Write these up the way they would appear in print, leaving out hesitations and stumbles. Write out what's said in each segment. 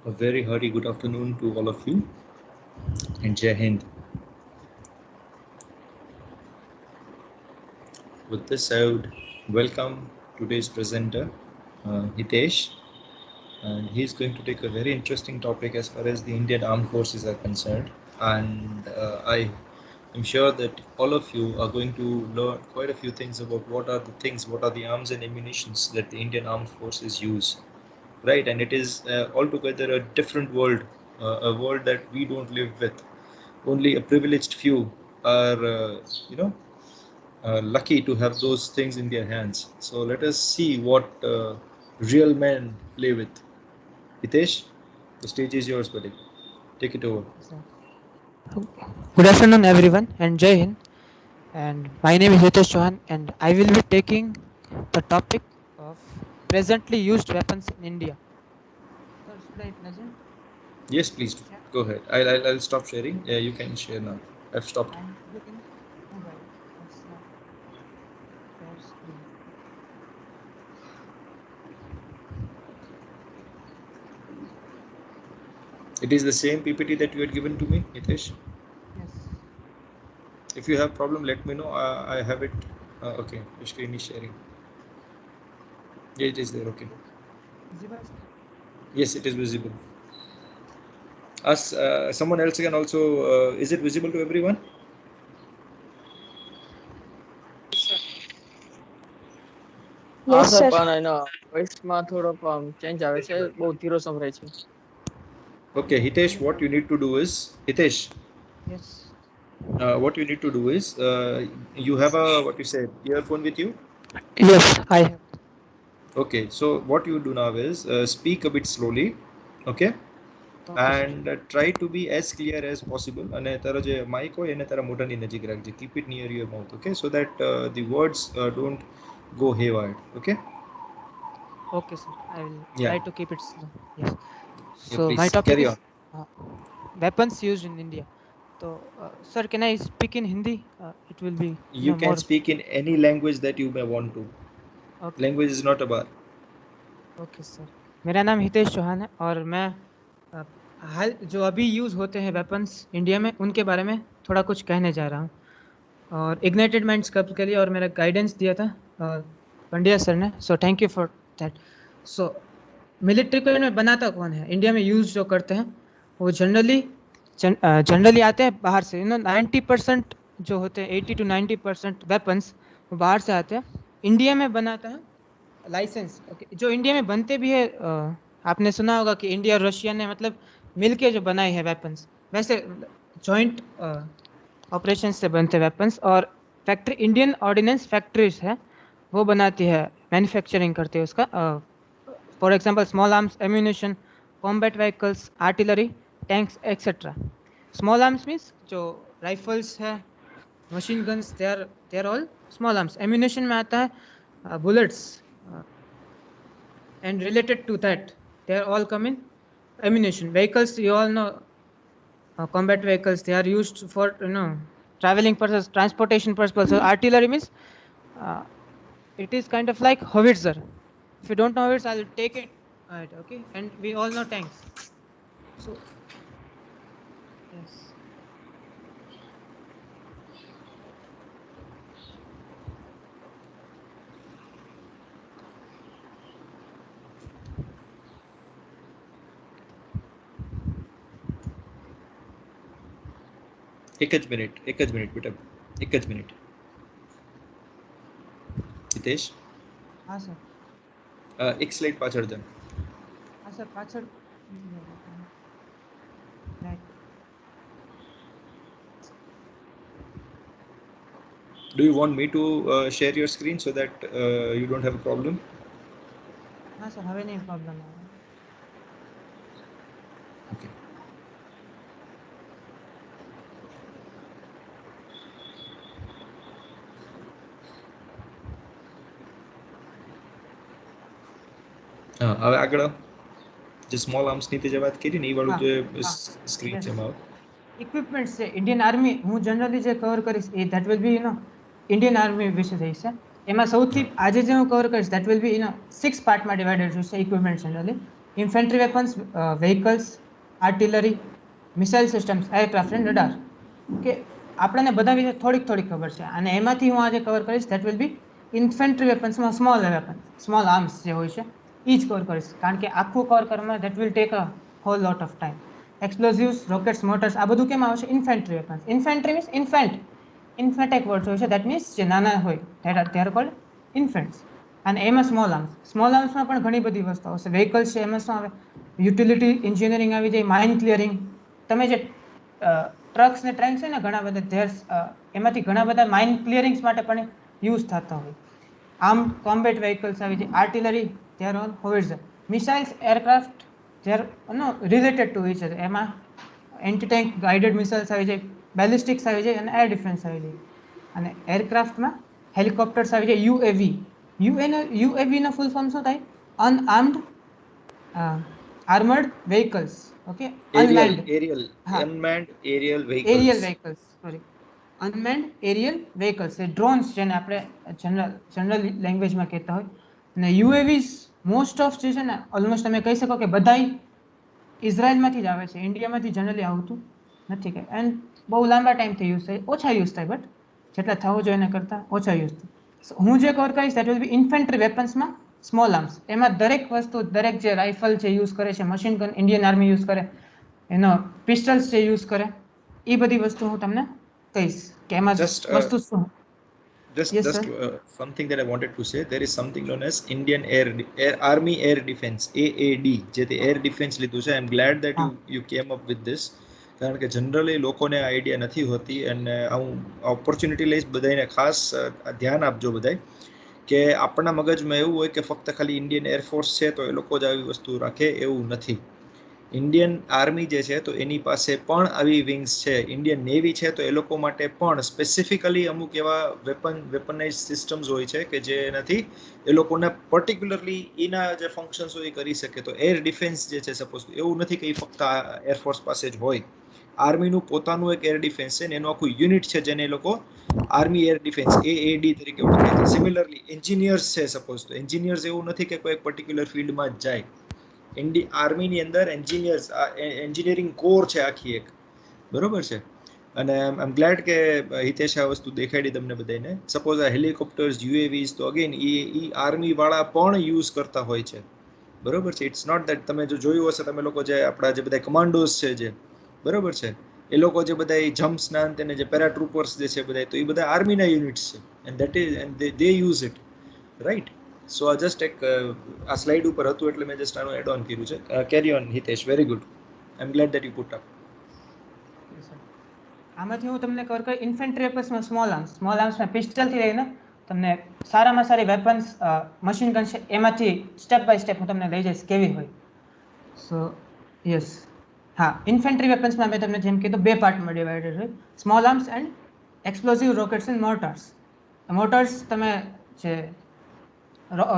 A very hearty good afternoon to all of you and Jai Hind. With this, I would welcome today's presenter, Hitesh, and he's going to take a very interesting topic as far as the Indian Armed Forces are concerned. And I am sure that all of you are going to learn quite a few things about what are the arms and ammunitions that the Indian Armed Forces use. Right, and it is altogether a different world, a world that we don't live with. Only a privileged few are, lucky to have those things in their hands. So let us see what real men play with. Hitesh, the stage is yours, buddy. Take it over. Good afternoon, everyone, and Jai Hind. And my name is Hitesh Chauhan, and I will be taking the topic of presently used weapons in India. Sir, should I present? Yes, please Share? go ahead. I'll stop sharing. Yeah, you can share now. I've stopped. I am using mobile. It's not share screen. It is the same PPT that you had given to me, Hitesh. Yes. If you have problem, let me know. I have it. Okay, the screen is sharing. Yeah, it is there. Okay. Visible, sir? Yes, it is visible. Us, someone else can also. Is it visible to everyone? હા Yes, sir sir. પણ એનો વોઇસમાં થોડોક change આવે છે બહુ ધીરો સંભળાય છે Okay, Hitesh, what you need to do is, Hitesh, Yes. what you need to do is, you have a, what you say, earphone with you? Yes, I have. Okay, so what you do now is speak a bit slowly, okay? Okay, sir. And try to be as clear as possible. અને તારો જે mic હોય એને તારા મોઢાની નજીક રાખજે. Keep it near your mouth, okay? So that the words don't go haywire, okay? Okay, sir. I will Yeah, try to keep it slow. Yes. yeah, So my please topic carry is on. uh, weapons used in India. So, sir, can I speak in Hindi? It will be, You can more. speak in any language that you may want to. Okay. Language is not a bar. Okay sir, मेरा नाम हितेश चौहान है और मैं अ, हाल जो अभी use होते हैं weapons India में उनके बारे में थोड़ा कुछ कहने जा रहा हूँ। और इग्नाइटेड माइंड्स क्लब के लिए और मेरा गाइडेंस दिया था पंड्या सर ने, so thank you for that. So military को इनमें बनाता कौन है? इंडिया में यूज़ जो करते हैं वो जनरली आते हैं बाहर से। 90% जो होते हैं, 80 to 90% वेपन्स वो बाहर से आते हैं। इंडिया में बनाता है लाइसेंस, ओके, जो इंडिया में बनते भी है। आपने सुना होगा कि इंडिया और रशिया ने मतलब मिलके जो बनाए हैं वेपन्स, वैसे जॉइंट ऑपरेशन से बनते वेपन्स। और फैक्ट्री इंडियन ऑर्डिनेंस फैक्ट्रीज है, वो बनाती है, मैन्युफैक्चरिंग करती है उसका। For example small arms, ammunition, combat vehicles, artillery, tanks etcetera. Small arms means जो राइफल्स है, machine guns, they are all small arms. Ammunition में आता है bullets, and related to that they are all come in ammunition. Vehicles, you all know, combat vehicles, they are used for traveling purpose, transportation purpose. So artillery means it is kind of like howitzer. If you don't know howitzer, I'll take it. Right, okay, and we all know tanks. So yes. એક જ minute બેટા, એક જ minute. Hitesh, હા sir. એક slide પાછળ જા. હા સર, પાછળ right. Do you want me to share your screen so that you don't have a problem? હા સર, હવે નહીં પ્રોબ્લેમ આવે. Okay. હા, હવે આગળ જે સ્મોલ આર્મ્સ ની તે જે વાત કરી ને એ વાળું જે સ્ક્રીન છે એમાં. ઇક્વિપમેન્ટ્સ છે ઇન્ડિયન આર્મી, હું જનરલી જે કવર કરીશ એ that will be Indian army વિશે થઈ છે. એમાં સૌથી આજે જે હું કવર કરીશ ધેટ વિલ બી 6 પાર્ટમાં ડિવાઇડેડ છે equipment generally. Infantry weapons, vehicles, artillery, missile systems, aircraft and radar. કે આપણને બધા વિશે થોડીક ખબર છે અને એમાંથી હું આજે કવર કરીશ ધેટ વિલ બી ઇન્ફેન્ટ્રી વેપન્સમાં સ્મોલ વેપન, સ્મોલ આર્મ્સ જે હોય છે એ જ કવર કરીશ, કારણ કે આખું કવર કરવામાં that will take a whole lot of time. Explosives, rockets, mortars, આ બધું કેમ આવશે? Infantry weapons. Infantry means infant એક વર્ડ હોય છે, દેટ મીન્સ જે નાના હોય they are called ઇન્ફેન્ટ્સ. અને એમાં સ્મોલ આર્મ્સમાં પણ ઘણી બધી વસ્તુ આવશે. વ્હીકલ્સ છે એમાં શું આવે? યુટિલિટી એન્જિનિયરિંગ આવી જાય, માઇન ક્લિયરિંગ. તમે જે ટ્રક્સ ને ટ્રેન્સ છે ને ઘણા બધા એમાંથી ઘણા બધા માઇન ક્લિયરિંગ્સ માટે પણ યુઝ થતા હોય. આર્મ કોમ્બેટ વ્હીકલ્સ આવી જાય, artillery, they are all howitzer. Missiles, aircraft, they are related to each other. એમાં એન્ટી ટેન્ક ગાઇડેડ મિસાઇલ્સ આવી જાય, બેલિસ્ટિક્સ આવી જાય અને એર ડિફેન્સ આવી જાય. અને એરક્રાફ્ટમાં હેલિકોપ્ટર્સ આવી જાય, યુએવી નો ફૂલ ફોર્મ શું થાય? Unarmed armoured vehicles. Okay, aerial unmanned. હા, unmanned aerial aerial vehicles. Vehicles, sorry, unmanned aerial vehicles, એ ડ્રોન્સ જેને આપણે જનરલ લેંગ્વેજમાં કહેતા હોય. અને યુએવીઝ મોસ્ટ ઓફ જે છે ને, ઓલમોસ્ટ તમે કહી શકો કે બધાય ઇઝરાયલમાંથી જ આવે છે, ઇન્ડિયામાંથી જનરલી આવતું નથી. કે એન્ડ બહુ લાંબા ટાઈમથી યુઝ થાય, ઓછા યુઝ થાય, બટ જેટલા થવું જોઈએ એના કરતાં ઓછા યુઝ થાય. હું જે કવર કરીશ દેટ વિલ બી ઇન્ફેન્ટ્રી વેપન્સમાં સ્મોલ આર્મ્સ. એમાં દરેક વસ્તુ, દરેક જે રાઇફલ જે યુઝ કરે છે, machine gun Indian army use કરે, એનો પિસ્ટલ્સ જે યુઝ કરે, એ બધી વસ્તુ હું તમને કહીશ કે એમાં Just વસ્તુ શું. Just Yes, just sir. something that I wanted to say. There is something known as Indian Army Air Defense, AAD. જે તે એર ડિફેન્સ લીધું છે. I'm glad that હા you came up with this. કારણ કે generally લોકોને idea નથી હોતી, અને હું ઓપોર્ચ્યુનિટી લઈશ બધાને ખાસ ધ્યાન આપજો બધાય, કે આપણા મગજમાં એવું હોય કે ફક્ત ખાલી ઇન્ડિયન એરફોર્સ છે તો એ લોકો જ આવી વસ્તુ રાખે, એવું નથી. ઇન્ડિયન આર્મી જે છે તો એની પાસે પણ આવી વિંગ્સ છે. ઇન્ડિયન નેવી છે તો એ લોકો માટે પણ સ્પેસિફિકલી અમુક એવા વેપનાઇઝ સિસ્ટમ્સ હોય છે કે જેનાથી એ લોકોને પર્ટિક્યુલરલી એના જે ફંક્શન્સ હોય એ કરી શકે. તો એર ડિફેન્સ જે છે, સપોઝ એવું નથી કે ફક્ત એરફોર્સ પાસે જ હોય. આર્મીનું પોતાનું એક એર ડિફેન્સ છે ને એનું આખું યુનિટ છે જેને એ લોકો આર્મી એર ડિફેન્સ AAD તરીકે ઓળખે છે. સિમિલરલી એન્જિનિયર્સ છે, સપોઝ તો એન્જિનિયર્સ એવું નથી કે કોઈ પર્ટિક્યુલર ફિલ્ડમાં જ જાય. આર્મીની અંદર એન્જિનિયરિંગ કોર છે આખી એક, બરોબર છે. અને આઈ એમ ગ્લેડ કે હિતેશ આ વસ્તુ દેખાડી તમને બધાને. સપોઝ આ હેલિકોપ્ટર્સ, UAVs તો અગેન ઈ આર્મી વાળા પણ યુઝ કરતા હોય છે, બરોબર છે. ઇટ્સ નોટ દેટ, તમે જો જોયું હશે તમે લોકો જે આપણા જે બધા કમાન્ડોઝ છે જે, બરોબર છે, એ લોકો જે બધા જમ્પ્સ ના અંતે જે પેરાટ્રુપર્સ જે છે બધા, તો એ બધા આર્મીના યુનિટ્સ છે. And that is and they use it, right. So આ જસ્ટ એક આ સ્લાઇડ ઉપર હતું એટલે મેં જસ્ટ આનું એડ ઓન કર્યું છે. Carry on Hitesh, very good. I am glad that you put up. yes, sir. આમાંથી હું તમને કવર કરી ઇન્ફેન્ટ્રી વેપન્સમાં સ્મોલ આર્મ્સમાં પિસ્ટલથી લઈને તમને સારામાં સારી વેપન્સ મશીન ગન છે એમાંથી સ્ટેપ બાય સ્ટેપ હું તમને લઈ જઈશ કેવી હોય. સો યસ, હા, ઇન્ફેન્ટ્રી વેપન્સમાં મેં તમને જેમ કીધું બે પાર્ટમાં ડિવાઇડેડ હોય, small arms and explosive rockets and mortars. Mortars તમે જે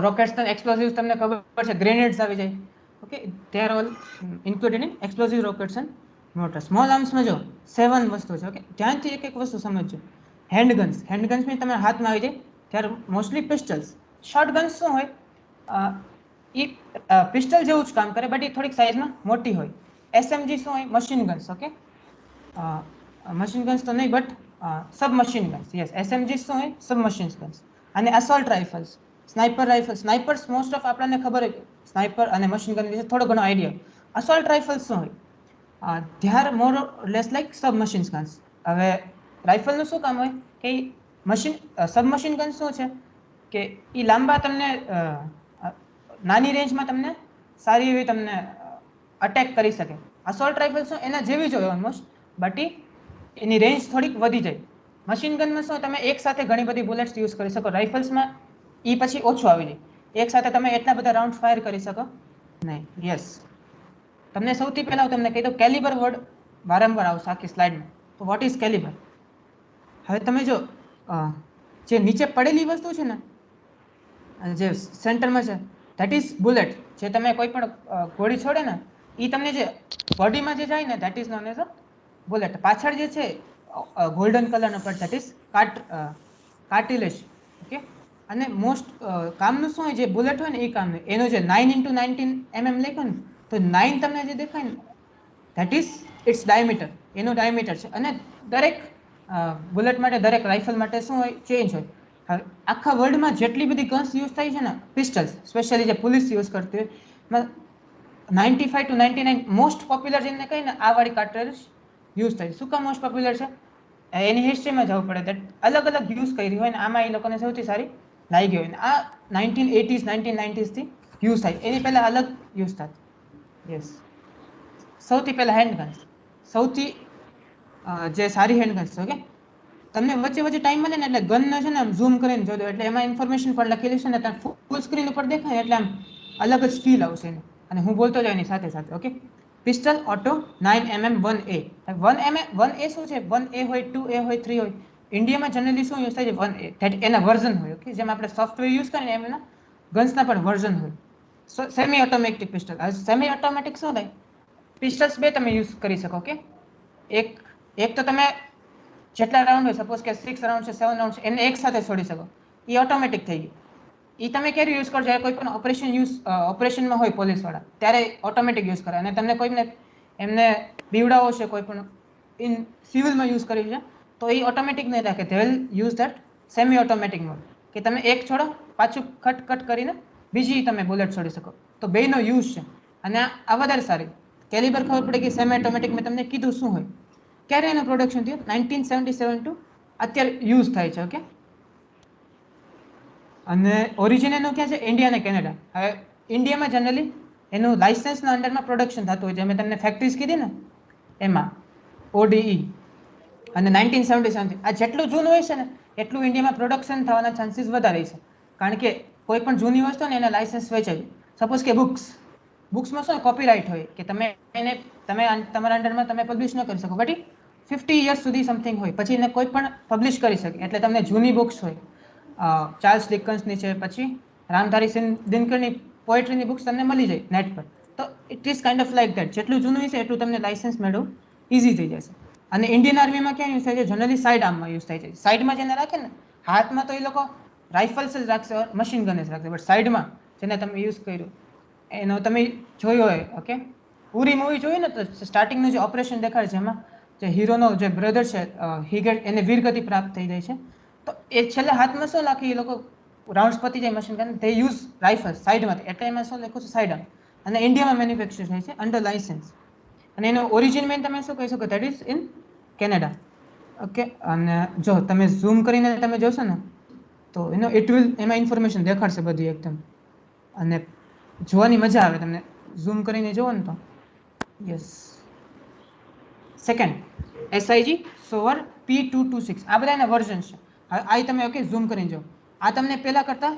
રોકેટ્સ એન્ડ એક્સપ્લોઝિવ્સ તમને ખબર છે, ગ્રેનેડ્સ આવી જાય, okay, they are all included in explosive rockets and mortar. Small આર્મ્સમાં જો 7 વસ્તુ છે, ઓકે, ધ્યાનથી એક એક વસ્તુ સમજજો. હેન્ડગન્સમાં તમે હાથમાં આવી જાય ત્યારે મોસ્ટલી પિસ્ટલ્સ. શોર્ટગન્સ શું હોય, એ પિસ્ટલ જેવું જ કામ કરે બટ એ થોડીક સાઇઝમાં મોટી હોય. SMG શું હોય, machine guns, okay, machine guns તો નહીં but sub machine guns. Yes, SMG શું હોય, સબ મશીન ગન્સ. અને અસોલ્ટ રાઇફલ્સ, સ્નાઇપર્સ મોસ્ટ ઓફ આપણને ખબર હોય, સ્નાઇપર અને મશીન ગન વિશે થોડો ઘણો આઈડિયા. અસોલ્ટ રાઇફલ્સ શું હોય, they are more or less like submachine guns. હવે રાઇફલનું શું કામ હોય કે સબમશીન ગન શું છે કે એ લાંબા તમને નાની રેન્જમાં તમને સારી એવી તમને અટેક કરી શકે. અસોલ્ટ રાઇફલ શું એના જેવી જ હોય ઓલમોસ્ટ, બટ એની રેન્જ થોડીક વધી જાય. મશીન ગનમાં શું તમે એક સાથે ઘણી બધી બુલેટ્સ યુઝ કરી શકો. રાઇફલ્સમાં એ પછી ઓછું આવી જાય, એક સાથે તમે એટલા બધા રાઉન્ડ ફાયર કરી શકો નહીં. યસ, તમને સૌથી પહેલા હું તમને કહી દઉં, કેલિબર વર્ડ વારંવાર આવશે આખી સ્લાઇડમાં. તો વોટ ઇઝ કેલિબર? હવે તમે જો જે નીચે પડેલી વસ્તુ છે ને, જે સેન્ટરમાં છે, ધેટ ઇઝ બુલેટ. જે તમે કોઈ પણ ગોળી છોડે ને, એ તમને જે બોડીમાં જે જાય ને, that is known as a bullet. પાછળ જે છે ગોલ્ડન કલરનો પર, ધેટ ઇઝ કાર્ટિલેજ, ઓકે. અને મોસ્ટ કામનું શું હોય, જે બુલેટ હોય ને એ કામનું, એનો જે 9x19 લખ્યો ને, તો 9 તમને જે દેખાય ને, ધેટ ઇઝ ઇટ્સ ડાયમીટર, એનો ડાયમીટર છે. અને દરેક બુલેટ માટે, દરેક રાઇફલ માટે શું હોય, ચેન્જ હોય. હવે આખા વર્લ્ડમાં જેટલી બધી ગન્સ યુઝ થાય છે ને, પિસ્ટલ્સ સ્પેશિયલી જે પોલીસ યુઝ કરતી હોય, 95 to 99 મોસ્ટ પોપ્યુલર જેને કહીને આ વાળી કાર્ટ્રેજ યુઝ થાય. શું કામ મોસ્ટ પોપ્યુલર છે, એની હિસ્ટ્રીમાં જવું પડે. અલગ અલગ યુઝ કરી હોય ને આમાં એ લોકોને સૌથી સારી લાગી હોય ને આ 1980s 1990s થી યુઝ થાય. એની પહેલા અલગ યુઝ થાય. યસ, સૌથી પહેલા હેન્ડગન્સ, સૌથી જે સારી હેન્ડગન્સ, ઓકે. તમને વચ્ચે વચ્ચે ટાઈમ મળે ને એટલે ગન છે ને આમ ઝૂમ કરીને જોજો, એટલે એમાં ઇન્ફોર્મેશન પણ લખેલી છે ને ત્યાં ફૂલ સ્ક્રીન ઉપર દેખાય એટલે આમ અલગ જ ફીલ આવશે એનું. અને હું બોલતો જાઉં એની સાથે સાથે, okay. Pistol auto 9mm 1A. 1A શું છે, 1A હોય, 2A હોય, 3 હોય. ઇન્ડિયામાં જનરલી શું યુઝ થાય છે, 1A, ધેટ એના વર્ઝન હોય, ઓકે. જેમ આપણે સોફ્ટવેર યુઝ કરીએ એમ એના ગન્સના પણ વર્ઝન હોય. So semi automatic pistol. Semi automatic શું થાય, પિસ્ટલ્સ બે તમે યુઝ કરી શકો, ઓકે. એક તો તમે જેટલા રાઉન્ડ હોય, સપોઝ કે 6 રાઉન્ડ છે, 7 રાઉન્ડ છે, એને એક સાથે છોડી શકો, એ ઓટોમેટિક થઈ ગઈ. એ તમે ક્યારે યુઝ કરો, જ્યારે કોઈ પણ ઓપરેશનમાં હોય પોલીસ વાળા, ત્યારે ઓટોમેટિક યુઝ કરે. અને તમને કોઈને એમને બીવડાવો છે, કોઈ પણ ઇન સિવિલમાં યુઝ કરી છે, તો એ ઓટોમેટિક નહીં રાખે, they will use that semi automatic mode, કે તમે એક છોડો, પાછું કટ કરીને બીજી તમે બુલેટ છોડી શકો. તો બેનો યુઝ છે. અને આ વધારે સારી. કેલિબર ખબર પડે કે સેમી ઓટોમેટિક મેં તમને કીધું શું હોય. ક્યારે એનું પ્રોડક્શન થયું, 1977 ટુ અત્યારે યુઝ થાય છે, ઓકે. અને ઓરિજિન એનું ક્યાં છે? ઇન્ડિયા અને કેનેડા. હવે ઇન્ડિયામાં જનરલી એનું લાઇસન્સના અંડરમાં પ્રોડક્શન થતું હોય છે. મેં તમને ફેક્ટરીઝ કીધી ને એમાં ODE અને 1977 આ જેટલું જૂનું હોય છે ને એટલું ઇન્ડિયામાં પ્રોડક્શન થવાના ચાન્સીસ વધારે છે. કારણ કે કોઈ પણ જૂની વસ્તુ ને એના લાઇસન્સ વેચાય. સપોઝ કે બુક્સમાં શું કોપીરાઇટ હોય કે તમે તમારા અંડરમાં તમે પબ્લિશ ન કરી શકો, બટ 50 years સુધી સમથિંગ હોય, પછી એને કોઈ પણ પબ્લિશ કરી શકે. એટલે તમને જૂની બુક્સ હોય, ચાર્લ્સ ડિકન્સની છે, પછી રામધારી સિંહ દિનકરની પોએટ્રીની બુક્સ તમને મળી જાય નેટ પર. તો it is kind of like that. જેટલું જૂનું હશે એટલું તમને લાઇસન્સ મેળવવું ઇઝી થઈ જશે. અને ઇન્ડિયન આર્મીમાં ક્યાં યુઝ થાય છે? જનરલી સાઇડ આર્મમાં યુઝ થાય છે. સાઇડમાં જેને રાખે ને, હાથમાં તો એ લોકો રાઇફલ્સ જ રાખશે, મશીન ગન જ રાખશે, બટ સાઇડમાં જેને તમે યુઝ કર્યું એનો તમે જોયો હોય. ઓકે, પૂરી મૂવી જોઈ ને તો સ્ટાર્ટિંગનું જે ઓપરેશન દેખાડે છે એમાં જે હીરોનો જે બ્રધર છે એને વીરગતિ પ્રાપ્ત થઈ જાય છે. તો એ છેલ્લે હાથમાં શું રાખે એ લોકો? રાઉન્ડ્સ પતી જાય મશીન ગન, તે યુઝ રાઇફલ સાઇડમાંથી. એટલે એમાં શું લખ્યું છે? Side arm. અને ઇન્ડિયામાં મેન્યુફેક્ચર થાય છે અંડર લાઇસન્સ. અને એનો ઓરિજિન મેન તમે શું કહી શકો? That is in Canada. Okay, અને જો તમે ઝૂમ કરીને તમે જોશો ને તો એમાં ઇન્ફોર્મેશન દેખાડશે બધી એકદમ, અને જોવાની મજા આવે તમને. ઝૂમ કરીને જોવો ને તો યસ. સેકન્ડ SIG સોવર P226 આ બધા એના વર્ઝન છે. હવે આ તમે ઓકે ઝૂમ કરીને જો, આ તમને પહેલા કરતા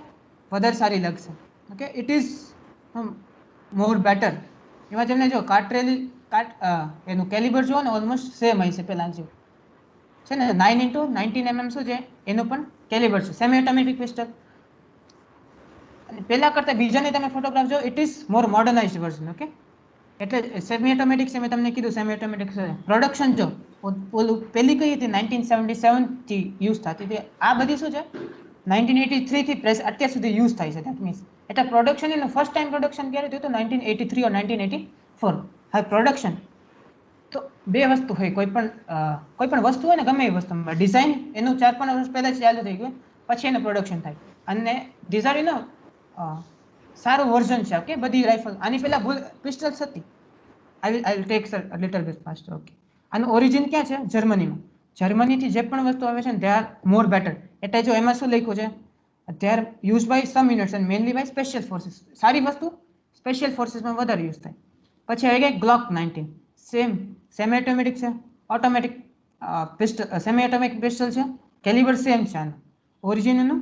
વધારે સારી લાગશે. Okay, it is more better. એમાં તમને જો એનું કેલિબર જુઓ ને ઓલમોસ્ટ સેમ હશે પહેલા જેવું છે ને. 9x19 mm શું છે એનું પણ કેલિબર છે, સેમી ઓટોમેટિક પિસ્ટલ. અને પહેલા કરતા બીજાની તમે ફોટોગ્રાફ જો, it is more modernized version. Okay, એટલે સેમી ઓટોમેટિક છે, મેં તમને કીધું સેમી ઓટોમેટિક છે. પ્રોડક્શન જો ઓલું પહેલી કઈ હતી 1977 થી યુઝ થતી હતી. આ બધી શું છે 1983 થી પ્રેસ અત્યાર સુધી યુઝ થાય છે. દેટ મીન્સ એટલે પ્રોડક્શન એનું ફર્સ્ટ ટાઈમ પ્રોડક્શન ક્યારે થયું હતું? 1983 or 1984. હવે પ્રોડક્શન તો બે વસ્તુ હોય, કોઈ પણ વસ્તુ હોય ને, ગમે એ વસ્તુમાં ડિઝાઇન એનું 4-5 વર્ષ પહેલા જ ચાલુ થઈ ગયું, પછી એનું પ્રોડક્શન થાય. અને ડિઝાઇન સારું વર્ઝન છે. ઓકે, બધી રાઇફલ આની પહેલા પિસ્ટલ્સ હતી. I will take sir a little bit faster. Okay, આનું ઓરિજિન ક્યાં છે? જર્મનીમાં. જર્મનીથી જે પણ વસ્તુ આવે છે ને, દે આર મોર બેટર. એટલે જો એમાં શું લખ્યું છે? They are use by some units and mainly by special forces. સારી વસ્તુ સ્પેશિયલ ફોર્સિસમાં વધારે યુઝ થાય. પછી આવી ગઈ ગ્લોક 19. સેમી ઓટોમેટિક છે, automatic pistol, semi automatic pistol છે. કેલિબર સેમ છે આનું. ઓરિજિન એનું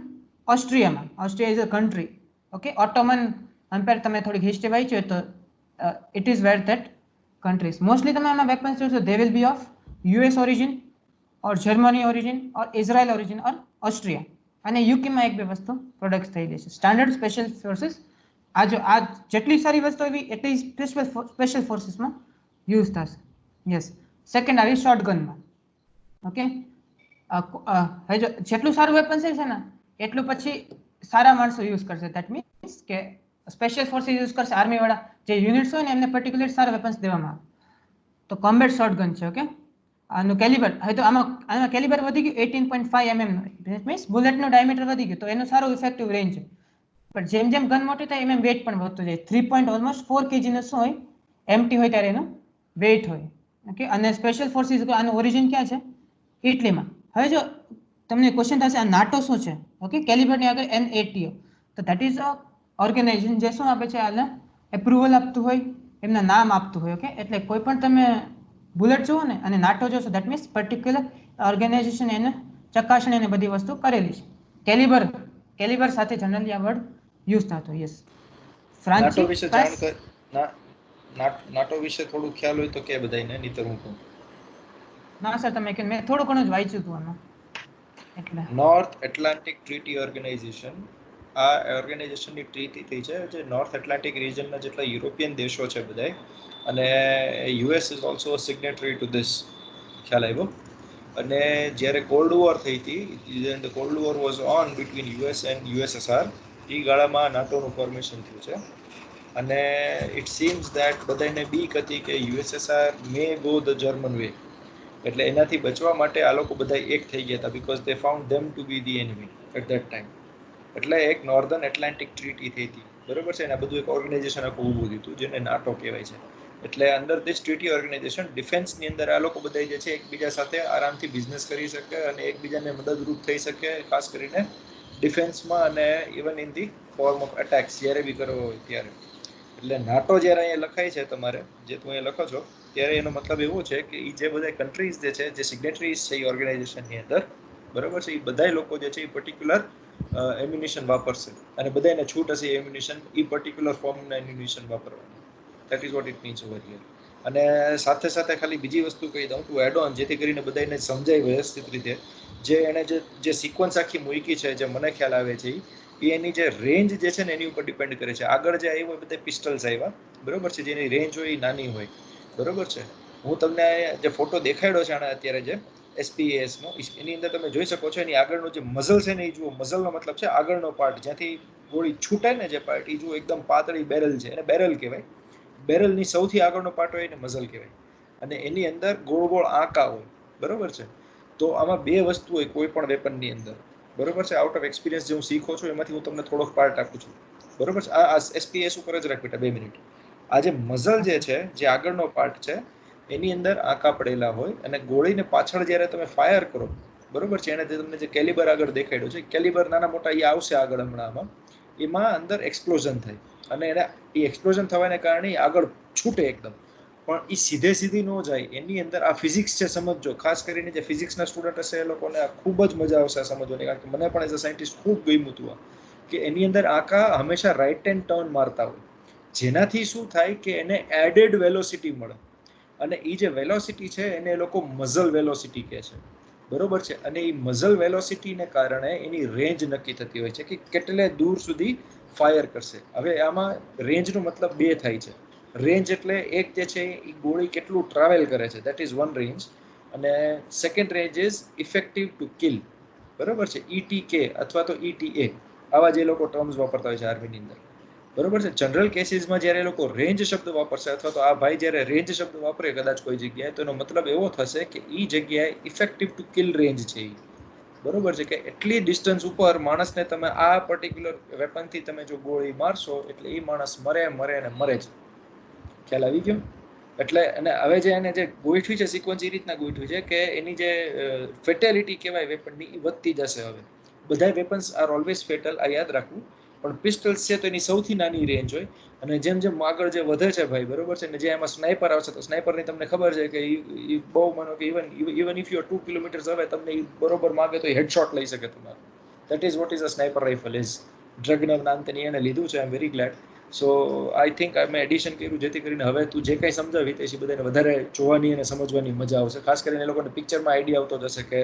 ઓસ્ટ્રિયામાં. Austria is a country. Okay, Ottoman empire તમે થોડીક હિસ્ટ્રી વાંચી હોય તો it is where that countries mostly તમે આમાં વેપન્સ જોશો, they will be of US origin or Germany origin or Israel origin or Austria. અને UK માં એક બે વસ્તુ પ્રોડક્ટ્સ થઈ ગઈ છે. સ્ટાન્ડર્ડ સ્પેશિયલ ફોર્સિસ આ જેટલી સારી વસ્તુ એવી એટલી સ્પેશિયલ ફોર્સિસમાં યુઝ થશે. યસ. સેકન્ડ આવી શોટગનમાં. ઓકે, હવે જો જેટલું સારું વેપન્સ છે ને એટલું પછી સારા માણસો યુઝ કરશે. દેટ મીન્સ કે સ્પેશિયલ ફોર્સિસ યુઝ કરશે, આર્મી વાળા જે યુનિટ્સ હોય ને એમને પર્ટિક્યુલર સારા વેપન્સ દેવામાં આવે. તો કોમ્બેટ શોટગન છે. ઓકે, આનું કેલિબર હવે તો આમાં કેલિબર વધી ગયું 18.5 mm. દેટ મીન્સ બુલેટનું ડાયામીટર વધી ગયું, તો એનું સારું ઇફેક્ટિવ રેન્જ છે. પણ જેમ જેમ ગન મોટી થાય એમ વેઇટ પણ વધતું જાય. 3.4 kg નું શું હોય? એમટી હોય ત્યારે એનું વેઇટ હોય. ઓકે, અને સ્પેશિયલ ફોર્સિસ આનું ઓરિજિન ક્યાં છે? ઇટલીમાં. હવે જો તમને ક્વેશ્ચન થશે આ નાટો શું છે? ઓકે, કેલિબરની આગળ NATO. તો ધેટ ઇઝ અ ઓર્ગેનાઇઝેશન જે શું આપે છે? આને એપ્રુવલ આપતું હોય, એમના નામ આપતું હોય. ઓકે, એટલે કોઈ પણ તમે બુલેટ જુઓ ને અને નાટો જોશો, દેટ મીન્સ પર્ટિક્યુલર ઓર્ગેનાઇઝેશન એને ચકાસણી અને બધી વસ્તુ કરેલી છે. કેલિબર સાથે જનરલી આ વર્ડ યુઝ થતો. યસ. નાટો વિશે નાટો વિશે થોડું ખ્યાલ હોય તો કે બધાને, નહીતર હું કહું. ના સર, તમે મેં થોડું ઘણું જ વાંચ્યું હતું આમાં. એટલે નોર્થ એટલાન્ટિક ટ્રીટી ઓર્ગેનાઇઝેશન, આ ઓર્ગેનાઇઝેશનની ટ્રીટી થઈ છે જે નોર્થ એટલાન્ટિક રિજનના જેટલા યુરોપિયન દેશો છે બધાય, અને US is also signatory to this. ખ્યાલ આવ્યો? અને જ્યારે કોલ્ડ વોર થઈ હતી, the cold war was on between US and USSR, એ ગાળામાં નાટોનું ફોર્મેશન થયું છે. અને ઇટ સીમ્સ દેટ બધાને બીક હતી કે USSR may go the German way, એટલે એનાથી બચવા માટે આ લોકો બધા એક થઈ ગયા હતા, because they found them to be the enemy at that time. એટલે એક નોર્ધન એટલાન્ટિક ટ્રીટી થઈ હતી, બરોબર છે. અને આ બધું એક ઓર્ગેનાઇઝેશન આખું ઊભું થયું હતું જેને નાટો કહેવાય છે. એટલે અંડર ધીસ ટ્રીટી ઓર્ગેનાઇઝેશન ડિફેન્સની અંદર આ લોકો બધા જે છે એકબીજા સાથે આરામથી બિઝનેસ કરી શકે અને એકબીજાને મદદરૂપ થઈ શકે, ખાસ કરીને ડિફેન્સમાં અને even in the form of attacks જ્યારે બી કરવો હોય ત્યારે. એટલે નાટો જ્યારે અહીંયા લખાય છે તમારે, જે તું અહીંયા લખો છો, ત્યારે એનો મતલબ એવો છે કે એ જે બધા કન્ટ્રીઝ જે છે, જે સિગ્નેટરીઝ છે એ ઓર્ગેનાઇઝેશનની અંદર, બરોબર છે, એ બધા લોકો જે છે એ પર્ટિક્યુલર એમ્યુનિશન વાપરશે અને બધાને છૂટ હશે એમ્યુનિશન એ પર્ટિક્યુલર ફોર્મના એમ્યુનિશન વાપરવાની. That is what it means over here. અને સાથે સાથે ખાલી બીજી વસ્તુ કહી દઉં ટુ એડ ઓન, જેથી કરીને બધાને સમજાય વ્યવસ્થિત રીતે, જે એણે જે સિક્વન્સ આખી મૂકી છે, જે મને ખ્યાલ આવે છે એ એની જે રેન્જ જે છે ને એની ઉપર ડિપેન્ડ કરે છે. આગળ જે આવ્યું બધા પિસ્ટલ્સ આવ્યા, બરોબર છે, જેની રેન્જ હોય એ નાની હોય, બરોબર છે. હું તમને જે ફોટો દેખાડ્યો છે આને અત્યારે, જે SPS નો, એની અંદર તમે જોઈ શકો છો એની આગળનો જે મઝલ છે ને એ જુઓ. મઝલનો મતલબ છે આગળનો પાર્ટ, જ્યાંથી ગોળી છૂટે ને જે પાર્ટ, એ જુઓ એકદમ પાતળી બેરલ છે, એને બેરલ કહેવાય. બેરલની સૌથી આગળનો પાર્ટ હોય એને મઝલ કહેવાય. અને એની અંદર ગોળ ગોળ આંકા હોય, બરોબર છે. તો આમાં બે વસ્તુ હોય કોઈ પણ વેપનની અંદર, બરોબર છે. આઉટ ઓફ એક્સપિરિયન્સ જે હું શીખો છું એમાંથી હું તમને થોડોક પાર્ટ આપું છું, બરોબર છે. આ SPS ઉપર જ રાખ બેટા 2 મિનિટ. આ જે મઝલ જે છે, જે આગળનો પાર્ટ છે, એની અંદર આંકા પડેલા હોય અને ગોળીને પાછળ જ્યારે તમે ફાયર કરો, બરોબર છે, એને જે તમને જે કેલિબર આગળ દેખાડ્યો છે, કેલિબર નાના મોટા એ આવશે આગળ હમણાં, એમાં અંદર એક્સપ્લોઝન થાય અને એને એ એક્સપ્લોઝન થવાને કારણે આગળ છૂટે એકદમ. પણ એ સીધી ન જાય, એની અંદર આ ફિઝિક્સ છે, સમજજો. ખાસ કરીને જે ફિઝિક્સના સ્ટુડન્ટ હશે એ લોકોને ખૂબ જ મજા આવશે આ સમજવાની, કારણ કે મને પણ એઝ અ સાયન્ટિસ્ટ ખૂબ ગમ્યું હતું આ, કે એની અંદર આંકા હંમેશા રાઈટ હેન્ડ ટર્ન મારતા હોય, જેનાથી શું થાય કે એને એડેડ વેલોસિટી મળે. અને એ જે વેલોસિટી છે એને એ લોકો મઝલ વેલોસિટી કહે છે, બરોબર છે. અને એ મઝલ વેલોસિટીને કારણે એની રેન્જ નક્કી થતી હોય છે કે કેટલે દૂર સુધી ફાયર કરશે. હવે આમાં રેન્જનો મતલબ બે થાય છે. રેન્જ એટલે એક જે છે એ ગોળી કેટલું ટ્રાવેલ કરે છે, દેટ ઇઝ વન રેન્જ. અને second range is effective two kill, બરોબર છે. ETK અથવા તો ETA, આવા જે લોકો ટર્મ્સ વાપરતા હોય છે આર્મીની અંદર, બરોબર છે. જનરલ કેસીસમાં જ્યારે લોકો રેન્જ શબ્દ વાપરશે, અથવા તો આ ભાઈ જ્યારે રેન્જ શબ્દ વાપરે કદાચ કોઈ જગ્યાએ, તો એનો મતલબ એવો થશે કે એ જગ્યાએ ઇફેક્ટિવ ટુ કિલ રેન્જ છે એ, બરોબર છે. કે એટલી ડિસ્ટન્સ ઉપર માણસને તમે આ પર્ટિક્યુલર વેપનથી તમે જો ગોળી મારશો એટલે એ માણસ મરે ને મરે જ. ખ્યાલ આવી ગયો? એટલે અને હવે જે એને જે ગોઠવી છે સિક્વન્સ એ રીતના ગોઠવી છે કે એની જે ફેટેલિટી કહેવાય વેપનની એ વધતી જશે. હવે બધા વેપન્સ આર ઓલવેઝ ફેટલ, આ યાદ રાખવું. પણ પિસ્ટલ્સ છે તો એની સૌથી નાની રેન્જ હોય, અને જેમ જેમ આગળ જે વધે છે ભાઈ, બરોબર છે, ને જે એમાં સ્નાઈપર આવશે તો સ્નાઈપરની તમને ખબર છે કે એ બહુ માનો કે even if you are 2 kilometres હવે તમને બરોબર માગે તો હેડશોટ લઈ શકે તમારે. That is what is a sniper rifle is. ડ્રગના નામથી એને લીધું છે. I am very glad. So I think મેં એડિશન કર્યું જેથી કરીને હવે તું જે કંઈ સમજાવી તે બધાને વધારે જોવાની અને સમજવાની મજા આવશે. ખાસ કરીને એ લોકોને પિક્ચરમાં આઈડિયા આવતો જશે કે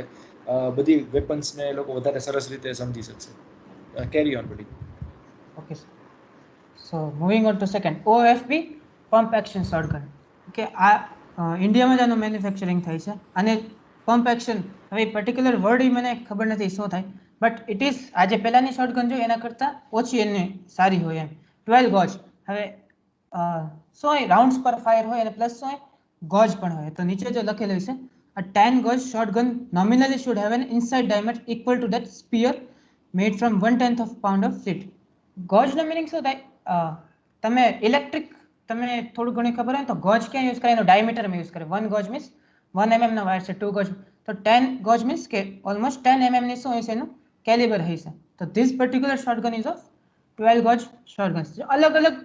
બધી વેપન્સને એ લોકો વધારે સરસ રીતે સમજી શકશે. કેરી ઓન બડી. Okay, sir. So moving on to second, OFP pump action shotgun. Okay, આ ઇન્ડિયામાં જ આનું મેન્યુફેક્ચરિંગ થાય છે. અને પમ્પ એક્શન, હવે પર્ટિક્યુલર વર્ડ મને ખબર નથી શું થાય, બટ ઇટ ઇઝ આ જે પહેલાની શોટગન જોઈએ એના કરતાં ઓછી એની સારી હોય એમ. 12 ગોજ. હવે 100 રાઉન્ડ્સ પર ફાયર હોય અને પ્લસ 100 ગોજ પણ હોય. તો નીચે જે લખેલું છે, a 10 gauge shotgun nominally should have an inside diameter equal to that spear made from 1/10 of pound of lead. ગોજનો મીનિંગ શું થાય? તમે ઇલેક્ટ્રિક, તમને થોડું ઘણી ખબર હોય તો ગોજ ક્યાં યુઝ કરે? એનો ડાયમીટરમાં યુઝ કરે. 1 ગોજ મીન્સ 1 mm નો વાયર છે. 2 ગોજ તો 10 ગોજ મીન્સ કે ઓલમોસ્ટ 10 mm ની શું હશે એનું કેલિબર હશે. તો this particular shotgun is of 12 gauge shotgun. અલગ અલગ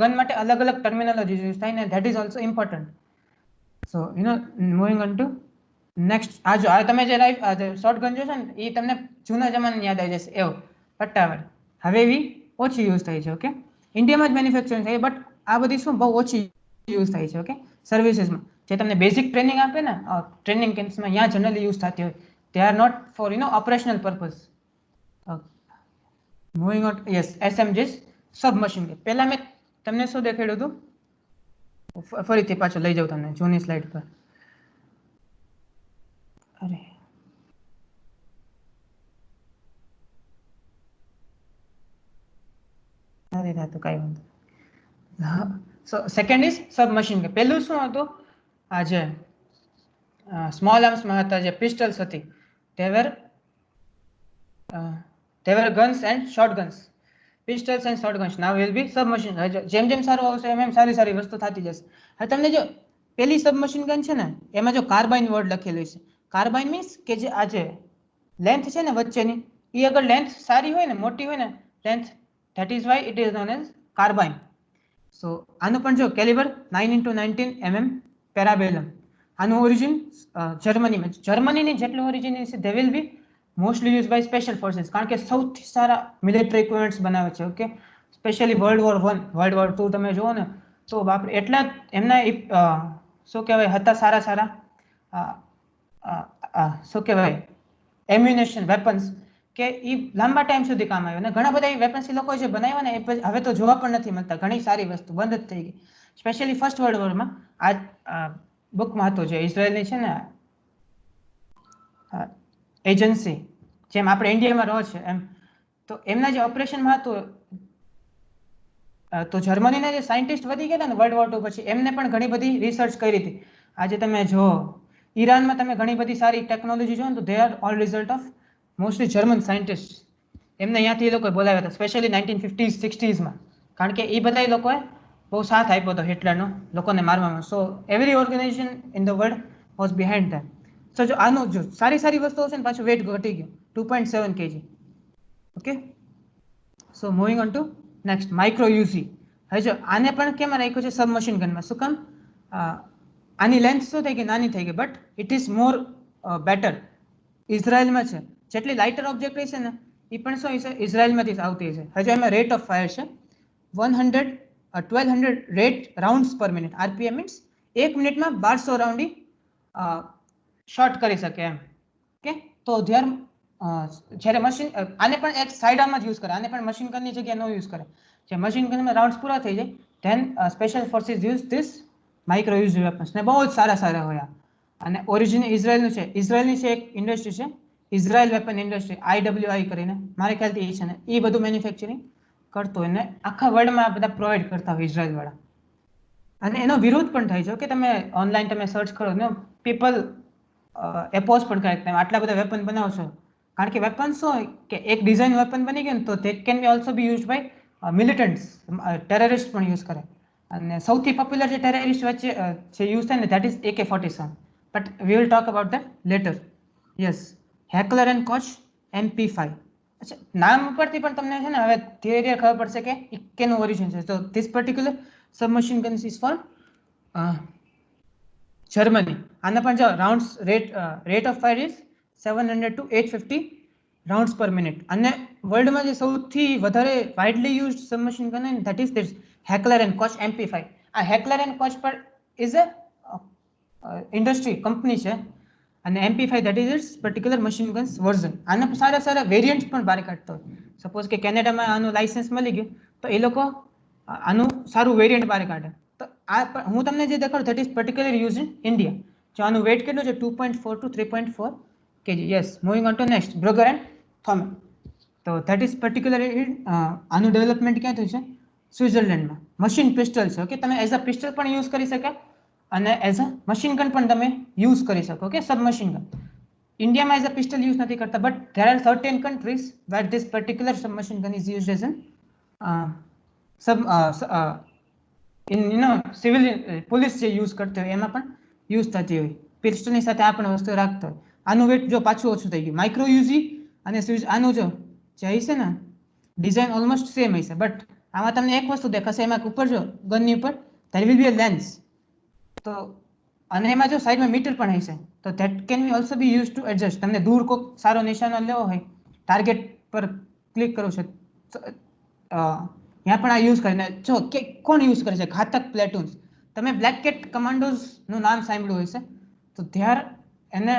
ગન માટે અલગ અલગ ટર્મિનોલોજી યુઝ થાય ને that is also important. So moving on to next. આ જો આ તમે જે શોટગન જોશો ને એ તમને જૂના જમાનાની યાદ આવી જશે. એવો પટ્ટાવાળી હવે એવી ઓછી યુઝ થાય છે. ઓકે, ઇન્ડિયામાં જ મેન્યુફેક્ચરિંગ થાય, બટ આ બધી શું બહુ ઓછી યુઝ થાય છે. ઓકે, સર્વિસીસમાં જે તમને બેઝિક ટ્રેનિંગ આપે ને ટ્રેનિંગ કેમ્પ્સમાં, ત્યાં જનરલી યુઝ થતી હોય. They are not for operational purpose. Moving on, yes, SMGs submachine gun. પહેલા મેં તમને શું દેખાડ્યું હતું, ફરીથી પાછો લઈ જાઉં તમને જૂની સ્લાઇડ પર. અરે તો કઈ વાંધો. સો સેકન્ડ ઇઝ સબમશીન ગન. પહેલું શું હતું? આ જે સ્મોલ આર્મ્સમાં હતા જે પિસ્ટલ્સ હતી, they were guns and shotguns. Pistols and shotguns now will be submachine. જેમ જેમ સારું આવશે એમ એમ સારી સારી વસ્તુ થતી જશે. હવે તમને જો પેલી સબમશીન ગન છે ને એમાં જો કાર્બાઇન વર્ડ લખેલું છે. કાર્બાઇન મીન્સ કે જે આ જે લેન્થ છે ને વચ્ચેની એ અગર લેન્થ સારી હોય ને, મોટી હોય ને length, that is why it is known as carbine. So આનું પણ જો કેલિબર 9x19 mm પેરાબેલમ. આનું ઓરિજિન જર્મનીમાં. જર્મનીની જેટલું ઓરિજિન છે they will be mostly used by special forces, કારણ કે સૌથી સારા મિલિટરી ઇક્વિપમેન્ટ્સ બનાવે છે. Okay, specially World War I, World War II તમે જુઓ ને તો બાપ એટલા એમના શું કહેવાય હતા સારા શું કહેવાય એમ્યુનેશન વેપન્સ કે એ લાંબા ટાઈમ સુધી કામ આવ્યો. અને ઘણા બધા એ વેપન્સ એ લોકો જે બનાવ્યા ને એ હવે તો જોવા પણ નથી મળતા. ઘણી સારી વસ્તુ બંધ જ થઈ ગઈ. સ્પેશિયલી ફર્સ્ટ વર્લ્ડ વોરમાં આ બુકમાં હતું જે ઇઝરાયલની છે ને એજન્સી, જેમ આપણે ઇન્ડિયામાં રહો છે એમ, તો એમના જે ઓપરેશનમાં હતું તો જર્મનીના જે સાયન્ટિસ્ટ વધી ગયા ને વર્લ્ડ વોર II પછી, એમને પણ ઘણી બધી રિસર્ચ કરી હતી. આજે તમે જો ઈરાનમાં તમે ઘણી બધી સારી ટેકનોલોજી જો ને તો દે are all result of mostly German scientist. એમને અહીંયાથી એ લોકોએ બોલાવ્યા હતા સ્પેશિયલી 1950s 60sમાં, કારણ કે એ બધા લોકોએ બહુ સાથ આપ્યો હતો હિટલરનો લોકોને મારવામાં. So every organisation in the world was behind them. So જો આનું જો સારી વસ્તુઓ છે ને પાછું વેટ ઘટી ગયું 2.7 kg. Okay, so moving on to next micro UG. હવે જો આને પણ કેમ રાખ્યું છે સબમશીન ગનમાં? શું કામ? આની લેન્થ શું થઈ ગઈ? નાની થઈ ગઈ, but it is more better. ઇઝરાયલમાં છે જેટલી લાઇટર ઓબ્જેક્ટ રહેશે ને એ પણ શું હશે? ઇઝરાયલમાંથી આવતી હશે. હજુ એમાં રેટ ઓફ ફાયર છે 1200 rate rounds per minute. RPM means 1 મિનિટમાં 1200 રાઉન્ડ શોટ કરી શકે એમ. ઓકે, તો જ્યારે મશીન આને પણ એક સાઇડ આર્મ જ યુઝ કરે, આને પણ મશીન ગનની જગ્યાએ નો યુઝ કરે. જે મશીન ગનમાં રાઉન્ડ્સ પૂરા થઈ જાય then special forces use this micro use weapons, ને બહુ જ સારા હોય. અને ઓરિજિન ઇઝરાયલનું છે. ઇઝરાયલની છે એક ઇન્ડસ્ટ્રી છે ઇઝરાયલ વેપન ઇન્ડસ્ટ્રી, IWI કરીને, મારે ખ્યાલથી એ છે ને એ બધું મેન્યુફેક્ચરિંગ કરતો હોય ને આખા વર્લ્ડમાં બધા પ્રોવાઈડ કરતા હોય ઇઝરાયલ વાળા. અને એનો વિરોધ પણ થાય છે કે તમે ઓનલાઈન તમે સર્ચ કરો ને પીપલ એપોઝ પણ કરે તમે આટલા બધા વેપન બનાવો છો. કારણ કે વેપન શું હોય કે એક ડિઝાઇન વેપન બની ગયું ને તો that can be also be used by militants, terrorist પણ યુઝ કરે. અને સૌથી પોપ્યુલર જે ટેરરિસ્ટ વચ્ચે જે યુઝ થાય ને that is AK-47, but we will talk about that later. Yes, Heckler and Koch MP5. અચ્છા, નામ ઉપરથી પણ તમને છે ને હવે ધીરે ધીરે ખબર પડશે કે કેનું ઓરિજિન છે. તો this particular submachine guns is for Germany. આના પણ જો rounds rate of fire is 700 to 850 rounds per minute. અને વર્લ્ડમાં જે સૌથી વધારે વાઇડલી યુઝડ સબમશીન ગન હોય that is this Heckler and Koch MP5. આ હેકલર એન્ડ કોચ પર ઇઝ અ ઇન્ડસ્ટ્રી કંપની છે, અને MP5 that is its particular machine guns version. આના સારા વેરિયન્ટ્સ પણ બહાર કાઢતા હોય. સપોઝ કે કેનેડામાં આનું લાઇસન્સ મળી ગયું તો એ લોકો આનું સારું વેરિયન્ટ બહાર કાઢે. તો આ હું તમને જે દેખાડું that is particular use in India. જો આનું વેટ કેટલું છે? 2.4 to 3.4 kg. Yes, moving on to next Brugger and Thomet. તો ધેટ ઇઝ પર્ટિક્યુલર આનું ડેવલપમેન્ટ ક્યાં થયું છે? સ્વિટ્ઝરલેન્ડમાં. મશીન પિસ્ટલ છે. ઓકે, તમે એઝ અ પિસ્ટલ પણ યુઝ કરી શકો અને એઝ અ મશીન ગન પણ તમે યુઝ કરી શકો. Okay, submachine gun. ઇન્ડિયામાં એઝ અ પિસ્ટલ યુઝ નથી કરતા, but there are certain countries where this particular submachine gun is used as civil police જે યુઝ કરતી હોય એમાં પણ યુઝ થતી હોય. પિસ્ટલની સાથે આ પણ વસ્તુ રાખતા હોય. આનું વેટ જો પાછું ઓછું થઈ ગયું. માઇક્રો યુઝી અને આનું જો જે હશે ને ડિઝાઇન ઓલમોસ્ટ સેમ હશે, બટ આમાં તમને એક વસ્તુ દેખાશે, એમાં ઉપર જો ગનની ઉપર there will be a lens. તો અને એમાં જો સાઈડમાં મીટર પણ હશે, તો that can be also B use to adjust. તમને દૂર કોઈક સારો નિશાનો લેવો હોય, ટાર્ગેટ પર ક્લિક કરો છો, ત્યાં પણ આ યુઝ કરીને જો કે કોણ યુઝ કરે છે? ઘાતક પ્લેટૂન્સ. તમે બ્લેક કેટ કમાન્ડોઝનું નામ સાંભળ્યું હશે, તો ધ્યાર એને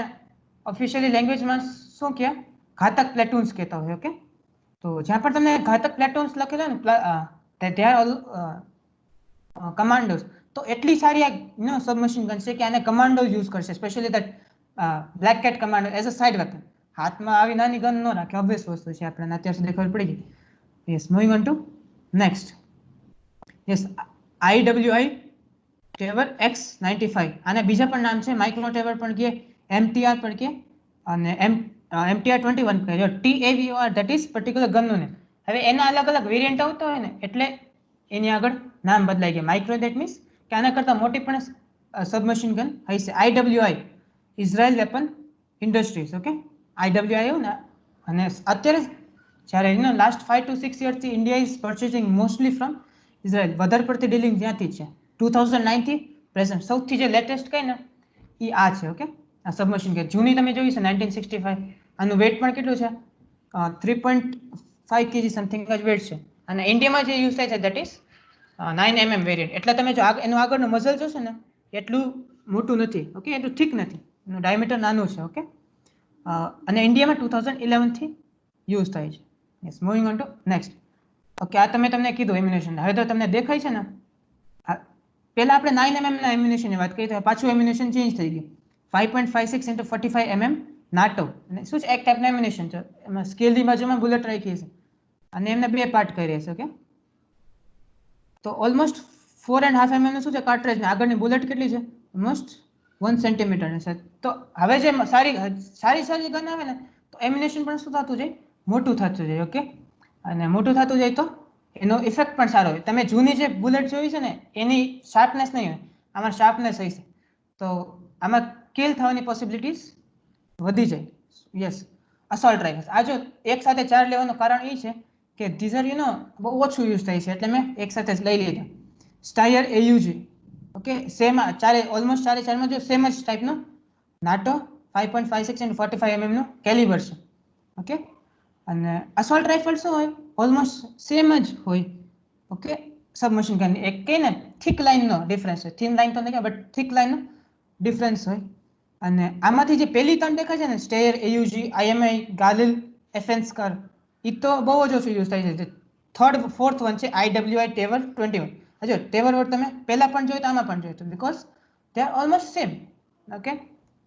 ઓફિશિયલી લેંગ્વેજમાં શું કહે? ઘાતક પ્લેટૂન્સ કહેતા હોય. ઓકે, તો જ્યાં પણ તમને ઘાતક પ્લેટૂન્સ લખેલા ને ધ્યાર કમાન્ડોઝ, તો એટલી સારી આ સબમશીન ગન છે કે આને કમાન્ડો યુઝ કરશે. Specially that black cat commando as a side weapon. હાથમાં આવી નાની ગન ન રાખે, ઓબ્વિયસ વસ્તુ છે, આપણને અત્યાર સુધી ખબર પડી ગઈ. Yes, moving on to next. Yes, IWI ટેવર X95. આને બીજા પણ નામ છે, માઇક્રો ટેવર પણ કહે, MTR પણ કહે, અને MTR-21 કહે. TAVOR ધેટ ઇઝ પર્ટિક્યુલર ગનનું ને. હવે એના અલગ અલગ વેરિયન્ટ આવતા હોય ને એટલે એની આગળ નામ બદલાઈ ગયા. માઇક્રો દેટ મીન્સ કે આના કરતાં મોટી પણ સબમશીન ગન હશે. IWI Israel weapon industries. Okay, IWI એવું ને અને અત્યારે જ્યારે લાસ્ટ 5 to 6 years થી India is purchasing mostly from Israel. વધારે પડતી ડીલિંગ ત્યાંથી છે. 2009 થી પ્રેઝન્ટ સૌથી જે લેટેસ્ટ કઈ ને એ આ છે. ઓકે, આ સબમશીન ગન જૂની તમે જોઈ છે 1965. આનું વેટ પણ કેટલું છે? 3.5 kg સમથિંગ જ વેટ છે. અને ઇન્ડિયામાં જે યુઝ થાય છે દેટ ઇઝ 9mm વેરિયન્ટ. એટલે તમે જો એનું આગળનું મઝલ જોશો ને એટલું મોટું નથી. ઓકે, એટલું થીક નથી, એનું ડાયમીટર નાનું છે. ઓકે, અને ઇન્ડિયામાં 2011 થી યુઝ થાય છે. Yes, moving on to next. Okay, આ તમને કીધું એમ્યુનેશન. હવે તો તમને દેખાય છે ને, પહેલા આપણે 9mm ના એમ્યુનેશનની વાત કરી તો પાછું એમ્યુનેશન ચેન્જ થઈ ગયું. 5.56 into 45mm નાટો. અને શું છે? એક ટાઈપનું એમ્યુનેશન છે. એમાં સ્કેલની બાજુમાં બુલેટ રાખી છે અને એમને બે પાર્ટ કરી છે. ઓકે, તો ઓલમોસ્ટ 4.5 mm શું છે કાર્ટ્રેજ ને આગળની બુલેટ કેટલી છે? ઓલમોસ્ટ 1 સેન્ટીમીટર છે. તો હવે જે સારી ગન આવે ને તો એમ્યુનેશન પણ શું થતું જાય? મોટું થતું જાય. ઓકે, અને મોટું થતું જાય તો એનો ઇફેક્ટ પણ સારો હોય. તમે જૂની જે બુલેટ જોઈ છે ને એની શાર્પનેસ નહીં હોય, આમાં શાર્પનેસ હોય છે. તો આમાં કિલ થવાની પોસિબિલિટીઝ વધી જાય. Yes, assault rifles. આ જો એક સાથે 4 લેવાનું કારણ એ છે કે ધીઝ આર બહુ ઓછું યુઝ થાય છે એટલે મેં એક સાથે જ લઈ લીધા. સ્ટાયર એયુજી. ઓકે, સેમ ઓલમોસ્ટ ચારેમાં જો સેમ જ ટાઈપનો નાટો 5.56 and 45mm નું કેલિબર છે. ઓકે, અને અસોલ્ટ રાઇફલ શું હોય? ઓલમોસ્ટ સેમ જ હોય. ઓકે, સબમશીન ગન એક કહે ને થિક લાઇનનો ડિફરન્સ હોય. થિન લાઇન તો નહીં બટ થિક લાઇનનો ડિફરન્સ હોય. અને આમાંથી જે પહેલી ત્રણ દેખાય છે ને સ્ટેયર, એયુજી, આઈએમઆઈ, ગાલિલ, એફેન્સ્કર, એ તો બહુ જ ઓછું યુઝ થાય છે. ફોર્થ વન છે આઈડબ્લ્યુઆઈ ટેવર 21. હજુ ટેવર વર્ડ તમે પહેલા પણ જોયું તો આમાં પણ જોયું because they are almost same. Okay,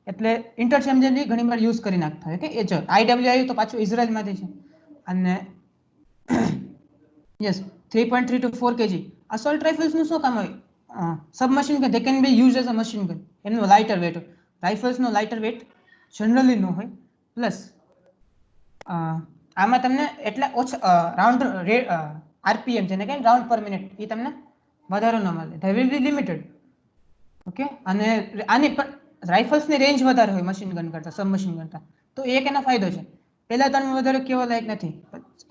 એટલે ઇન્ટરચેન્જેબલી ઘણી વાર યુઝ કરી નાખતા હોય. ઓકે, એ જો આઈડબ્લ્યુઆઈ તો પાછું ઇઝરાયલમાંથી છે. અને યસ, 3.3 to 4 kg. અસોલ્ટ રાઇફલ્સનું શું કામ હોય? Submachine gun, they can be use as a machine gun. એમનું લાઇટર વેટ હોય. રાઇફલ્સનો લાઇટર વેટ જનરલી ન હોય. પ્લસ આમાં તમને એટલા ઓછા રાઉન્ડ આરપીએમ જેને કે રાઉન્ડ પર મિનિટ એ તમને વધારે ન મળે. They will be limited. Okay, અને આની પણ રાઇફલ્સની રેન્જ વધારે હોય મશીન ગન કરતાં, સબમશીન કરતાં. તો એક એનો ફાયદો છે. પહેલા ત્રણ વધારે કેવા લાયક નથી.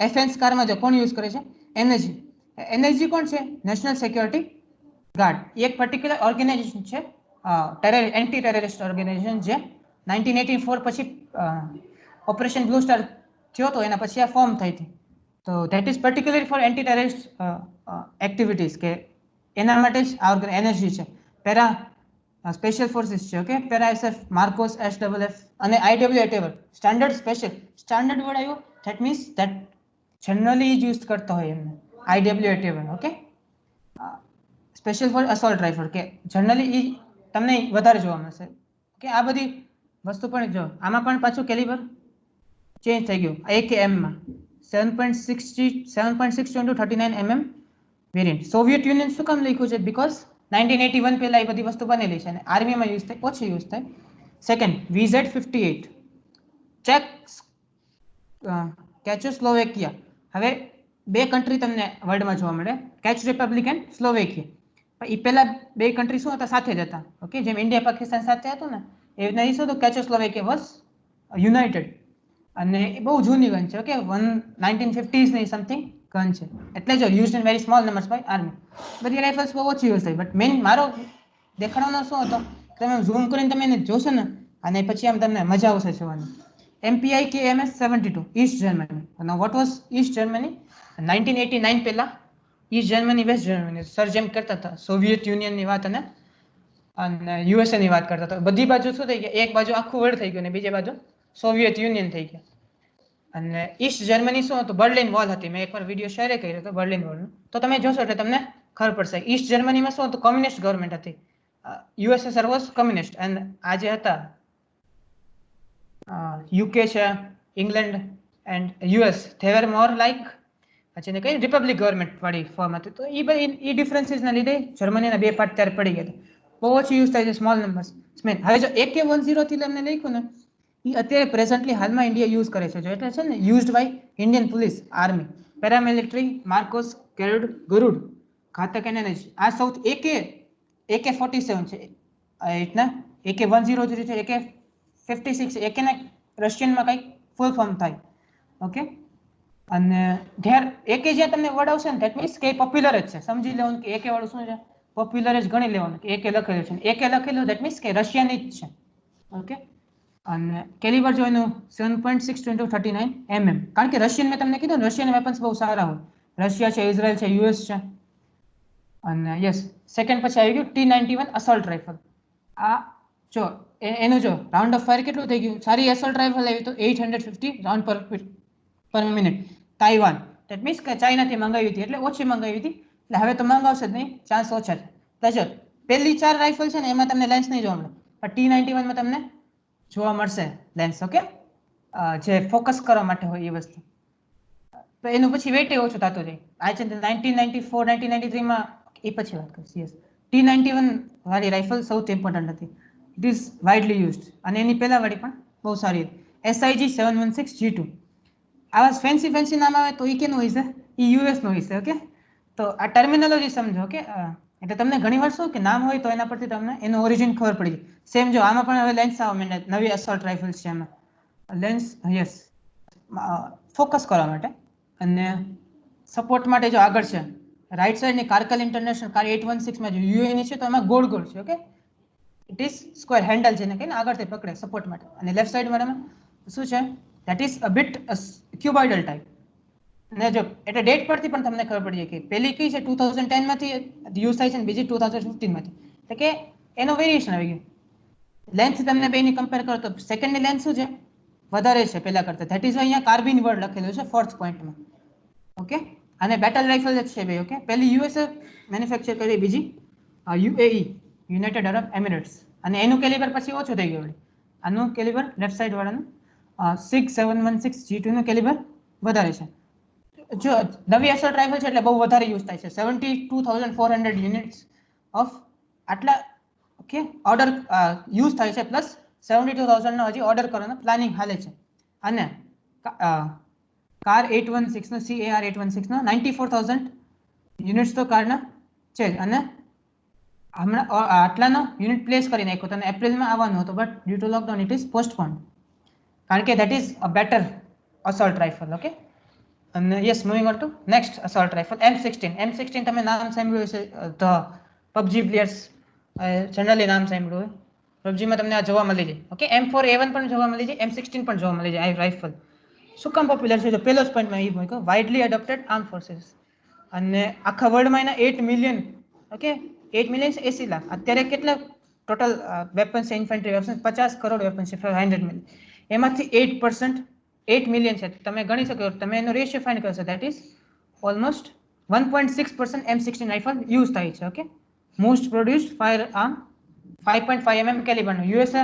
એફએન્સ કારમાં જો કોણ યુઝ કરે છે? એનર્જી. એનર્જી કોણ છે? National security guard. એક પર્ટિક્યુલર ઓર્ગેનાઇઝેશન છે, એન્ટી ટેરરિસ્ટ ઓર્ગેનાઇઝેશન, જે 1984 પછી ઓપરેશન બ્લુ સ્ટાર થયો તો એના પછી આ ફોર્મ થઈ હતી. તો that is particularly for anti terrorist activities, કે એના માટે જ આ એનર્જી છે. પેરા સ્પેશિયલ ફોર્સિસ છે. ઓકે, પેરા એસએફ, માર્કોસ, એસડબલએફ અને IWI Tavor. Standard special standard word આવ્યો, that means that generally use કરતા હોય એમને IWI Tavor. Okay, special for assault rifle, કે જનરલી એ તમને વધારે જોવા મળશે. ઓકે, આ બધી વસ્તુ પણ જો આમાં પણ પાછું કેલિબર ચેન્જ થઈ ગયું. AKM-માં 7.6 into 39mm variant. Soviet union શું કામ લખ્યું છે? બીકોઝ 1981 પહેલા એ બધી વસ્તુ બનેલી છે અને આર્મીમાં યુઝ થાય, ઓછી યુઝ થાય. સેકન્ડ, VZ58 ચેક કેચોસ્લોવેકિયા. હવે બે કન્ટ્રી તમને વર્લ્ડમાં જોવા મળે, ચેક રિપબ્લિક એન્ડ સ્લોવેકિયા. એ પહેલા બે કન્ટ્રી શું હતા? સાથે જ હતા. ઓકે, જેમ ઇન્ડિયા પાકિસ્તાન સાથે હતું ને એવી રીતના શું હતું? કેચોસ્લોવેકિયા વોઝ યુનાઇટેડ. અને એ બહુ જૂની ગન છે. ઓકે, 1950s ની સમથિંગ ગન છે. એટલે જો use in very small numbers by army. બધી રાઇફલ્સ બહુ ઓછી યુઝ થાય. બટ મેઇન મારો દેખાડવાનો શું હતો? તમે ઝૂમ કરીને તમે એને જોશો ને અને પછી આમ તમને મજા આવશે જોવાની. MPI KMS 72 east Germany. અને વોટ વોઝ ઈસ્ટ જર્મની? 1989 પહેલા east Germany, west Germany sir જેમ કરતા હતા. સોવિયત યુનિયનની વાત અને યુએસએ ની વાત કરતા હતા. બધી બાજુ શું થઈ ગયા? એક બાજુ આખું વર્લ્ડ થઈ ગયું અને બીજી બાજુ સોવિયત યુનિયન થઈ ગયા. અને ઈસ્ટ જર્મની શું હતું? બર્લિન વોલ હતી. મેં એકવાર વિડીયો શેર કર્યો હતો બર્લિન વોલનો, તો તમે જોશો એટલે તમને ખબર પડશે. ઈસ્ટ જર્મનીમાં શું હતું? કોમ્યુનિસ્ટ ગવર્મેન્ટ હતી. USSR was communist. એન્ડ આ જે હતા યુકે છે, England and US, they var more like જેને કઈ રિપબ્લિક ગવર્મેન્ટ વાળી ફોર્મ હતી. તો એ ડિફરન્સીસના લીધે જર્મનીના બે પાર્ટ ત્યારે પડી ગયા. બહુ ઓછી યુઝ થાય છે, સ્મોલ નંબર્સ. હવે જો AK-10 થી લઈને લખ્યું ને એ અત્યારે પ્રેઝન્ટલી હાલમાં ઇન્ડિયા યુઝ કરે છે. જો એટલે છે ને used by Indian police, army, paramilitary, MARCOS, Garud, Ghatak energy. આ સૌથી AK-47 છે. એટલા AK-10 છે, AK-56 છે. AK ને રશિયનમાં કંઈક ફૂલ ફોર્મ થાય. ઓકે, અને ધેર એકે જે તમને વર્ડ આવશે ને ધેટ મીન્સ કે પોપ્યુલર જ છે. સમજી લેવાનું કે એકે વાળું શું છે, પોપ્યુલર જ ગણી લેવાનું કે એકે લખેલું છે. એકે લખેલું ધેટ મીન્સ કે રશિયાની જ છે. ઓકે, અને કેલિબર જો એનું 7.6 × 39 mm, કારણ કે રશિયન મેં તમને કીધું રશિયન વેપન્સ બહુ સારા હોય. રશિયા છે, ઇઝરાયલ છે, યુએસ છે. અને યસ, સેકન્ડ પછી આવી ગયું T91 અસોલ્ટ રાઇફલ. આ જો એનું જો રાઉન્ડ ઓફ ફાયર કેટલું થઈ ગયું, સારી અસોલ્ટ રાઇફલ આવી તો 850 રાઉન્ડ પર મિનિટ. તાઇવાન ધેટ મીન્સ કે ચાઇનાથી મંગાવી હતી એટલે ઓછી મંગાવી હતી, એટલે હવે તો મંગાવશે જ નહીં, ચાન્સ ઓછા છે. પ્લસ પહેલી 4 રાઇફલ છે ને એમાં તમને લેન્સ નહીં જોવા મળે, પણ T91 માં તમને જોવા મળશે લેન્સ. ઓકે, જે ફોકસ કરવા માટે હોય એ વસ્તુ. તો એનું પછી વેઇટ ઓછું થતું જાય. આ છે 1994 1993 માં એ પછી વાત કરીશ. યસ, T91 વાળી રાઇફલ સૌથી ઇમ્પોર્ટન્ટ હતી. ઇટ ઇઝ વાઇડલી યુઝડ, અને એની પહેલા વાળી પણ બહુ સારી હતી, SIG 716 G2. આવા ફેન્સી નામ આવે તો એ કેનું હોય છે, એ યુએસ નું હોય છે. ઓકે, તો આ ટર્મિનોલોજી સમજો. ઓકે, એટલે તમને ઘણી વાર શું કે નામ હોય તો એના પરથી તમને એનો ઓરિજિન ખબર પડી જાય. સેમ જો આમાં પણ હવે લેન્સ આવવા માંડ્યા, નવી અસોલ્ટ રાઇફલ્સ છે એમાં લેન્સ. યસ, ફોકસ કરવા માટે અને સપોર્ટ માટે જો આગળ છે રાઈટ સાઈડ ની કાર્કલ ઇન્ટરનેશનલ કાર 816 માં જો યુએની છે તો એમાં ગોળ છે. Okay, it is square handle જેને કહીને આગળથી પકડે સપોર્ટ માટે. અને લેફ્ટ સાઈડ વાળામાં શું છે, that is a bit cuboidal type. ને જો એટલે ડેટ પરથી પણ તમને ખબર પડી જાય કે પહેલી કઈ છે 2010 માંથી યુઝ થાય છે અને બીજી 2015 માંથી, એટલે કે એનો વેરિએશન આવી ગયું. લેન્થ તમને બેની કમ્પેર કરો તો સેકન્ડની લેન્થ શું છે, વધારે છે પહેલા કરતા. ધેટ ઇઝ અહીંયા કાર્બિન વર્ડ લખેલું છે ફોર્થ પોઈન્ટમાં. ઓકે, અને બેટલ રાઇફલ જ છે ભાઈ. ઓકે, પહેલી યુએસએ મેન્યુફેક્ચર કરી, બીજી યુએઈ યુનાઇટેડ અરબ એમિરેટ્સ, અને એનું કેલિબર પછી ઓછું થઈ ગયું. આનું કેલિબર લેફ્ટ સાઈડ વાળાનું 6716 G2 નું કેલિબર વધારે છે. જો નવી અસોલ્ટ રાઇફલ છે એટલે બહુ વધારે યુઝ થાય છે. 72400 યુનિટ્સ ઓફ આટલા ઓકે ઓર્ડર યુઝ થાય છે, પ્લસ 72000 નો હજી ઓર્ડર કરવાનો પ્લાનિંગ હાલે છે. અને કાર 816 નો CAR 816 નો 94000 યુનિટ્સ તો કારના છે. અને હમણાં આટલાનો યુનિટ પ્લેસ કરી નાખ્યો તો એપ્રિલમાં આવવાનું હતું, but due to lockdown it is postpone, કારણ કે that is a better assault rifle. Okay, અને yes, moving on to next assault rifle M16 તમે નામ સાંભળ્યું હશે, ધ PUBG પ્લેયર્સ જનરલી નામ સાંભળ્યું હોય. PUBGમાં તમને આ જોવા મળી જાય. ઓકે, M4A1 પણ જોવા મળી જાય, M16 પણ જોવા મળી જાય. આ રાઇફલ શું કામ પોપ્યુલર છે, જો પહેલો જ પોઈન્ટમાં એ મૂક્યો, વાઇડલી એડોપ્ટેડ આર્મ ફોર્સિસ. અને આખા વર્લ્ડમાં એના 8 મિલિયન, ઓકે 8 મિલિયન 80 લાખ. અત્યારે કેટલા ટોટલ વેપન્સ છે, ઇન્ફેન્ટ્રી વેપન્સ 50 કરોડ વેપન્સ છે, 500 મિલિયન. એમાંથી 8% 8 મિલિયન છે. તમે ગણી શકો, તમે એનો રેશિયો ફાઇન્ડ કરશો, that is almost 1.6% M16 rifle use થાય છે. Okay, most produced fire arm 5.5 mm કેલિબરનું યુએસએ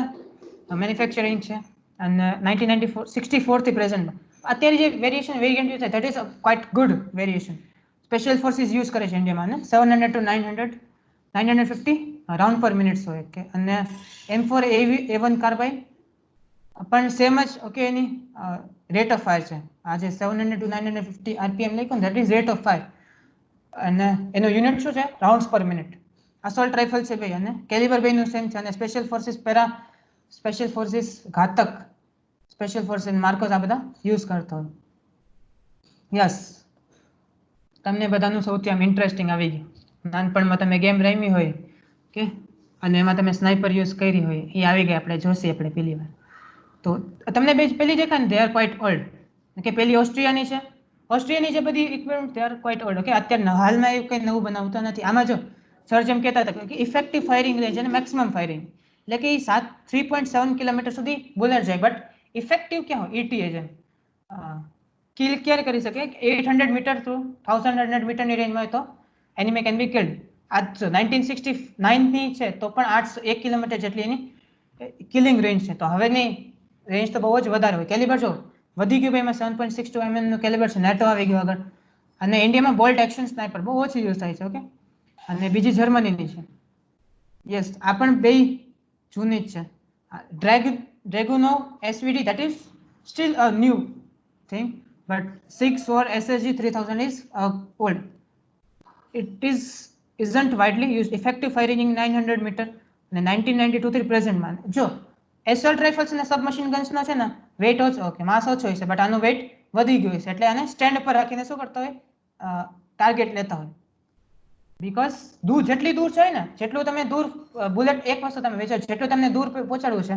મેન્યુફેક્ચરિંગ છે. અને 1964 થી પ્રેઝન્ટમાં અત્યારે જે વેરિયન્ટ યુઝ થાય, that is quite good variation. Special forces use કરે છે ઇન્ડિયામાં, અને 700 to 950 રાઉન્ડ પર મિનિટ્સ હોય. કે અને M4A1 કાર્બાઇન પણ સેમ જ. Okay, any rate of fire છે. આ જે 700 to 950 RPM લખ્યું ને, that is rate of fire. અને એનો યુનિટ શું છે, rounds per minute. Assault rifle છે ભાઈ, અને કેલિબર બેનું સેમ છે. અને સ્પેશિયલ ફોર્સિસ સ્પેશિયલ ફોર્સિસ ઘાતક સ્પેશિયલ ફોર્સિસ માર્કોસ આ બધા યુઝ કરતો હોય. યસ, તમને બધાનું સૌથી આમ ઇન્ટરેસ્ટિંગ આવી ગયું. નાનપણમાં તમે ગેમ રમી હોય કે, અને એમાં તમે સ્નાઇપર યુઝ કરી હોય, એ આવી ગઈ. આપણે જોશી આપણે પહેલી વાર તો તમને બે પેલી દેખાય ને, દે આર ક્વાઇટ ઓલ્ડ. કે પેલી ઓસ્ટ્રિયાની છે, ઓસ્ટ્રિયાની જે બધી equipment they are quite old. Okay, અત્યારે હાલમાં એવું કંઈ નવું બનાવતા નથી. આમાં જો સર જેમ કહેતા હતા કે ઇફેક્ટિવ ફાયરિંગ રેન્જ અને મેક્સિમમ ફાયરિંગ, એટલે કે 3.7 કિલોમીટર સુધી બુલેટ જાય, બટ ઇફેક્ટિવ ક્યાં હોય, ETA જેમ કિલ ક્યારે કરી શકે, 800 મીટર ટુ 1100 મીટરની રેન્જમાં હોય તો એનિમી કેન બી કિલ્ડ. આ 1969 ની છે તો પણ 1 કિલોમીટર જેટલી એની કિલિંગ રેન્જ છે. તો હવેની રેન્જ તો બહુ જ વધારે હોય. કેલિબર જો વધી ગયું ભાઈ, એમાં 7.62 mm નું કેલિબર છે, નેટો આવી ગયો આગળ. અને ઇન્ડિયામાં બોલ્ટ એક્શન સ્નાઇપર બહુ ઓછી યુઝ થાય છે. ઓકે, અને બીજી જર્મનીની છે. યસ, આ પણ બે જૂની જ છે. ડ્રેગુનો SVD, that is still a new thing, but 6 or SSG 3000 is old. It isn't widely used. Effective firing in 900 meter અને 1992 થી પ્રેઝન્ટમાં. જો એસોલ્ટ રાઇફલ્સ અને સબમશીન ગન્સનો છે ને વેઇટ ઓછો, ઓકે માસ ઓછો હોય છે, બટ આનો વેઇટ વધી ગયું છે, એટલે આને સ્ટેન્ડ પર રાખીને શું કરતા હોય, ટાર્ગેટ લેતા હોય. બીકોઝ દૂર જેટલી દૂર છે ને, જેટલું તમે દૂર બુલેટ, એક વસ્તુ તમે વેચો, જેટલું તમને દૂર પહોંચાડવું છે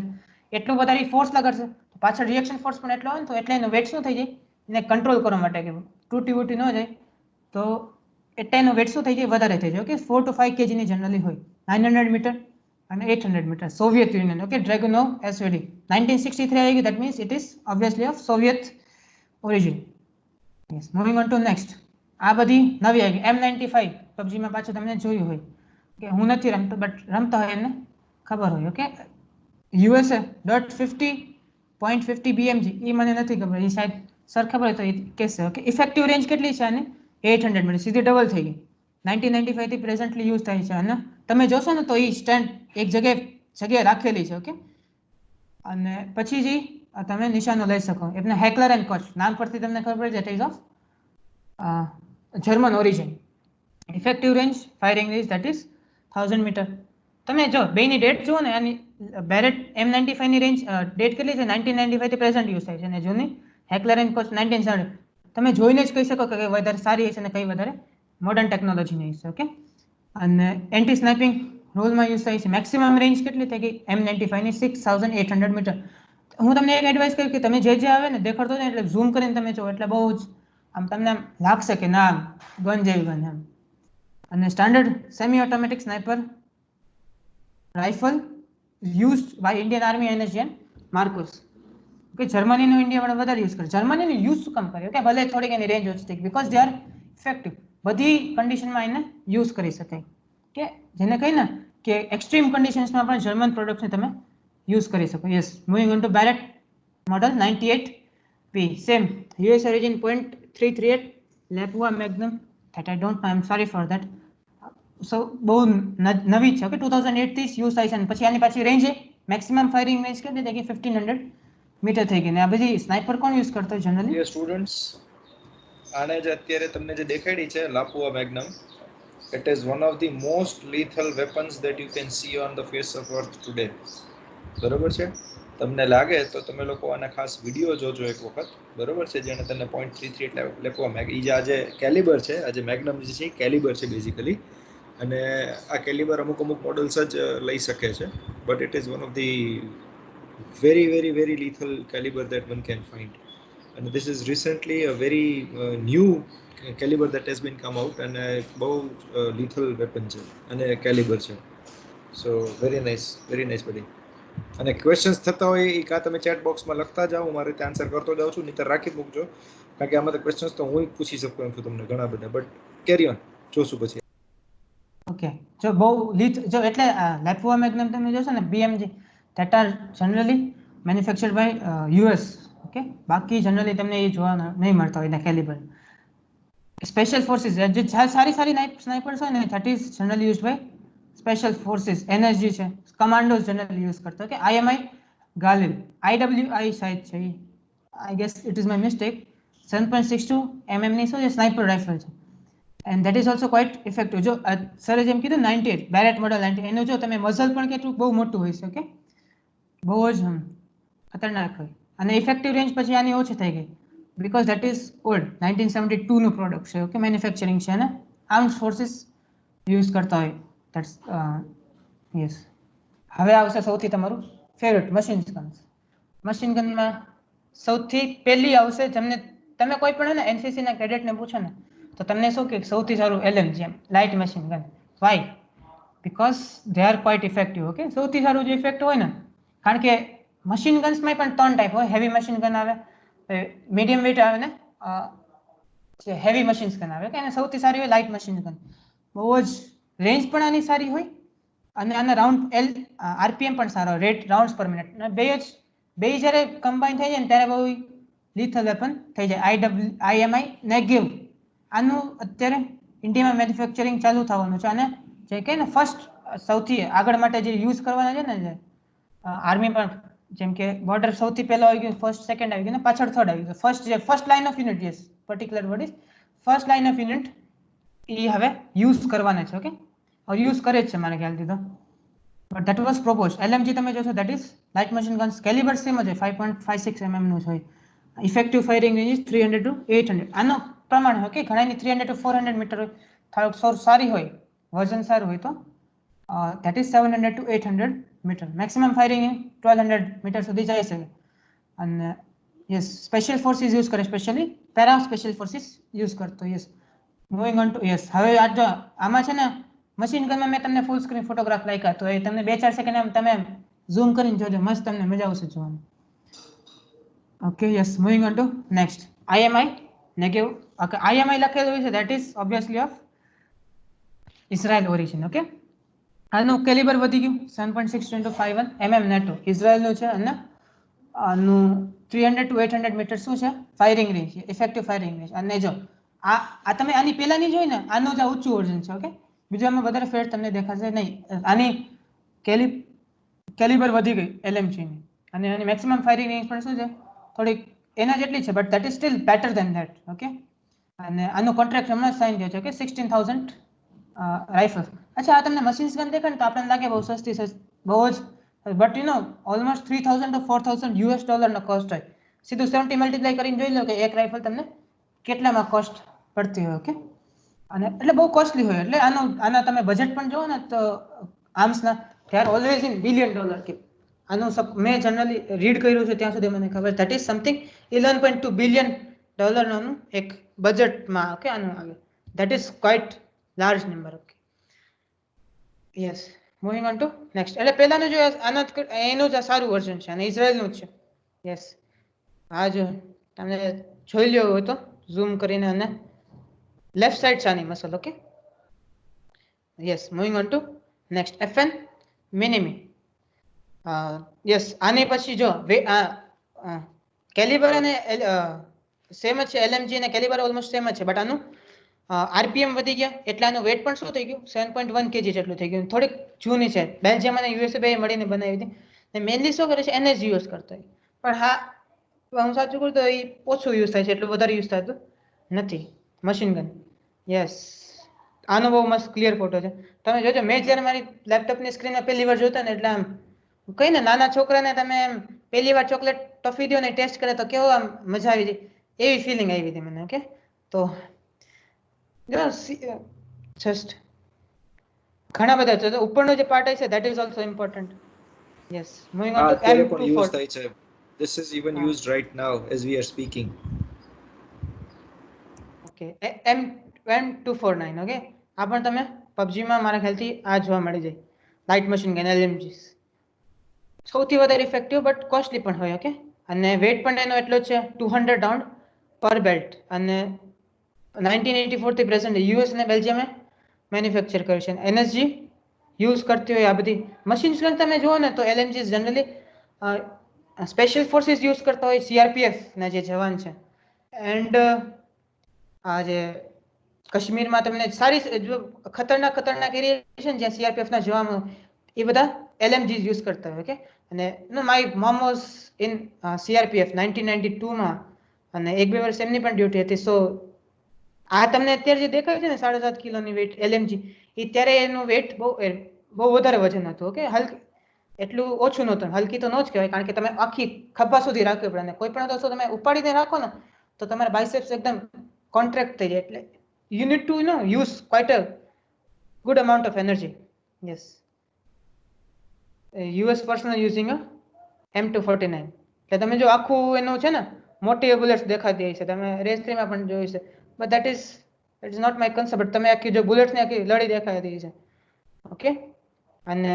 એટલું વધારે ફોર્સ લગાડશે, પાછળ રિએક્શન ફોર્સ પણ એટલો હોય ને, તો એટલે એનું વેટ શું થઈ જાય, એને કંટ્રોલ કરવા માટે કે તૂટી વૂટી ન જાય, તો એટલે એનું વેટ શું થઈ જાય, વધારે થઈ જાય. ઓકે, 4 to 5 kg ની જનરલી હોય, 900 મીટર અને 800 metre. Soviet union, okay, ડ્રેગોનોવ SVD 1963 આવી ગયું, that means it is obviously of Soviet origin. Yes, moving on to next. આ બધી નવી આવી. M95 પબજીમાં પાછું તમને જોયું હોય કે હું નથી રમતો, બટ રમતા હોય એને ખબર હોય. ઓકે, USA .50 BMG, એ મને નથી ખબર, એ સાહેબ સર ખબર હોય તો એ કહેશે. ઓકે, ઇફેક્ટિવ રેન્જ કેટલી છે આને? 800 મીટર, સીધી ડબલ થઈ ગઈ. 1995 થી પ્રેઝન્ટલી યુઝ થાય છે, અને તમે જોશો ને તો એ સ્ટેન્ડ એક જગ્યાએ રાખેલી છે. ઓકે, અને પછી જે તમે નિશાનો લઈ શકો, એમને હેકલર એન્ડ કોચ, નામ પરથી તમને ખબર પડી જાય, it is of German origin. Effective range firing range that is 1000 metre. તમે જો બેની ડેટ જુઓ ને, આની બેરેટ M95 ની રેન્જ ડેટ કેટલી છે, 1995 થી પ્રેઝન્ટ યુઝ થાય છે, અને જૂની હેકલર એન્ડ કોચ 1970. તમે જોઈને જ કહી શકો કે કઈ વધારે સારી હશે અને કઈ વધારે મોડર્ન ટેકનોલોજીની હશે. ઓકે, અને એન્ટી સ્નાઇપિંગ રોલમાં યુઝ થાય છે. મેક્સિમમ રેન્જ કેટલી થઈ ગઈ M95 ની? 6800 મીટર. હું તમને એક એડવાઇસ કરું કે તમે જે આવે ને દેખાડતો ને, એટલે ઝૂમ કરીને તમે જો, એટલે બહુ જ આમ તમને લાગશે કે ના ગન જેવી ગન એમ. અને standard semi automatic sniper rifle used by Indian army NSG and MARCOS. કે જર્મનીનું ઇન્ડિયા વાળા વધારે યુઝ કરે. જર્મનીનું યુઝ શું કામ કરે? કે ભલે થોડીક એની રેન્જ ઓછી થઈ, બીકોઝ દે આર ઇફેક્ટિવ. બધી કન્ડિશનમાં એને યુઝ કરી શકાય. કે જેને કહી ને કે એક્સ્ટ્રીમ કન્ડિશન્સમાં પણ જર્મન પ્રોડક્ટ્સને તમે યુઝ કરી શકો. Yes, moving on to Barrett model 98P, same US origin .338 Lapua magnum, that I don't know, I'm sorry for that. So બહુ નવી છે. ઓકે, 2008 થી યુઝ થાય છે, અને પછી આની પાછી રેન્જ મેક્સિમમ ફાયરિંગ રેન્જ કેટલી થઈ ગઈ? 1500 મીટર થઈ ગઈ. ને આ બધી સ્નાઇપર કોણ યુઝ કરતો હોય જનરલી? ડિયર સ્ટુડન્ટ્સ, આને જે અત્યારે તમને જે દેખાડી છે લાપુઆ મેગ્નમ, it is one of the most lethal weapons that you can see on the face of earth today. બરોબર છે? તમને લાગે તો તમે લોકો આના ખાસ વિડીયો જોજો એક વખત. બરોબર છે? જેને તમને .33 એટલે લેપુઆ મેગ, એ જે આજે કેલિબર છે, આજે મેગ્નમ જે છે એ કેલિબર છે બેઝિકલી, અને આ કેલિબર અમુક મોડલ્સ જ લઈ શકે છે, but it is one of the very very very lethal caliber that one can find. And this is recently a very new caliber that has been come out, and બહુ lethal weapon છે અને caliber છે. So very nice buddy. અને questions થતા હોય એ કાં તમે chat બોક્સમાં લખતા જાઓ, હું મારી રીતે આન્સર કરતો જાઉં છું, નહીંતર રાખી મૂકજો, કારણ કે આમાં તો ક્વેશ્ચન્સ તો હું જ પૂછી શકું એમ છું તમને ઘણા બધા, બટ કેરી ઓન, જોશું પછી. ઓકે, જો બહુ જો એટલે લેપુઆ મેગ્નમ તમે જોશો ને BMG, that are generally manufactured by US. Okay, બાકી જનરલી તમને એ જોવા નહીં મળતા હોય એના કેલિબર. સ્પેશિયલ ફોર્સિસ જે સારી સ્નાઇપર્સ હોય ને, that is generally used by special forces, NSG છે, કમાન્ડોઝ જનરલી યુઝ કરતા. Okay, IMI Galil, IWI size છે, I guess it is my mistake, 7.62 mm ની શું છે સ્નાઇપર રાઇફલ છે, and that is also quite effective. જો સરે જેમ કીધું 98 બેરેટ મોડલ 90, એનું જો તમે મઝલ પણ કેટલું બહુ મોટું હોય છે. ઓકે, બહુ જ ખતરનાક હોય, અને ઇફેક્ટિવ રેન્જ પછી આની ઓછી થઈ ગઈ, બીકોઝ ધેટ ઇઝ ઓલ્ડ 1972 નું પ્રોડક્ટ છે. ઓકે, મેન્યુફેક્ચરિંગ છે, અને આર્મ્ડ ફોર્સિસ યુઝ કરતા હોય. That's yes. હવે આવશે સૌથી તમારું ફેવરેટ મશીન ગન. મશીન ગનમાં સૌથી પહેલી આવશે, જેમને તમે કોઈ પણ ને NCC ના કેડેટને પૂછો ને તો તમને શું કે સૌથી સારું LMG, light machine gun. Why? Because they are quite effective. Okay, સૌથી સારું જે ઇફેક્ટ હોય ને, કારણ કે મશીન ગન્સમાં પણ 3 ટાઈપ હોય. હેવી મશીન ગન આવે, મીડિયમ વેઇટ આવે, ને જે હેવી મશીન ગન આવે. કે એને સૌથી સારી હોય લાઇટ મશીન ગન. બહુ જ રેન્જ પણ આની સારી હોય, અને આના રાઉન્ડ RPM પણ સારો, રેટ રાઉન્ડ્સ પર મિનિટ. બે જ્યારે કમ્બાઈન થઈ જાય ને ત્યારે બહુ લિથલ વેપન થઈ જાય. IMI નેગેવ, આનું અત્યારે ઇન્ડિયામાં મેન્યુફેક્ચરિંગ ચાલુ થવાનું છે, અને જે કહે ને ફર્સ્ટ સૌથી આગળ માટે જે યુઝ કરવાના છે ને, જે આર્મી પણ, જેમ કે બોર્ડર સૌથી પહેલો આવી ગયું, ફર્સ્ટ સેકન્ડ આવી ગયું, ને પાછળ થર્ડ આવી ગયું. First line of unit, yes, particular word is first line of unit, એ હવે યુઝ કરવાના છે. ઓકે, યુઝ કરે જ છે મારા ખ્યાલથી તો, but that was propose. LMG તમે જોશો, that is light machine guns, calibre same જ હોય, 5.56 mm નું છે, ઇફેક્ટિવ ફાયરિંગ રેન્જ 300 to 800. આનો પ્રમાણે ઓકે ઘણાની 300 to 400 મીટર હોય, થોડુંક સોર સારી હોય, વર્ઝન સારું હોય તો that is 700 to 800 metre. Maximum firing 1200 metre સુધી જઈ શકે. અને યસ સ્પેશિયલ ફોર્સિસ યુઝ કરે, specially para special forces use કરતો. Yes moving on to yes. હવે આ જો આમાં છે ને મશીન ગનમાં મેં તમને ફૂલ સ્ક્રીન ફોટોગ્રાફ લાગ્યા તો એ તમને 2-4 સેકન્ડ એમ તમે ઝૂમ કરીને જોજો, મસ્ત તમને મજા આવશે જોવાની. Okay, yes, moving on to next. IMI negative. Okay, IMI લખેલું છે that is obviously of Israel origin. Okay, આનું કેલિબર વધી ગયું 7.62 mm નેટો ઇઝરાયલનું છે અને આનું 300 to 800 મીટર શું છે firing range, effective firing range. અને જો આ તમે આની પહેલાની જોઈ ને આનું જ ઊંચું વર્ઝન છે. ઓકે, બીજું આમાં વધારે ફેર તમને દેખાશે નહીં. આની કેલિબર વધી ગઈ LMG ની અને આની મેક્સિમમ ફાયરિંગ રેન્જ પણ શું છે થોડીક એના જેટલી છે, but that is still better than that. Okay, અને આનો કોન્ટ્રાક્ટ હમણાં સાઇન થયો છે કે 16,000 રાઇફલ. અચ્છા, આ તમને મશીન્સ ગન દેખાય ને તો આપણને લાગે બહુ સસ્તી બહુ જ, but you know almost 3,000 to 4,000 US નો કોસ્ટ હોય. સીધું 70 મલ્ટીપ્લાય કરીને જોઈ લો કે એક રાઇફલ તમને કેટલામાં કોસ્ટ પડતી હોય. ઓકે, અને એટલે બહુ કોસ્ટલી હોય. એટલે આના તમે બજેટ પણ જોવો ને તો આર્મ્સના they are always in $1 billion. કે આનું મેં જનરલી રીડ કર્યું છે ત્યાં સુધી મને ખબર ધેટ ઇઝ સમથિંગ $11.2 billion નું એક બજેટમાં ઓકે આનું આવે. That is quite large number. Okay, yes, moving on to next. એટલે પહેલાનું જો આના એનું જ સારું વર્ઝન છે અને ઇઝરાયલનું જ છે. યસ, આ જો તમે જોઈ લ્યો હોય તો ઝૂમ કરીને અને લેફ્ટ સાઈડ છે આની muscle. Okay, yes, moving on to next. FN Minimi. Yes, આની પછી જો કેલિબર અને સેમ જ છે. LMG અને કેલિબર ઓલમોસ્ટ સેમ જ છે, બટ આનું RPM વધી ગયા એટલે આનું વેટ પણ શું થઈ ગયું 7.1 kg જેટલું થઈ ગયું. થોડીક જૂની છે, બેલ્જિયમ અને USA બે મળીને બનાવી હતી. ને મેનલી શું કરે છે એનર્જી યુઝ કરતા હોય, પણ હા હું સાચું કહું તો એ ઓછું યુઝ થાય છે, એટલું વધારે યુઝ થતું નથી મશીન ગન. યસ, આનો બહુ મસ્ત ક્લિયર ફોટો છે, તમે જોજો. મેં જ્યારે મારી લેપટોપની સ્ક્રીનમાં પહેલી વાર જોતા ને એટલે આમ કઈ ને નાના છોકરાને તમે એમ પહેલી વાર ચોકલેટ ટોફી દો ને ટેસ્ટ કરે તો કેવો આમ મજા આવી જાય એવી ફિલિંગ આવી હતી મને. ઓકે, તો જસ્ટ ઘણા બધા છે. તો ઉપરનો જે પાર્ટ છે that is also important. Yes, moving on two અત્યારે પણ યુઝ M24. થાય છે. This is even used right now as we are speaking. Okay, M249. Okay, આ પણ તમે પબજીમાં મારા ખ્યાલથી આ જોવા મળી જાય. લાઇટ મશીન ગન LMGs સૌથી વધારે ઇફેક્ટિવ બટ કોસ્ટલી પણ હોય. ઓકે, અને વેટ પણ એનો એટલો જ છે 200 રાઉન્ડ પર બેલ્ટ. અને 1984 થી પ્રેઝન્ટ US અને બેલ્જિયમે મેન્યુફેક્ચર કર્યું છે. એનર્જી યુઝ કરતી હોય આ બધી મશીન્સ ગન તમે જુઓ ને તો LMGs generally special forces use કરતા હોય, CRPF ના જે જવાન છે. એન્ડ આ જે કાશ્મીરમાં તમને સારી ખતરનાક એરિયા છે ને જ્યાં CRPF ના જવાનો એ બધા LMGs યુઝ કરતા હોય. ઓકે, અને my mom was in CRPF 1992માં અને 1-2 વર્ષ એમની પણ ડ્યુટી હતી. સો આ તમને અત્યારે જે દેખાય છે ને 7.5 કિલોની વેટ LMG, એ ત્યારે એનું વેટ બહુ વધારે વજન હતું. ઓકે, હલકી એટલું ઓછું નહોતું. હલકી તો ન જ કહેવાય કારણ કે તમે આખી ખભા સુધી રાખવી પડે. કોઈ પણ વસ્તુ તમે ઉપાડીને રાખો ને તો તમારા બાયસેપ્સ એકદમ કોન્ટ્રાક્ટ થઈ જાય. એટલે you need to use quite a good amount of energy. Yes, US personnel using a M249. એટલે તમે જો આખું એનું છે ને મોટી બુલેટ્સ દેખાતી હોય છે, તમે રેસ 3 માં પણ જોઈ છે, but that is not my concept. But તમે આખી જો બુલેટ્સની આખી લડી દેખાતી છે. ઓકે, અને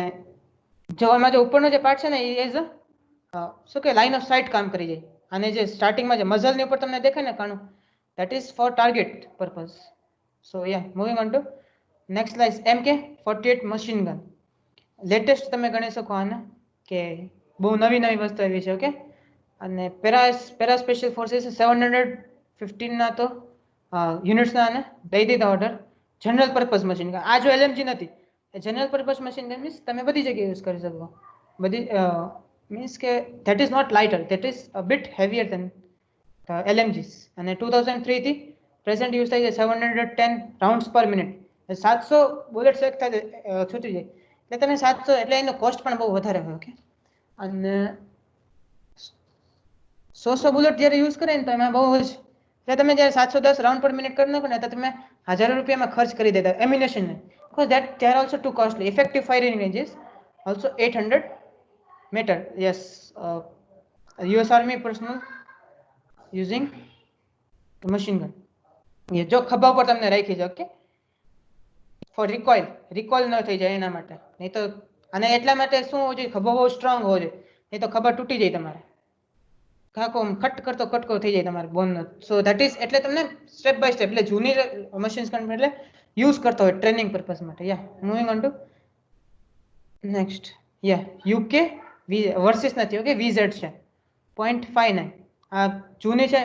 જો આમાં જો ઉપરનો જે પાર્ટ છે ને એ ઇઝ શું કે લાઇન ઓફ સાઇટ કામ કરી જાય. અને જે સ્ટાર્ટિંગમાં જે મઝલની ઉપર તમને દેખાય ને કાણું, that is for target purpose. So yeah, moving on to next slide. MK48 machine gun. Latest તમે ગણી શકો આને કે બહુ નવી વસ્તુ આવી છે. ઓકે, અને પેરા સ્પેશિયલ ફોર્સિસ 715 ના તો યુનિટ્સના આને દઈ દીધા order. General purpose machine gun. આ જો LMG નથી, general purpose machine gun means તમે બધી જગ્યાએ યુઝ કરી શકો. બધી મીન્સ કે that is not lighter, that is a bit heavier than LMGs. અને 2003 થી પ્રેઝન્ટ યુઝ થાય છે 710 રાઉન્ડ્સ પર મિનિટ. 700 બુલેટ્સ એક થાય છૂટી જાય એટલે તમે 700 એટલે એનો કોસ્ટ પણ બહુ વધારે હોય. ઓકે, અને 100 બુલેટ જ્યારે યુઝ કરે ને તો એમાં બહુ જ એટલે તમે જ્યારે 710 રાઉન્ડ પર મિનિટ કરી નાખો ને તો તમે હજારો રૂપિયામાં ખર્ચ કરી દેતા એમ્યુનેશન ને because that they are also too costly. Effective firing range is also 800 meter. Yes, US Army personnel using machine gun. ये जो ખભા પર તમને રાખી છે ઓકે ફોર રિકોઇલ ન થઈ જાય એના માટે નહીં તો અને એટલા માટે શું હોવું જોઈએ ખભો બહુ સ્ટ્રોંગ હોવો જોઈએ નહીં તો ખભા તૂટી જાય તમારે કાકો કટ કરતો કટકો થઈ જાય તમારે બોન સો ધેટ ઇઝ એટલે તમને સ્ટેપ બાય સ્ટેપ એટલે જૂની મશીન્સ એટલે યુઝ કરતો હોય ટ્રેનિંગ પર્પઝ માટે yeah moving on to next yeah UK versus નથી ઓકે VZ છે 0.59 આ જૂની છે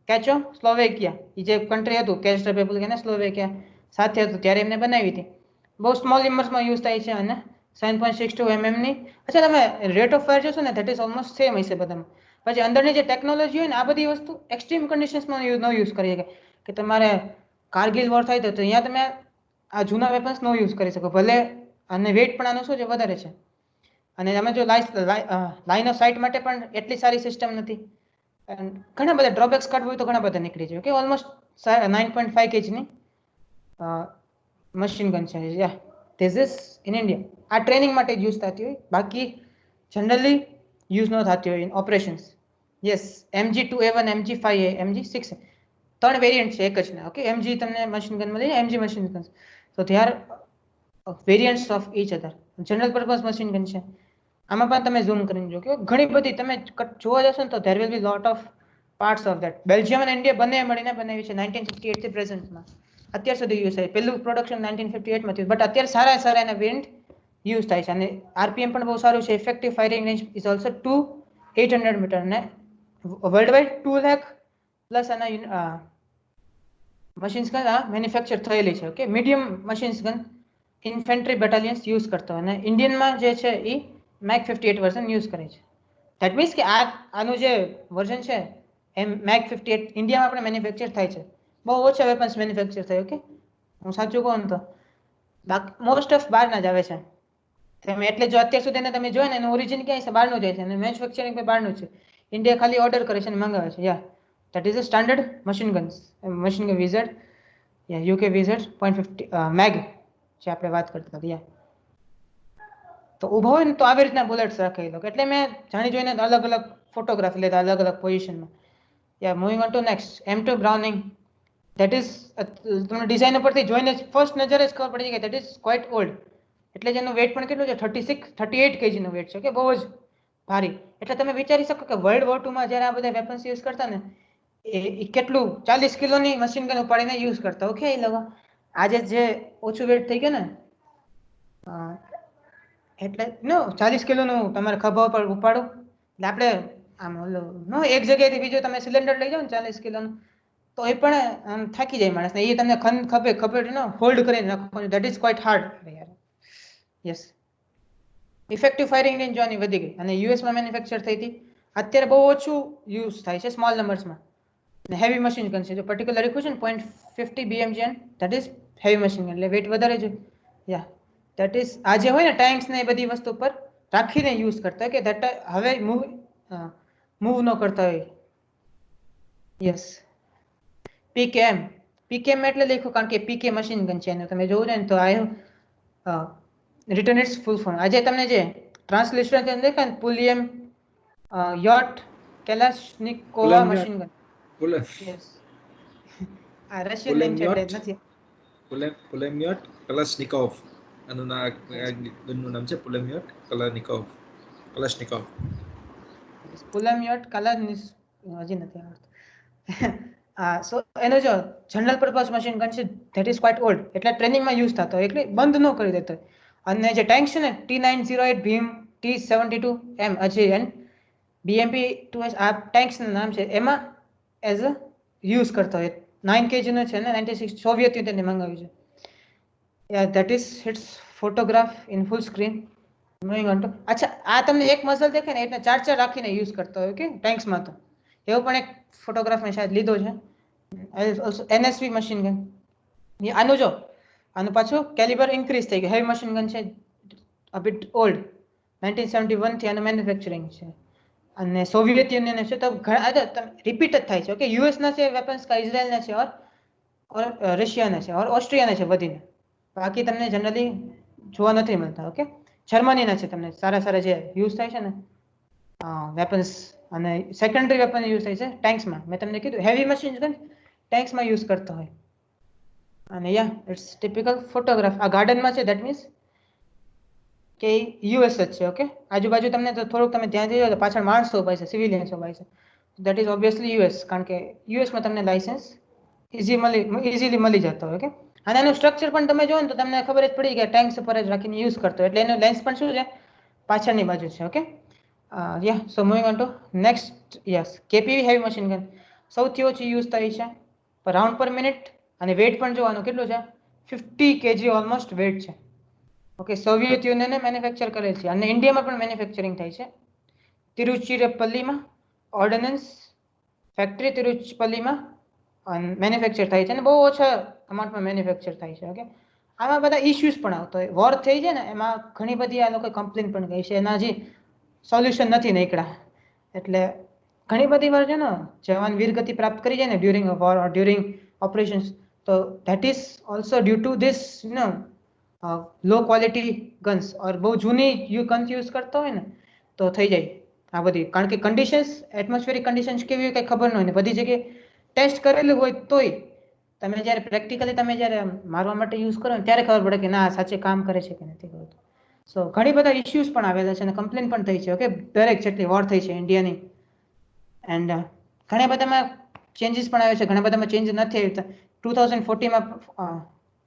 કેચો સ્લોવેકિયા એ જે કન્ટ્રી હતું કેચ રિપબ્લિક અને સ્લોવેકિયા સાથે હતું ત્યારે એમને બનાવી હતી બહુ સ્મોલ નંબર્સમાં યુઝ થાય છે અને 7.62 mm ની અચ્છા તમે રેટ ઓફ ફાયર જોશો ને ધેટ ઇઝ ઓલમોસ્ટ સેમ હશે બધામાં પછી અંદરની જે ટેકનોલોજી હોય ને આ બધી વસ્તુ એક્સ્ટ્રીમ કન્ડિશન્સમાં ન યુઝ કરી શકે કે તમારે કારગિલ વોર થાય તો અહીંયા તમે આ જૂના વેપન્સ નો યુઝ કરી શકો ભલે અને વેઇટ પણ આનું શું છે વધારે છે અને તમે જો લાઇન ઓફ સાઇટ માટે પણ એટલી સારી સિસ્ટમ નથી ઘણા બધા ડ્રોબેક્સ કાઢવું હોય તો ઘણા બધા નીકળી જાય કે ઓલમોસ્ટ 9.5 kg ની મશીન ગન છે યા ધીસ ઇઝ ઇન ઇન્ડિયા આ ટ્રેનિંગ માટે જ યુઝ થતી હોય બાકી જનરલી યુઝ ન થતી હોય in operations yes MG2A1 MG5A MG6 ત્રણ વેરિયન્ટ છે એક જ ને ઓકે MG તમને મશીન ગન મળી MG મશીન ગન તો they are variants of each other general purpose machine gun છે આમાં પણ તમે ઝૂમ કરીને જો કે ઘણી બધી તમે જોવા જશો ને તો there will be lot of parts of that Belgium અને ઇન્ડિયા બંને મળીને બનાવી છે 1958 થી પ્રેઝન્ટમાં અત્યાર સુધી યુઝ થાય પહેલું પ્રોડક્શન 1958 માં થયું બટ અત્યારે સારા સારા એના વેરિયન્ટ યુઝ થાય છે અને RPM પણ બહુ સારું છે effective firing range is also 800 metre ને વર્લ્ડ વાઇડ 2 લાખ પ્લસ આના મશીન્સ ગન મેન્યુફેક્ચર થયેલી છે okay medium machines gun infantry battalions use કરતો અને ઇન્ડિયનમાં જે છે એ મેક 58 વર્ઝન યુઝ કરે છે ધેટ મીન્સ કે આનું જે વર્ઝન છે એમ મેક 58 ઇન્ડિયામાં આપણે મેન્યુફેક્ચર થાય છે બહુ ઓછા વેપન્સ મેન્યુફેક્ચર થાય ઓકે હું સાચું કહું ને તો મોસ્ટ ઓફ બહારના જ આવે છે તમે એટલે જો અત્યાર સુધી તમે જોયો ને એનું ઓરિજિન ક્યાંય છે બહારનું જાય છે અને મેન્યુફેક્ચરિંગ પણ બહારનું છે ઇન્ડિયા ખાલી ઓર્ડર કરે છે અને મંગાવે છે યા that is a standard machine guns machine gun VZ yeah UK VZ 0.50 mag જે આપણે વાત કરતા હતા તો ઊભો હોય ને તો આવી રીતના બુલેટ્સ રાખી લો એટલે મેં જાણી જોઈને અલગ અલગ ફોટોગ્રાફી લેતા અલગ અલગ પોઝિશનમાં yeah moving on to next M2 Browning that is તમને ડિઝાઇન ઉપરથી જોઈને ફર્સ્ટ નજરે જ ખબર પડી જાય કે ધેટ ઇઝ ક્વાઇટ ઓલ્ડ એટલે જેનું વેઇટ પણ કેટલું છે 38 kg નું વેઇટ છે કે બહુ જ ભારી એટલે તમે વિચારી શકો કે વર્લ્ડ વોર 2 માં જ્યારે આ બધા વેપન્સ યુઝ કરતા ને એ કેટલું 40 કિલોની મશીન ગન ઉપાડીને યુઝ કરતા ઓકે એ લોકો આજે જે ઓછું વેટ થઈ ગયું ને એટલે નો 40 કિલોનું તમારે ખભા પર ઉપાડો એટલે આપણે આમ નો એક જગ્યાએથી બીજો તમે સિલિન્ડર લઈ જાઓ ને 40 કિલોનું તો એ પણ આમ થાકી જાય માણસને એ તમને ખભે નો હોલ્ડ કરીને રાખવાનું ધેટ ઇઝ ક્વાઇટ હાર્ડ યાર યસ ઇફેક્ટિવ ફાયરિંગ રેન્જ જોવાની વધી ગઈ અને યુએસમાં મેન્યુફેક્ચર થઈ હતી અત્યારે બહુ ઓછું યુઝ થાય છે સ્મોલ નંબર્સમાં હેવી મશીન ગન છે જો પર્ટિક્યુલર લખ્યું છે ને 0.50 BMG that is heavy machine gun એટલે વેટ વધારે છે યા ધેટ ઇઝ આ જે હોય ને ટેન્ક્સ ને એ બધી વસ્તુ પર રાખીને યુઝ કરતા હોય કે ધેટ હવે મૂવ ન કરતા હોય યસ પીકેએમ એટલે લખ્યું કારણ કે પીકે મશીન ગન છે તમે જોવું ને તો આ રિટર્ન ઇટ્સ ફૂલ ફોર્મ આજે તમને જે ટ્રાન્સલેશન દેખાય ને પુલિયમ યોટ કેલાશનિકોવા મશીન ગન યસ આ રશિયન નેમ છે એટલે નથી પુલેમિયોટ કલાશનિકોવ આનું ગનનું નામ છે પુલેમિયોટ કલાશનિકોવ પુલેમિયોટ કલાશનિક હજી નથી આવડતું સો એનો જો જનરલ પર્પઝ મશીન ગન છે ધેટ ઇઝ ક્વાઇટ ઓલ્ડ એટલે ટ્રેનિંગમાં યુઝ થતો એટલે બંધ ન કરી દેતો અને જે ટેન્ક છે ને T908 Bhim T72M Ajay and BMP-2S આ ટેન્ક્સનું નામ છે એમાં એઝ અ યુઝ કરતો હોય 9 kg નો છે ને 96 સોવિયત યુનિયને મંગાવ્યું છે yeah that is it's photograph in full screen moving on to અચ્છા આ તમને એક મઝલ દેખાય ને એટલે ચાર રાખીને યુઝ કરતો હોય કે ટેન્ક્સમાં તો એવો પણ એક ફોટોગ્રાફ મેં શાયદ લીધો છે NSV મશીન ગન આનું જો આનું પાછું કેલિબર ઇન્ક્રીઝ થઈ ગયું હેવી મશીન ગન છે અ બીટ ઓલ્ડ 1971 થી આનું મેન્યુફેક્ચરિંગ છે અને સોવિયત યુનિયન છે તો રિપીટ જ થાય છે ઓકે યુએસ ના છે વેપન્સ કા ઇઝરાયલ ના છે ઓર રશિયા ના છે ઓર ઓસ્ટ્રિયા ના છે બધીને બાકી તમને જનરલી જોવા નથી મળતા ઓકે જર્મની ના છે તમને સારા સારા જે યુઝ થાય છે ને વેપન્સ અને સેકન્ડરી વેપન યુઝ થાય છે ટેન્ક્સમાં મેં તમને કીધું હેવી મશીન ગન ટેન્ક્સમાં યુઝ કરતા હોય અને યા ઇટ્સ ટિપિકલ ફોટોગ્રાફ આ ગાર્ડનમાં છે દેટ મીન્સ કે યુએસ જ છે ઓકે આજુબાજુ તમને તો થોડુંક તમે ધ્યાન દીધો તો પાછળ માણસો ઉભા છે સિવિલિયન્સ ઉભા છે દેટ ઇઝ ઓબ્વિયસલી યુએસ કારણ કે યુએસમાં તમને લાઇસન્સ ઇઝીલી મળી જતો હોય ઓકે અને એનું સ્ટ્રક્ચર પણ તમે જોવો ને તો તમને ખબર જ પડી કે ટેન્ક્સ ઉપર જ રાખીને યુઝ કરતો એટલે એનો લેન્સ પણ શું છે પાછળની બાજુ છે okay yeah so moving on to next yes KPV heavy machine gun સૌથી ઓછી યુઝ થઈ છે પર રાઉન્ડ પર મિનિટ અને વેટ પણ જોવાનું કેટલું છે 50 kg ઓલમોસ્ટ વેટ છે ઓકે સોવિયત યુનિયને મેન્યુફેક્ચર કરેલ છે અને ઇન્ડિયામાં પણ મેન્યુફેક્ચરિંગ થાય છે તિરુચિરાપલ્લીમાં ઓર્ડિનન્સ ફેક્ટરી તિરુચિપલ્લીમાં મેન્યુફેક્ચર થાય છે અને બહુ ઓછા અમાઉન્ટમાં મેન્યુફેક્ચર થાય છે ઓકે આમાં બધા ઇશ્યુઝ પણ આવતો હોય વોર થઈ છે ને એમાં ઘણી બધી આ લોકો કમ્પ્લેન પણ ગઈ છે એના હજી સોલ્યુશન નથી નીકળ્યા એટલે ઘણી બધી વાર છે ને જવાન વીરગતિ પ્રાપ્ત કરી જાય ને during war or during operations તો that is also due to this low quality guns or બહુ જૂની ગન્સ યુઝ કરતો હોય ને તો થઈ જાય આ બધી કારણ કે કન્ડિશન્સ એટમોસ્ફિયરિક કન્ડિશન્સ કેવી હોય કંઈ ખબર ન હોય ને બધી જગ્યાએ ટેસ્ટ કરેલું હોય તોય તમે જ્યારે પ્રેક્ટિકલી તમે જ્યારે મારવા માટે યુઝ કરો ને ત્યારે ખબર પડે કે ના સાચે કામ કરે છે કે નથી કરતું સો ઘણી બધા ઇશ્યુઝ પણ આવેલા છે અને કમ્પ્લેન પણ થઈ છે ઓકે દરેક જેટલી વોર થઈ છે ઇન્ડિયાની એન્ડ ઘણા બધામાં ચેન્જીસ પણ આવે છે ઘણા બધામાં ચેન્જ નથી આવ્યા 2014માં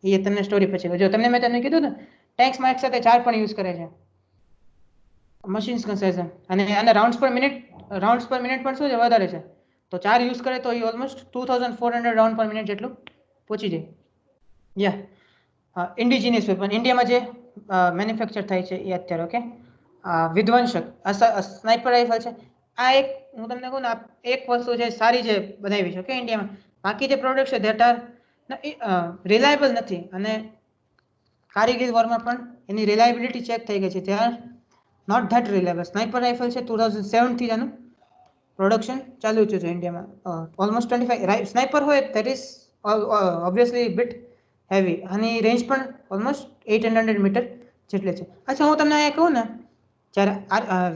એ તમને સ્ટોરી પછી જો તમને મેં તમને કીધું ને ટેન્ક્સમાં એક સાથે 4 પણ યુઝ કરે છે મશીન્સ કન્સેશન અને આના રાઉન્ડ્સ પર મિનિટ પણ શું છે વધારે છે તો 4 યુઝ કરે તો એ ઓલમોસ્ટ 2400 રાઉન્ડ પર મિનિટ જેટલું પહોંચી જાય યા ઇન્ડિજિનિયસ વેપન ઇન્ડિયામાં જે મેન્યુફેક્ચર થાય છે એ અત્યારે ઓકે વિધ્વંસક સ્નાઇપર રાઇફલ છે આ એક હું તમને કહું ને એક વસ્તુ છે સારી જે બનાવી છે ઓકે ઇન્ડિયામાં બાકી જે પ્રોડક્ટ છે ધેટ આર રિલાયબલ નથી અને કારગિલ વોરમાં પણ એની રિલાયબિલિટી ચેક થઈ ગઈ છે they are not that reliable sniper rifle છે 2007 થી આનું પ્રોડક્શન ચાલુ છે ઇન્ડિયામાં ઓલમોસ્ટ 25 સ્નાઇપર હોય that is obviously bit heavy અને રેન્જ પણ ઓલમોસ્ટ 800 મીટર જેટલે છે અચ્છા હું તમને અહીંયા કહું ને જ્યારે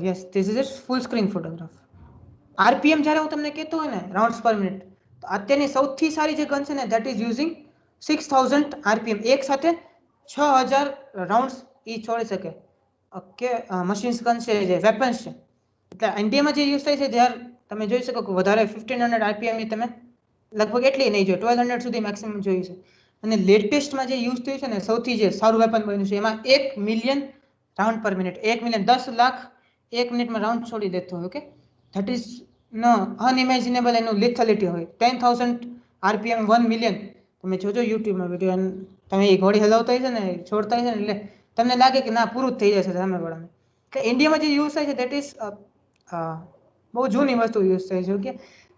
yes this is full screen photograph RPM જ્યારે હું તમને કહેતો હોય ને રાઉન્ડ્સ પર મિનિટ તો અત્યારની સૌથી સારી જે ગન છે ને ધેટ ઇઝ યુઝિંગ 6000 આરપીએમ એક સાથે 6000 રાઉન્ડ્સ એ છોડી શકે ઓકે મશીન્સ ગન છે જે વેપન્સ છે એટલે ઇન્ડિયામાં જે યુઝ થાય છે જ્યારે તમે જોઈ શકો કે વધારે 1500 આરપીએમ ની તમે લગભગ એટલી નહીં જોઈએ 1200 સુધી મેક્સિમમ જોયું છે અને લેટેસ્ટમાં જે યુઝ થયું છે ને સૌથી જે સારું વેપન બન્યું છે એમાં 1 મિલિયન રાઉન્ડ પર મિનિટ 1 મિલિયન 10 લાખ 1 મિનિટમાં રાઉન્ડ છોડી દેતો હોય ઓકે ધેટ ઇઝ નો અનઇમેજિનેબલ એનું લિથલિટી હોય 10,000 આરપીએમ 1 મિલિયન તમે જોજો યુટ્યુબમાં વિડીયો તમે એ ઘોડી હલાવતા હોય છે ને છોડતા હોય છે ને એટલે તમને લાગે કે ના પૂરું જ થઈ જશે સામેવાળાને કે ઇન્ડિયામાં જે યુઝ થાય છે દેટ ઇઝ બહુ જૂની વસ્તુ યુઝ થાય છે ઓકે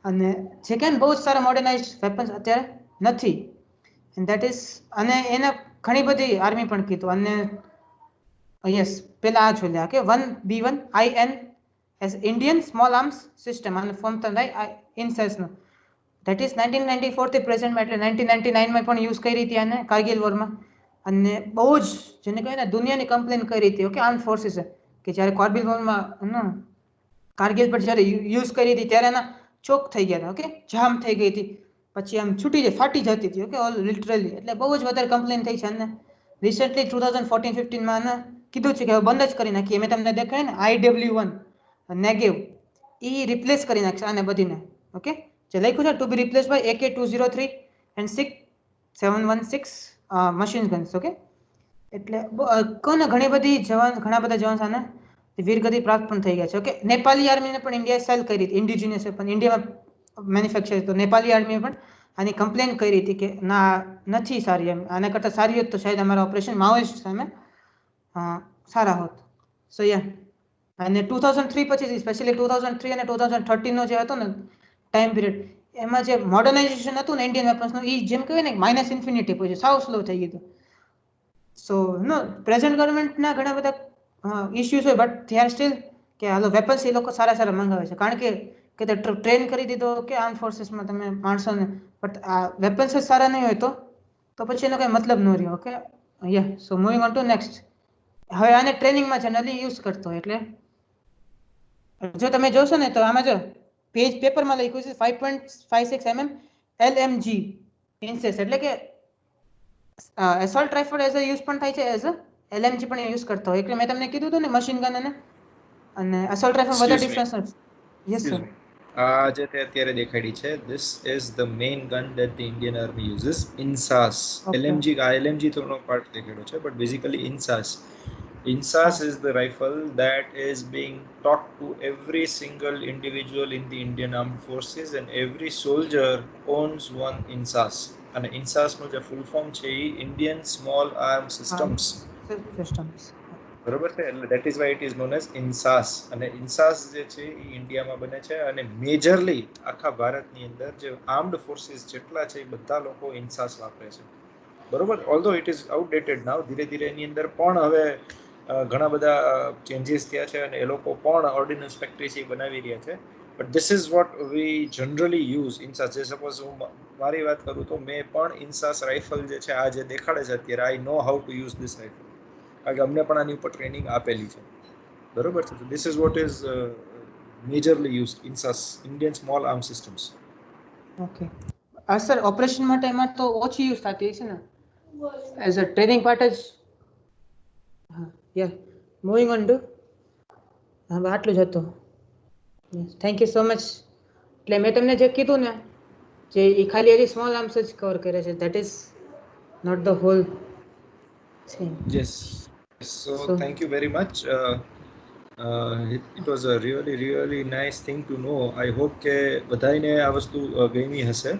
અને જે કે બહુ જ સારા મોડર્નાઇઝ વેપન્સ અત્યારે નથી એન્ડ દેટ ઇઝ અને એને ઘણી બધી આર્મી પણ કીધું અને યસ પેલા આ જોઈ લે કે 1B1IN as Indian small arms system અને ફોર્મ થાય ઇન્સેસનો ધેટ ઇઝ 1994 થી પ્રેઝન્ટમાં એટલે 1999માં પણ યુઝ કરી હતી આને કારગિલ વોરમાં અને બહુ જ જેને કહેવાય ને દુનિયાની કમ્પ્લેન કરી હતી ઓકે આર્મ ફોર્સિસે કે જ્યારે કારગિલ વોરમાં કારગિલ પર જ્યારે યુઝ કરી હતી ત્યારે એના ચોક થઈ ગયા હતા ઓકે જામ થઈ ગઈ હતી પછી આમ છૂટી જાય ફાટી જતી હતી ઓકે ઓલ લિટરલી એટલે બહુ જ વધારે કમ્પ્લેન થઈ છે અને રિસેન્ટલી 2014-15માં આને કીધું છે કે હવે બંધ જ કરી નાખીએ મેં તમને દેખાય ને IW1 નેગેવ એ રિપ્લેસ કરી નાખશે આને બધીને ઓકે જે લખ્યું છે to be replace by AK203 and 6716 machine guns okay એટલે કોને ઘણા બધા જવાન આને વીરગતિ પ્રાપ્ત પણ થઈ ગયા છે ઓકે નેપાળી આર્મીને પણ ઇન્ડિયાએ સેલ કરી હતી ઇન્ડિજિનિયસ પણ ઇન્ડિયામાં મેન્યુફેક્ચર તો નેપાળી આર્મીએ પણ આની કમ્પ્લેન કરી હતી કે ના નથી સારી એમ આના કરતાં સારી હોત તો શાયદ અમારા ઓપરેશન માઓઇસ્ટ સામે સારા હોત સો યા અને 2003 પછી સ્પેશિયલી 2003 અને 2013 નો જે હતો ને ટાઈમ પિરિયડ એમાં જે મોડર્નાઇઝેશન હતું ને ઇન્ડિયન વેપન્સનું એ જેમ કહેવાય ને માઇનસ ઇન્ફિનિટી પછી સાવ સ્લો થઈ ગયું સો નો પ્રેઝન્ટ ગવર્મેન્ટના ઘણા બધા ઇશ્યુઝ હોય બટ દે આર સ્ટીલ કે હાલો વેપન્સ એ લોકો સારા સારા મંગાવે છે, કારણ કે તે ટ્રેન કરી દીધો કે આર્મ ફોર્સીસમાં તમે માણસોને, બટ આ વેપન્સ જ સારા નહીં હોય તો પછી એનો કઈ મતલબ ન રહ્યો. Okay, yeah so moving on to next. હવે આને ટ્રેનિંગમાં જનરલી યુઝ કરતો હોય, એટલે જો તમે જોશો ને તો આમાં જો પેપરમાં લખ્યું છે 5.56 mm LMG ઇન્સેસ, એટલે કે assault rifle as a use પણ થાય છે, એઝ અ LMG પણ યુઝ કરતો હોય. એટલે મેં તમને કીધું હતું ને મશીન ગન અને એસોલ્ટ રાઇફલ વધારે ડિફરન્સ નથી. Yes sir. આ જે તે અત્યારે દેખાડી છે, this is the main gun that the Indian Army uses, INSAS. Okay. LMG થોડો પાર્ટ દેખાડ્યો છે, but basically INSAS. INSAS is the rifle that is being taught to every single individual in the Indian Armed Forces, and every soldier owns one INSAS. અને INSAS નો જે full form છે એ Indian Small Arm Systems. Systems. બરોબર છે, એટલે that is why it is known as INSAS. અને INSAS જે છે એ ઇન્ડિયામાં બને છે, અને મેજરલી આખા ભારતની અંદર જે આર્મ્ડ ફોર્સિસ જેટલા છે એ બધા લોકો INSAS વાપરે છે. બરોબર, ઓલ્ધો ઇટ ઇઝ આઉટડેટેડ નાવ. ધીરે ધીરે એની અંદર પણ હવે ઘણા બધા ચેન્જીસ થયા છે, અને એ લોકો પણ ઓર્ડિનન્સ ફેક્ટરી છે બનાવી રહ્યા છે. But this is what we generally use INSAS. જે સપોઝ હું મારી વાત કરું તો મેં પણ INSAS રાઇફલ જે છે આ જે દેખાડે છે અત્યારે, I know how to use this rifle, કારણ કે અમને પણ આની ઉપર ટ્રેનિંગ આપેલી છે. બરોબર છે, this is what is majorly use INSAS, Indian small arm systems. Okay, આ સર ઓપરેશન માટે એમાં તો ઓછી યુઝ થતી છે ને, એઝ અ ટ્રેનિંગ પાર્ટ જ. હા, યા મૂવિંગ ઓન ટુ. હા, આટલું જ હતું. Thank you so much. એટલે મેં તમને જે કીધું ને, જે એ ખાલી હજી સ્મોલ આર્મ્સ જ કવર કરે છે, that is not the whole thing. Yes. So thank you very much. It was a really nice thing to know. I hope કે બધાને આ વસ્તુ ગમી હશે,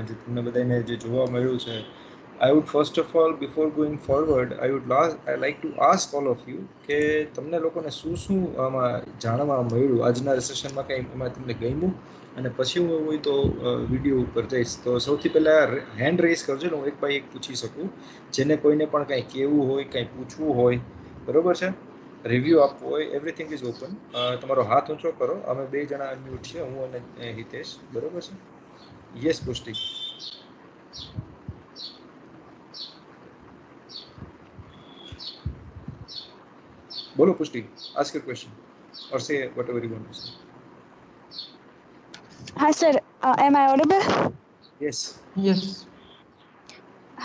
જે તમને બધાને જે જોવા મળ્યું છે. I would first of all, before going forward, I like to ask all of you કે તમને લોકોને શું આમાં જાણવા મળ્યું આજના સેશનમાં, કંઈ એમાં તમને ગમ્યું, અને પછી હું હોય તો વિડીયો ઉપર જઈશ. તો સૌથી પહેલા હેન્ડ રેઝ કરજો ને હું એક બાય એક પૂછી શકું, જેને કોઈને પણ કંઈ કહેવું હોય, કંઈ પૂછવું હોય, બરોબર છે, રિવ્યૂ આપવું હોય, એવરીથિંગ ઇઝ ઓપન. તમારો હાથ ઊંચો કરો. અમે બે જણા અનમ્યુટ છે, હું અને હિતેશ, બરોબર છે. યસ પુષ્ટિ. બોલો પુષ્ટિ, ask your question or say whatever you want to say. Hi sir, am I audible? Yes. Yes.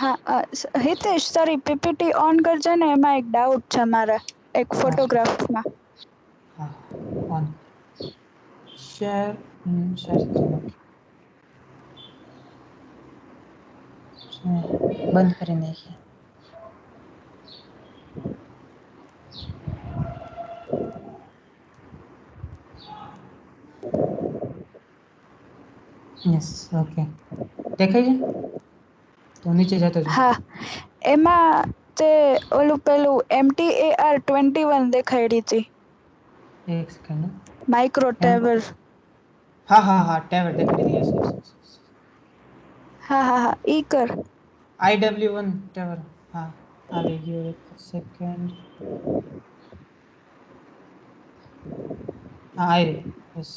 હા, હિતેશ તારી PPT ઓન કરજે ને, એમાં એક ડાઉટ છે મારે એક ફોટોગ્રાફમાં. હા, ઓન શેર બંધ કરી નાખીએ. યસ, ઓકે, દેખાય છે તો નીચે જતો છે. હા, એમાં તે ઓલું પેલું MTAR-21 દેખાડી હતી, એક સેકન્ડ. માઇક્રો ટેવર. હા, ટેવર દેખાડી દી. યસ. હા, ઈ કર. IW1 ટેવર. હા, આવી ગયો. એક સેકન્ડ. હા, આવી રહ્યું. યસ,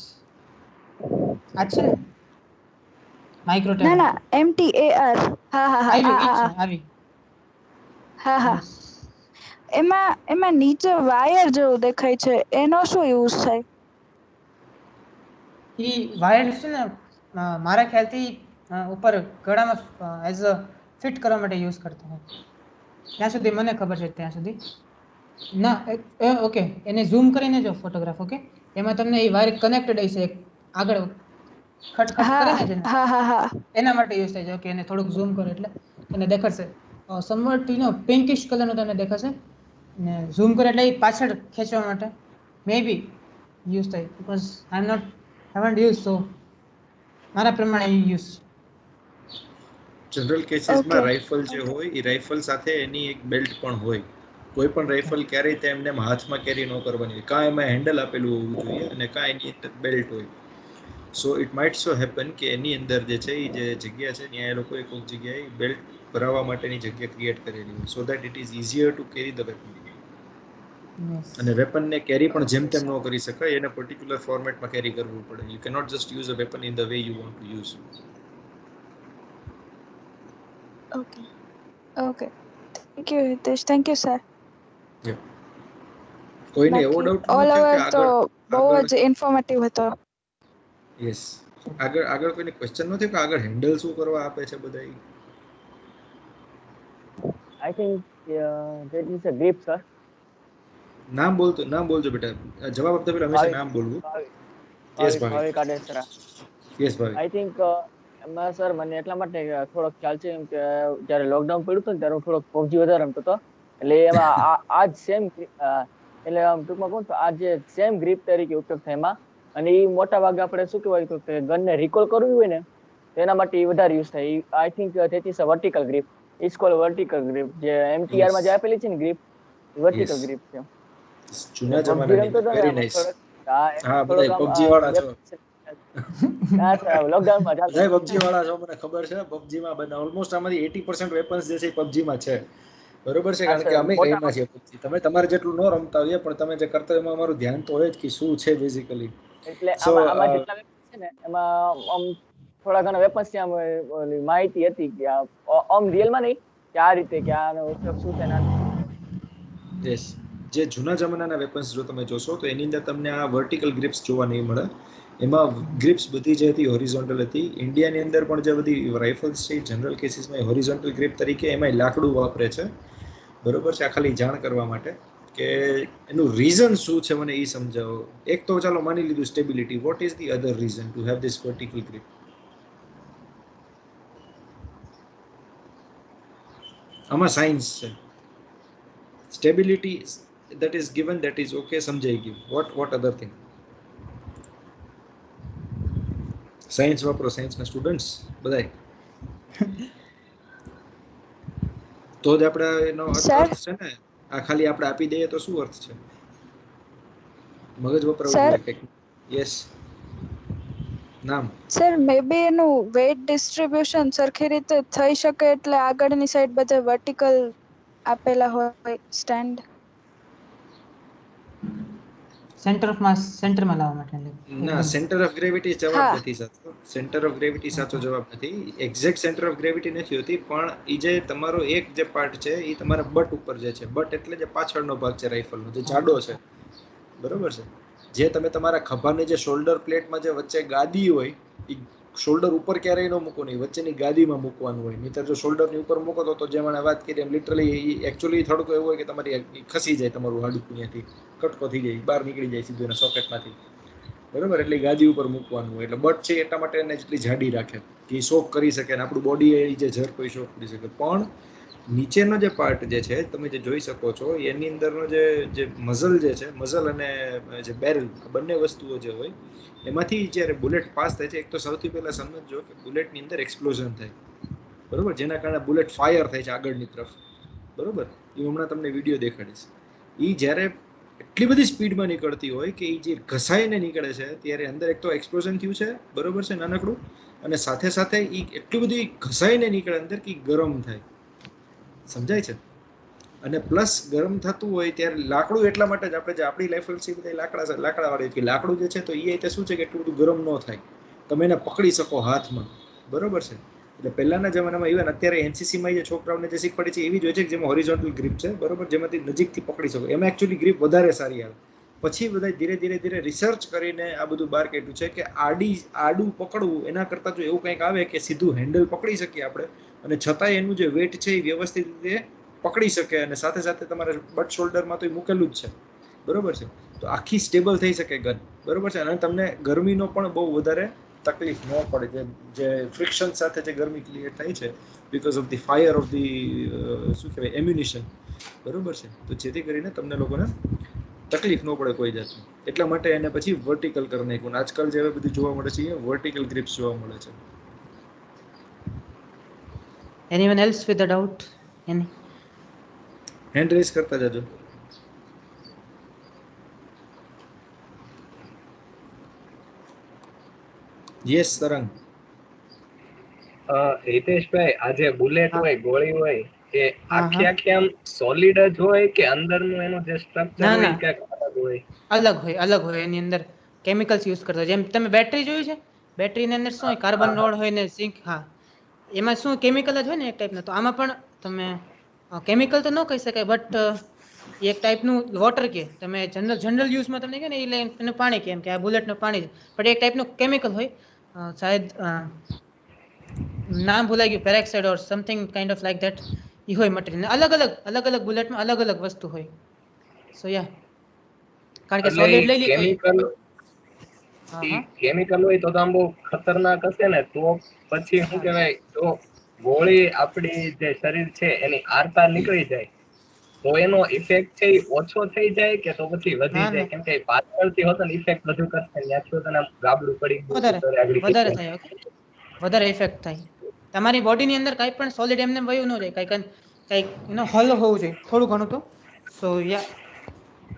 આ છે ને માઇક્રો ના ટેવર. ના, MTAR. હા આવી રહ્યું, ઈ જ છે, આવી. હા. યસ. એમાં નીચે વાયર જેવું દેખાય છે, એનો શું યુઝ થાય? ઈ વાયર છે ને, મારા ખ્યાલથી ઉપર ગળામાં એઝ અ ફિટ કરવા માટે યુઝ કરતા હોય, ત્યાં સુધી મને ખબર છે. ત્યાં સુધી ના, ઓકે, એને ઝૂમ કરીને જો ફોટોગ્રાફ, ઓકે, એમાં તમને એ વાયર કનેક્ટેડ હશે આગળ ખટખટ કરે ને જેને, હા. એના માટે યુઝ થાય છે. ઓકે, એને થોડુંક ઝૂમ કરો એટલે તમને દેખાશે સમવટ પિંકિશ કલરનું તમને દેખાશે, અને ઝૂમ કરો એટલે એ પાછળ ખેંચવા માટે મે બી યુઝ થાય, because I am not haven't use, so મારા પ્રમાણે યુઝ. જનરલ કેસીસમાં રાઇફલ જે હોય એ રાઇફલ સાથે એની એક બેલ્ટ પણ હોય. કોઈ પણ રાઇફલ ક્યારેય તેમને હાથમાં કેરી ન કરવાની હોય, કાં એમાં હેન્ડલ આપેલું હોવું જોઈએ અને કાં એની અંદર બેલ્ટ હોય. So it might so happen કે એની અંદર જે છે એ જે જગ્યા છે ત્યાં એ લોકોએ કોઈક જગ્યાએ બેલ્ટ ભરાવવા માટેની જગ્યા ક્રિએટ કરેલી હોય, so that it is easier two carry the weapon. Yes. અને વેપન ને કેરી પણ જેમ તેમ ન કરી શકાય, એને પર્ટિક્યુલર ફોર્મેટમાં કેરી કરવું પડે. You cannot just use a weapon in the way you want to use. Okay okay, thank you Hitesh, thank you sir. કોઈને એવો બાકી ડાઉટ ઓલ નથી થયો કે ઓવર તો બહુ આગળ જ ઇન્ફોર્મેટિવ હતો. યસ, આગળ કોઈને ક્વેશ્ચન નથી કે આગળ હેન્ડલ શું કરવા આપે છે બધા? I think that is a grip, sir. નામ બોલજો બેટા, જવાબ આપતા પહેલા હંમેશા નામ બોલવું. Yes Bhavik. Kadesara. Yes Bhavik. I think એમાં સર મને એટલા માટે થોડોક ખ્યાલ છે એમ કે જ્યારે લોકડાઉન પડ્યું હતું ને ત્યારે હું થોડોક PUBG વધારે રમતો હતો, એટલે એમાં આ જ સેમ એટલે આમ ટૂંકમાં કહું તો આ જે સેમ ગ્રીપ તરીકે ઉપયોગ થાય એમાં, અને એ મોટા ભાગે આપણે શું કહેવાય તો કે ગનને રિકોલ કરવી હોય ને એના માટે એ વધારે યુઝ થાય. I think that is a vertical grip. It's called vertical grip. જે MTR માં જે આપેલી છે ને ગ્રીપ, વર્ટિકલ ગ્રીપ છે. જૂના PUBG જમાનાની. રમતો હતો ને વેરી આમાં નાઈસ. હા બધા PUBG વાળા છો. લોકડાઉનમાં બધા PUBG વાળા છો, મને ખબર છે. PUBG માં બધા ઓલમોસ્ટ આમાંથી 80% વેપન્સ જે છે એ PUBG માં છે. બરોબર છે, કારણ કે અમે ગેમમાં છીએ PUBG. તમે તમારે જેટલું ન રમતા હોઈએ પણ તમે જે કરતા એમાં અમારું ધ્યાન તો હોય જ કે શું છે બેઝિકલી. એટલે આમાં જેટલા વેપન્સ છે ને એમાં આમ થોડા ઘણા વેપન્સ છે, આમ માહિતી હતી કે આમ રિયલમાં નહીં કે આ રીતે કે આનો ઉપયોગ શું થાય. યસ, જે જૂના જમાનાના વેપન્સ જો તમે જોશો તો એની અંદર તમને આ વર્ટિકલ ગ્રિપ્સ જોવા નહીં મળે. એમાં ગ્રિપ્સ બધી જે હતી હોરિઝોન્ટલ હતી. ઇન્ડિયાની અંદર પણ જે બધી રાઇફલ્સ છે જનરલ કેસીસમાં હોરિઝોન્ટલ ગ્રિપ તરીકે એમાં લાકડું વાપરે છે. બરોબર છે, આ ખાલી જાણ કરવા માટે કે એનું રીઝન શું છે મને એ સમજાવો. એક તો ચાલો માની લીધું stability. What is the other reason to have this vertical grip? આમાં સાયન્સ છે. Stability that is given, that is okay, સમજાઈ ગયું. what other thing? સાયન્સ વાપરો, સાયન્સના સ્ટુડન્ટ્સ બધાય. તો જ આપણે એનો અર્થ છે ને. આ ખાલી આપણે આપી દઈએ તો શું અર્થ છે? મગજ વપરાવું જોઈએ કંઈક. યસ, નામ સર મે બી એનું વેટ ડિસ્ટ્રીબ્યુશન સરખી રીતે થઈ શકે એટલે આગળની સાઈડ બધે વર્ટિકલ આપેલા હોય સ્ટેન્ડ. સેન્ટર ઓફ માસ સેન્ટરમાં લાવવા માટે. ના, સેન્ટર ઓફ ગ્રેવિટી જવાબ નથી સાચો. સેન્ટર ઓફ ગ્રેવિટી સાચો જવાબ નથી. એક્ઝેક્ટ સેન્ટર ઓફ ગ્રેવિટી નથી હોતી, પણ એ જે તમારો એક જે પાર્ટ છે એ તમારા બટ ઉપર જે છે. બટ એટલે જે પાછળનો ભાગ છે રાઇફલનો, જે જાડો છે. બરોબર છે. જે તમે તમારા ખભાની જે શોલ્ડર પ્લેટમાં જે વચ્ચે ગાદી હોય એ શોલ્ડર ઉપર ક્યારેય ન મૂકો નહીં, વચ્ચેની ગાદીમાં મૂકવાનું હોય. નહીંતર જો શોલ્ડરની ઉપર મૂકો તો જે મને વાત કરી એમ લિટરલી એકચ્યુઅલી થડકો એવું હોય કે તમારી ખસી જાય, તમારું હાડકું ત્યાંથી કટકો થઈ જાય, બહાર નીકળી જાય સીધું એના સોકેટમાંથી. બરોબર, એટલે ગાદી ઉપર મૂકવાનું હોય. એટલે બટ છે એટલા માટે એને જેટલી જાડી રાખે કે શોક કરી શકે અને આપણું બોડી એ જે જર કોઈ શોક કરી શકે. પણ નીચેનો જે પાર્ટ જે છે તમે જે જોઈ શકો છો એની અંદરનો જે મઝલ જે છે, મઝલ અને જે બેરલ, બંને વસ્તુઓ જે હોય એમાંથી જ્યારે બુલેટ પાસ થાય છે, એક તો સૌથી પહેલા સમજો કે બુલેટની અંદર એક્સપ્લોઝન થાય. બરોબર, જેના કારણે બુલેટ ફાયર થાય છે આગળની તરફ. બરોબર, એ હમણાં તમને વિડીયો દેખાડીશ. એ જ્યારે એટલી બધી સ્પીડમાં નીકળતી હોય કે એ જે ઘસાઈને નીકળે છે ત્યારે અંદર એક તો એક્સપ્લોઝન થયું છે, બરોબર છે, નાનકડું, અને સાથે સાથે એ એટલી બધી ઘસાઈને નીકળે અંદર કે ગરમ થાય. સમજાય છે? અને પ્લસ ગરમ થતું હોય ત્યારે લાકડું એટલા માટે જ આપણે જે આપણી લાઇફલ છે બધા લાકડાવાળી કે લાકડું જે છે તો એ રીતે શું છે કે એટલું બધું ગરમ ન થાય, તમે એને પકડી શકો હાથમાં. બરોબર છે. એટલે પહેલાના જમાનામાં ઇવન અત્યારે એનસીસીમાં જે છોકરાઓને જે શીખવાડે છે એવી જ હોય છે કે જેમાં હોરિઝોન્ટલ ગ્રીપ છે, બરોબર, જેમાંથી નજીકથી પકડી શકો. એમાં એકચ્યુઅલી ગ્રીપ વધારે સારી આવે. પછી બધા ધીરે રિસર્ચ કરીને આ બધું બહાર કાઢ્યું છે કે આડું પકડવું એના કરતાં જો એવું કંઈક આવે કે સીધું હેન્ડલ પકડી શકીએ આપણે, અને છતાંય એનું જે વેટ છે એ વ્યવસ્થિત રીતે પકડી શકે, અને સાથે સાથે તમારે બટ શોલ્ડરમાં તો એ મૂકેલું જ છે. બરોબર છે. તો આખી સ્ટેબલ થઈ શકે ગન. બરોબર છે. અને તમને ગરમીનો પણ બહુ વધારે તકલીફ ન પડે. જે ફ્રિક્શન સાથે જે ગરમી ક્રિએટ થાય છે because of the fire of the શું કહેવાય એમ્યુનિશન. બરોબર છે. તો જેથી કરીને તમને લોકોને તકલીફ ન પડે કોઈ જાતની. એટલા માટે એને પછી વર્ટિકલ કરી નાખ્યું. આજકાલ જે બધું જોવા મળે છે એ વર્ટિકલ ગ્રિપ્સ જોવા મળે છે. Anyone else with a doubt? Any? Hand raise કરતા જજો. યસ તરંગ. હિતેશભાઈ, આ જે બુલેટ હોય, ગોળી હોય, એ હા આખે હા આખી આમ સોલિડ જ હોય કે અંદરનું એનું જે સ્ટ્રક્ચર ના હોય ના એ કંઈક અલગ હોય? અલગ હોય એની અંદર કેમિકલ્સ યુઝ કરતા હોય. જેમ તમે બેટરી જોયું છે, બેટરીની અંદર શું હોય, કાર્બન હા રોડ હોય ને ઝિંક. હા, એમાં શું કેમિકલ જ હોય ને એક ટાઈપના. તો આમાં પણ તમે કેમિકલ તો ન કહી શકાય, બટ એક ટાઈપનું વોટર કે તમે જનરલ યુઝમાં તમને કહે ને એટલે એનું પાણી કેમ કે આ બુલેટનું પાણી છે, બટ એક ટાઈપનું કેમિકલ હોય. શાયદ નામ ભૂલાઈ ગયું, peroxide or something kind of like that. એ હોય મટીરિયલ. અલગ અલગ બુલેટમાં અલગ અલગ વસ્તુ હોય. સો યા, કારણ કે એટલે સોલિડ લઈ લી. કેમિકલ હા ઈ હા કેમિકલ હોય તો આમ બહુ ખતરનાક હશે ને. તો પછી શું હા કહેવાય, જો ગોળી આપડી જે શરીર છે એની આરપાર નીકળી જાય તો એનો ઇફેક્ટ છે એ ઓછો થઈ જાય કે તો પછી વધી ના જાય? ના, કેમ કે પાછળથી હોતો ને ઇફેક્ટ વધુ કરશે, ત્યાંથી તને આમ ગાબડું પડી ગયું વધારે હતું આગળ વધારે થાય, વધારે ઇફેક્ટ થાય. તમારી બોડીની અંદર કાંઈ પણ સોલિડ એમને વયું ન જાય, કંઈક એનો હલ હોવું જોઈએ થોડું ઘણું તો. સો યા,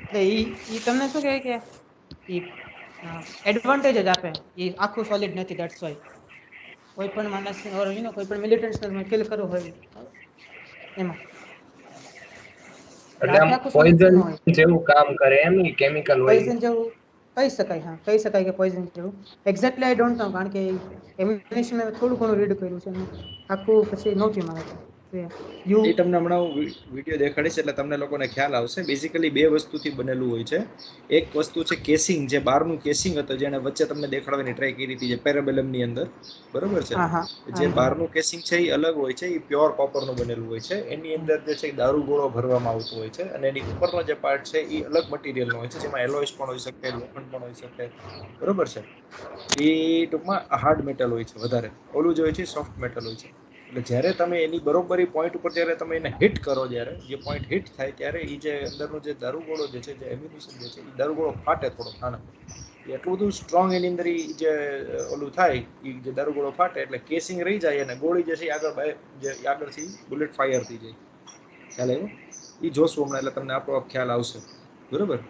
એટલે ઈ તમને શું કહે કે ઈ એડવાન્ટેજ જ આપે. એ આખું સોલિડ નથી, દેટ્સ વાય. કોઈ પણ માણસ ઓર કોઈ પણ મિલિટન્ટ કિલ કરવું હોય એમાં, એટલે એટલે આમ આખે આખું સોલિડ પોઈઝન ન હોય. જેવું કામ કરે એમ ઈ કેમિકલ હોય ઈ? પોઈઝન જેવું કહી શકાય. હા, કહી શકાય કે પોઈઝન જેવું. એક્ઝેક્ટલી આઈ ડોન્ટ નો, કારણ કે એમ્યુનિશન મેં થોડું ઘણું રીડ કર્યું છે, આખું પછી નહોતી મારે. યુ એ તમને હમણાં હું વિડીયો દેખાડીશ એટલે તમને લોકોને ખ્યાલ આવશે. બેઝિકલી બે વસ્તુથી બનેલું હોય છે. એક વસ્તુ છે કેસિંગ, જે બહારનું કેસિંગ હતું, જેને વચ્ચે તમને દેખાડવાની ટ્રાય કરી હતી, જે પેરાબેલમની અંદર, બરોબર છે. હા હા જે હા બહારનું કેસિંગ છે એ અલગ હોય છે, એ પ્યોર કોપરનું બનેલું હોય છે. એની અંદર જે છે દારૂ ગોળો ભરવામાં આવતો હોય છે, અને એની ઉપરનો જે પાર્ટ છે એ અલગ મટીરિયલનો હોય છે, જેમાં એલોયસ પણ હોઈ શકે, લોખંડ પણ હોઈ શકે, બરોબર છે. એ ટૂંકમાં હાર્ડ મેટલ હોય છે વધારે, ઓલું જે હોય છે સોફ્ટ મેટલ હોય છે. એટલે જ્યારે તમે એની બરોબરી પોઈન્ટ ઉપર જ્યારે તમે એને હિટ કરો, જ્યારે જે પોઈન્ટ હિટ થાય ત્યારે એ જે અંદરનો જે દારૂગોળો જે છે, જે એમ્યુનિશન જે છે, એ દારૂગોળો ફાટે થોડો નાનો. એટલું બધું સ્ટ્રોંગ એની અંદર જે ઓલું થાય, એ જે દારૂગોળો ફાટે એટલે કેસિંગ રહી જાય અને ગોળી જે છે આગળથી બુલેટ ફાયર થઈ જાય. ખ્યાલ આવ્યો? એ જોશું હમણાં એટલે તમને આપણો ખ્યાલ આવશે, બરોબર?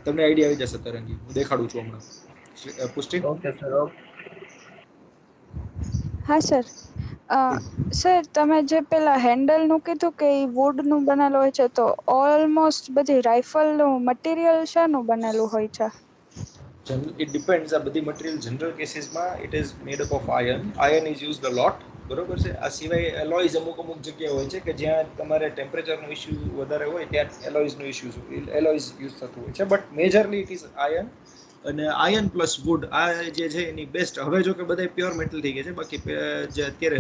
તમને આઈડિયા આવી જશે તરંગી. હું દેખાડું છું હમણાં. પુષ્ટિ? Okay sir, okay. હા સર. સર, તમે જે પેલા હેન્ડલનું કીધું કે એ વુડનું બનેલું હોય છે, તો ઓલમોસ્ટ બધી રાઇફલનું મટીરિયલ શાનું બનેલું હોય છે? It depends. આ બધી મટીરિયલ જનરલ કેસીસમાં it is made up of iron. Iron is used a lot, બરોબર છે. આ સિવાય એલોયઝ અમુક જગ્યાએ હોય છે કે જ્યાં તમારે ટેમ્પરેચરનો ઇસ્યુ વધારે હોય, ત્યાં એલોયઝનો એલોયઝ યુઝ થતું હોય છે. But majorly it is iron. અને આયર્ન પ્લસ વુડ, આ જે છે એની બેસ્ટ. હવે જો કે બધા પ્યોર મેટલ થઈ ગયા છે, બાકી જે અત્યારે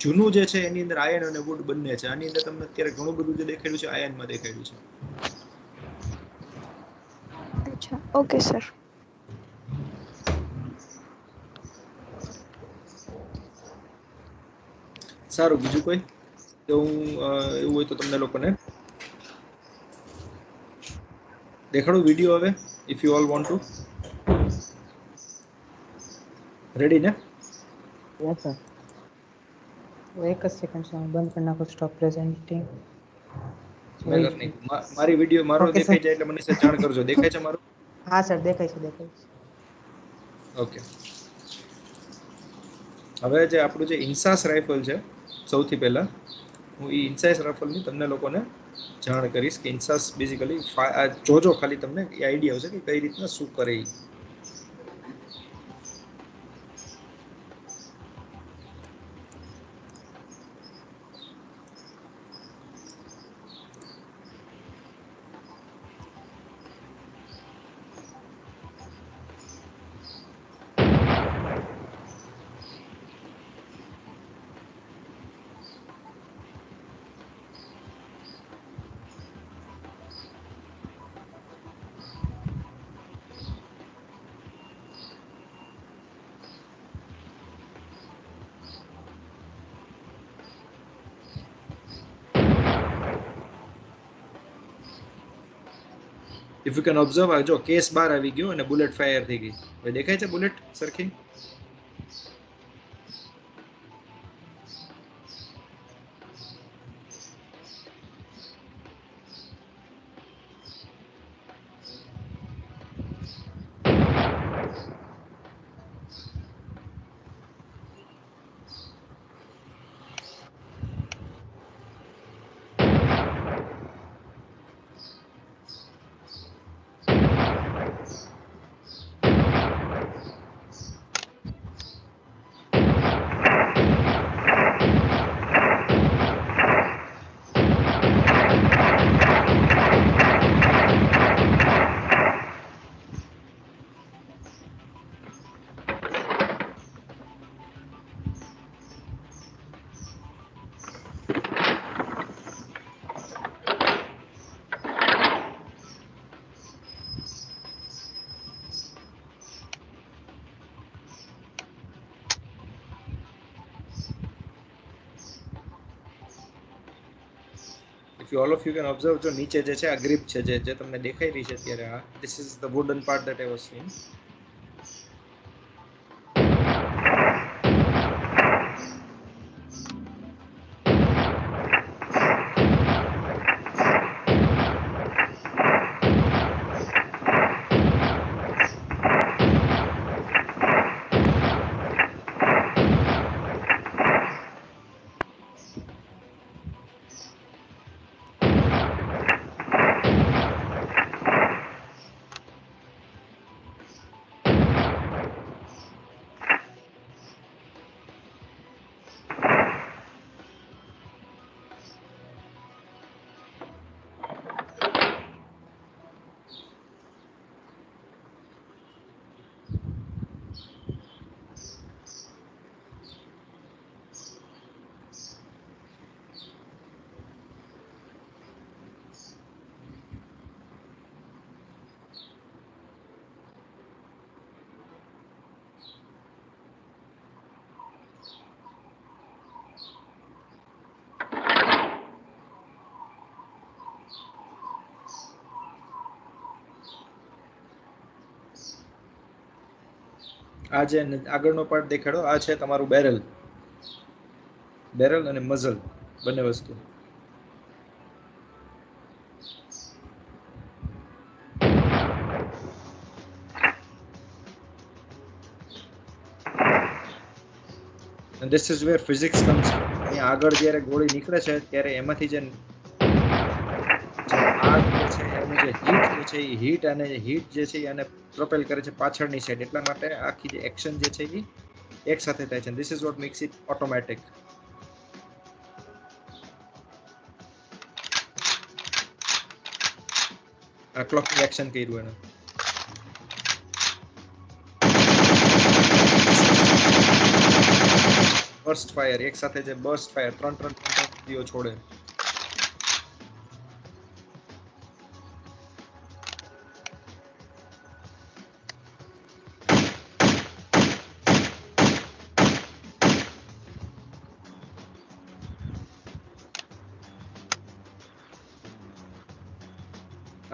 જૂનું જે છે એની અંદર આયર્ન અને વુડ બંને છે. આની અંદર તમને અત્યારે ઘણું બધું જે દેખાડ્યું છે આયર્નમાં દેખાડ્યું છે. અચ્છા, ઓકે સર. સારું, બીજું કોઈ? તો હું એવું હોય તો તમને લોકોને દેખાડું વિડીયો હવે, if you all want to. Ready ને? Yes sir. એક જ સેકન્ડ સર, હું બંધ કરી નાખું સ્ટોપ પ્રેઝન્ટિંગ. મેં કરી નાખ્યું. મારી વિડીયો મારો ઓકે સર. દેખાય જાય એટલે મને જાણ કરજો. દેખાય છે મારું? હા સર, દેખાય છે, દેખાય છે. ઓકે. હવે જે આપણું જે ઇન્સાસ રાઇફલ છે, સૌથી પહેલા હું એ ઇન્સાસ રાઇફલની તમને લોકોને જાણ કરીશ કે ઇન્સાસ બેઝિકલી જોજો, ખાલી તમને એ આઈડિયા આવશે કે કઈ રીતના શું કરે એ. ઇફ યુ કેન ઓબ્ઝર્વ, જો કેસ બહાર આવી ગયો અને બુલેટ ફાયર થઈ ગઈ. હવે દેખાય છે બુલેટ સરખી? if you all of you can observe, જો નીચે જે છે આ ગ્રીપ છે જે તમને દેખાઈ રહી છે અત્યારે, આ this is the wooden part that I was seeing. આ જે આગળનો પાર્ટ દેખાડો, આ છે તમારું બેરલ અને મઝલ બંને વસ્તુ. and this is where physics comes in. અહીંયા આગળ જ્યારે ગોળી નીકળે છે ત્યારે એમાંથી જે આગ જે છે એનું જે હીટ જે છે એ હીટ જે છે એને પ્રોપેલ કરે છે પાછળની સાઈડ. એટલા માટે આખી જે એક્શન જે છે એ એક સાથે થાય છે. this is what makes it automatic. આ ક્લોકિંગ એક્શન કર્યું એને. બર્સ્ટ ફાયર એક સાથે જે બર્સ્ટ ફાયર ત્રણ દીઓ છોડે.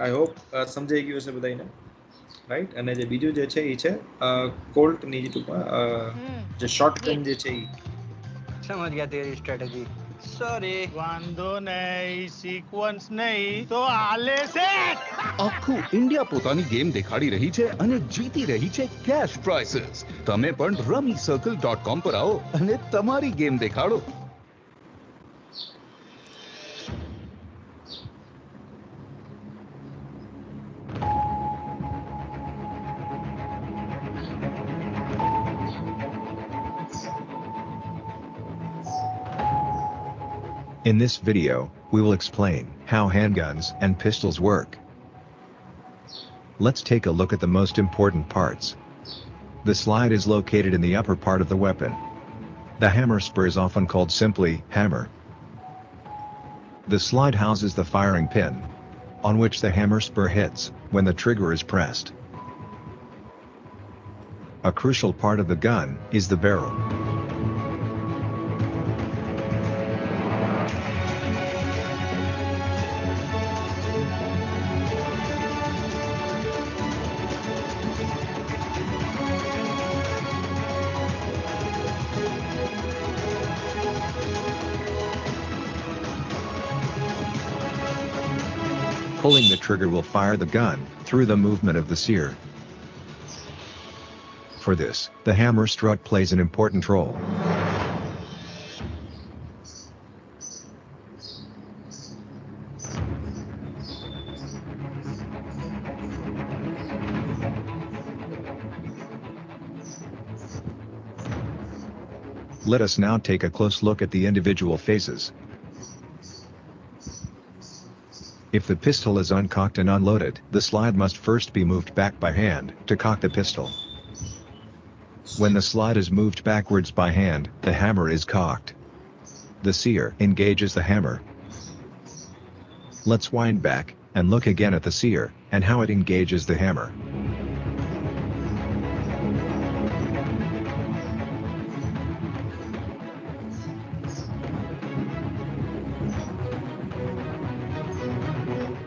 આઈ હોપ સમજાઈ ગયું હશે બધાને, રાઈટ? અને જે બીજું જે છે એ છે કોલ્ટની ટૂંકમાં જે શોર્ટ ગન જે છે એ. समझ गया तेरी स्ट्रेटजी. सॉरी. વાંધો નહીં, સિક્વન્સ નહીં તો આલે છે. આખું ઇન્ડિયા પોતાની ગેમ દેખાડી રહી છે અને જીતી રહી છે કેશ પ્રાઇઝીસ. તમે પણ rummycircle.com પર આવો અને તમારી ગેમ દેખાડો. In this video, we will explain how handguns and pistols work. Let's take a look at the most important parts. The slide is located in the upper part of the weapon. The hammer spur is often called simply hammer. The slide houses the firing pin, on which the hammer spur hits when the trigger is pressed. A crucial part of the gun is the barrel. Pulling the trigger will fire the gun through the movement of the sear. For this, the hammer strut plays an important role. Let us now take a close look at the individual phases. If the pistol is uncocked and unloaded, the slide must first be moved back by hand to cock the pistol. When the slide is moved backwards by hand, the hammer is cocked. The sear engages the hammer. Let's wind back and look again at the sear and how it engages the hammer.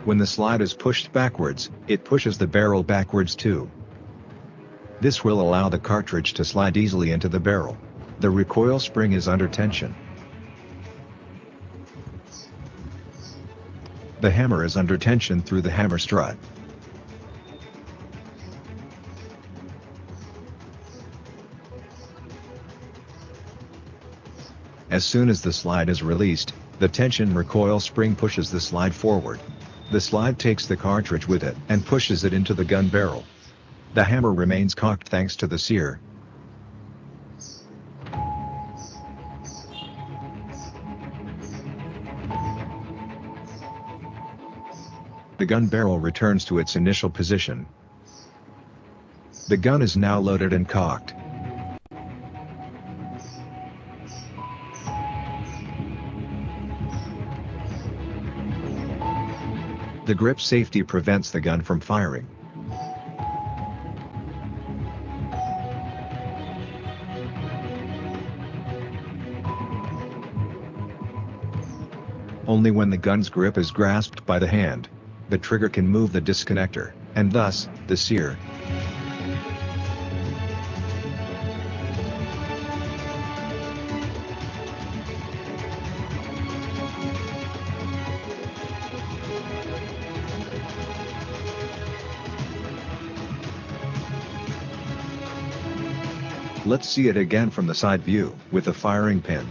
When the slide is pushed backwards, it pushes the barrel backwards too. This will allow the cartridge to slide easily into the barrel. The recoil spring is under tension. The hammer is under tension through the hammer strut. As soon as the slide is released, the tension recoil spring pushes the slide forward. The slide takes the cartridge with it and pushes it into the gun barrel. The hammer remains cocked thanks to the sear. The gun barrel returns to its initial position. The gun is now loaded and cocked. The grip safety prevents the gun from firing. Only when the gun's grip is grasped by the hand, the trigger can move the disconnector, and thus, the sear. Let's see it again from the side view, with the firing pin.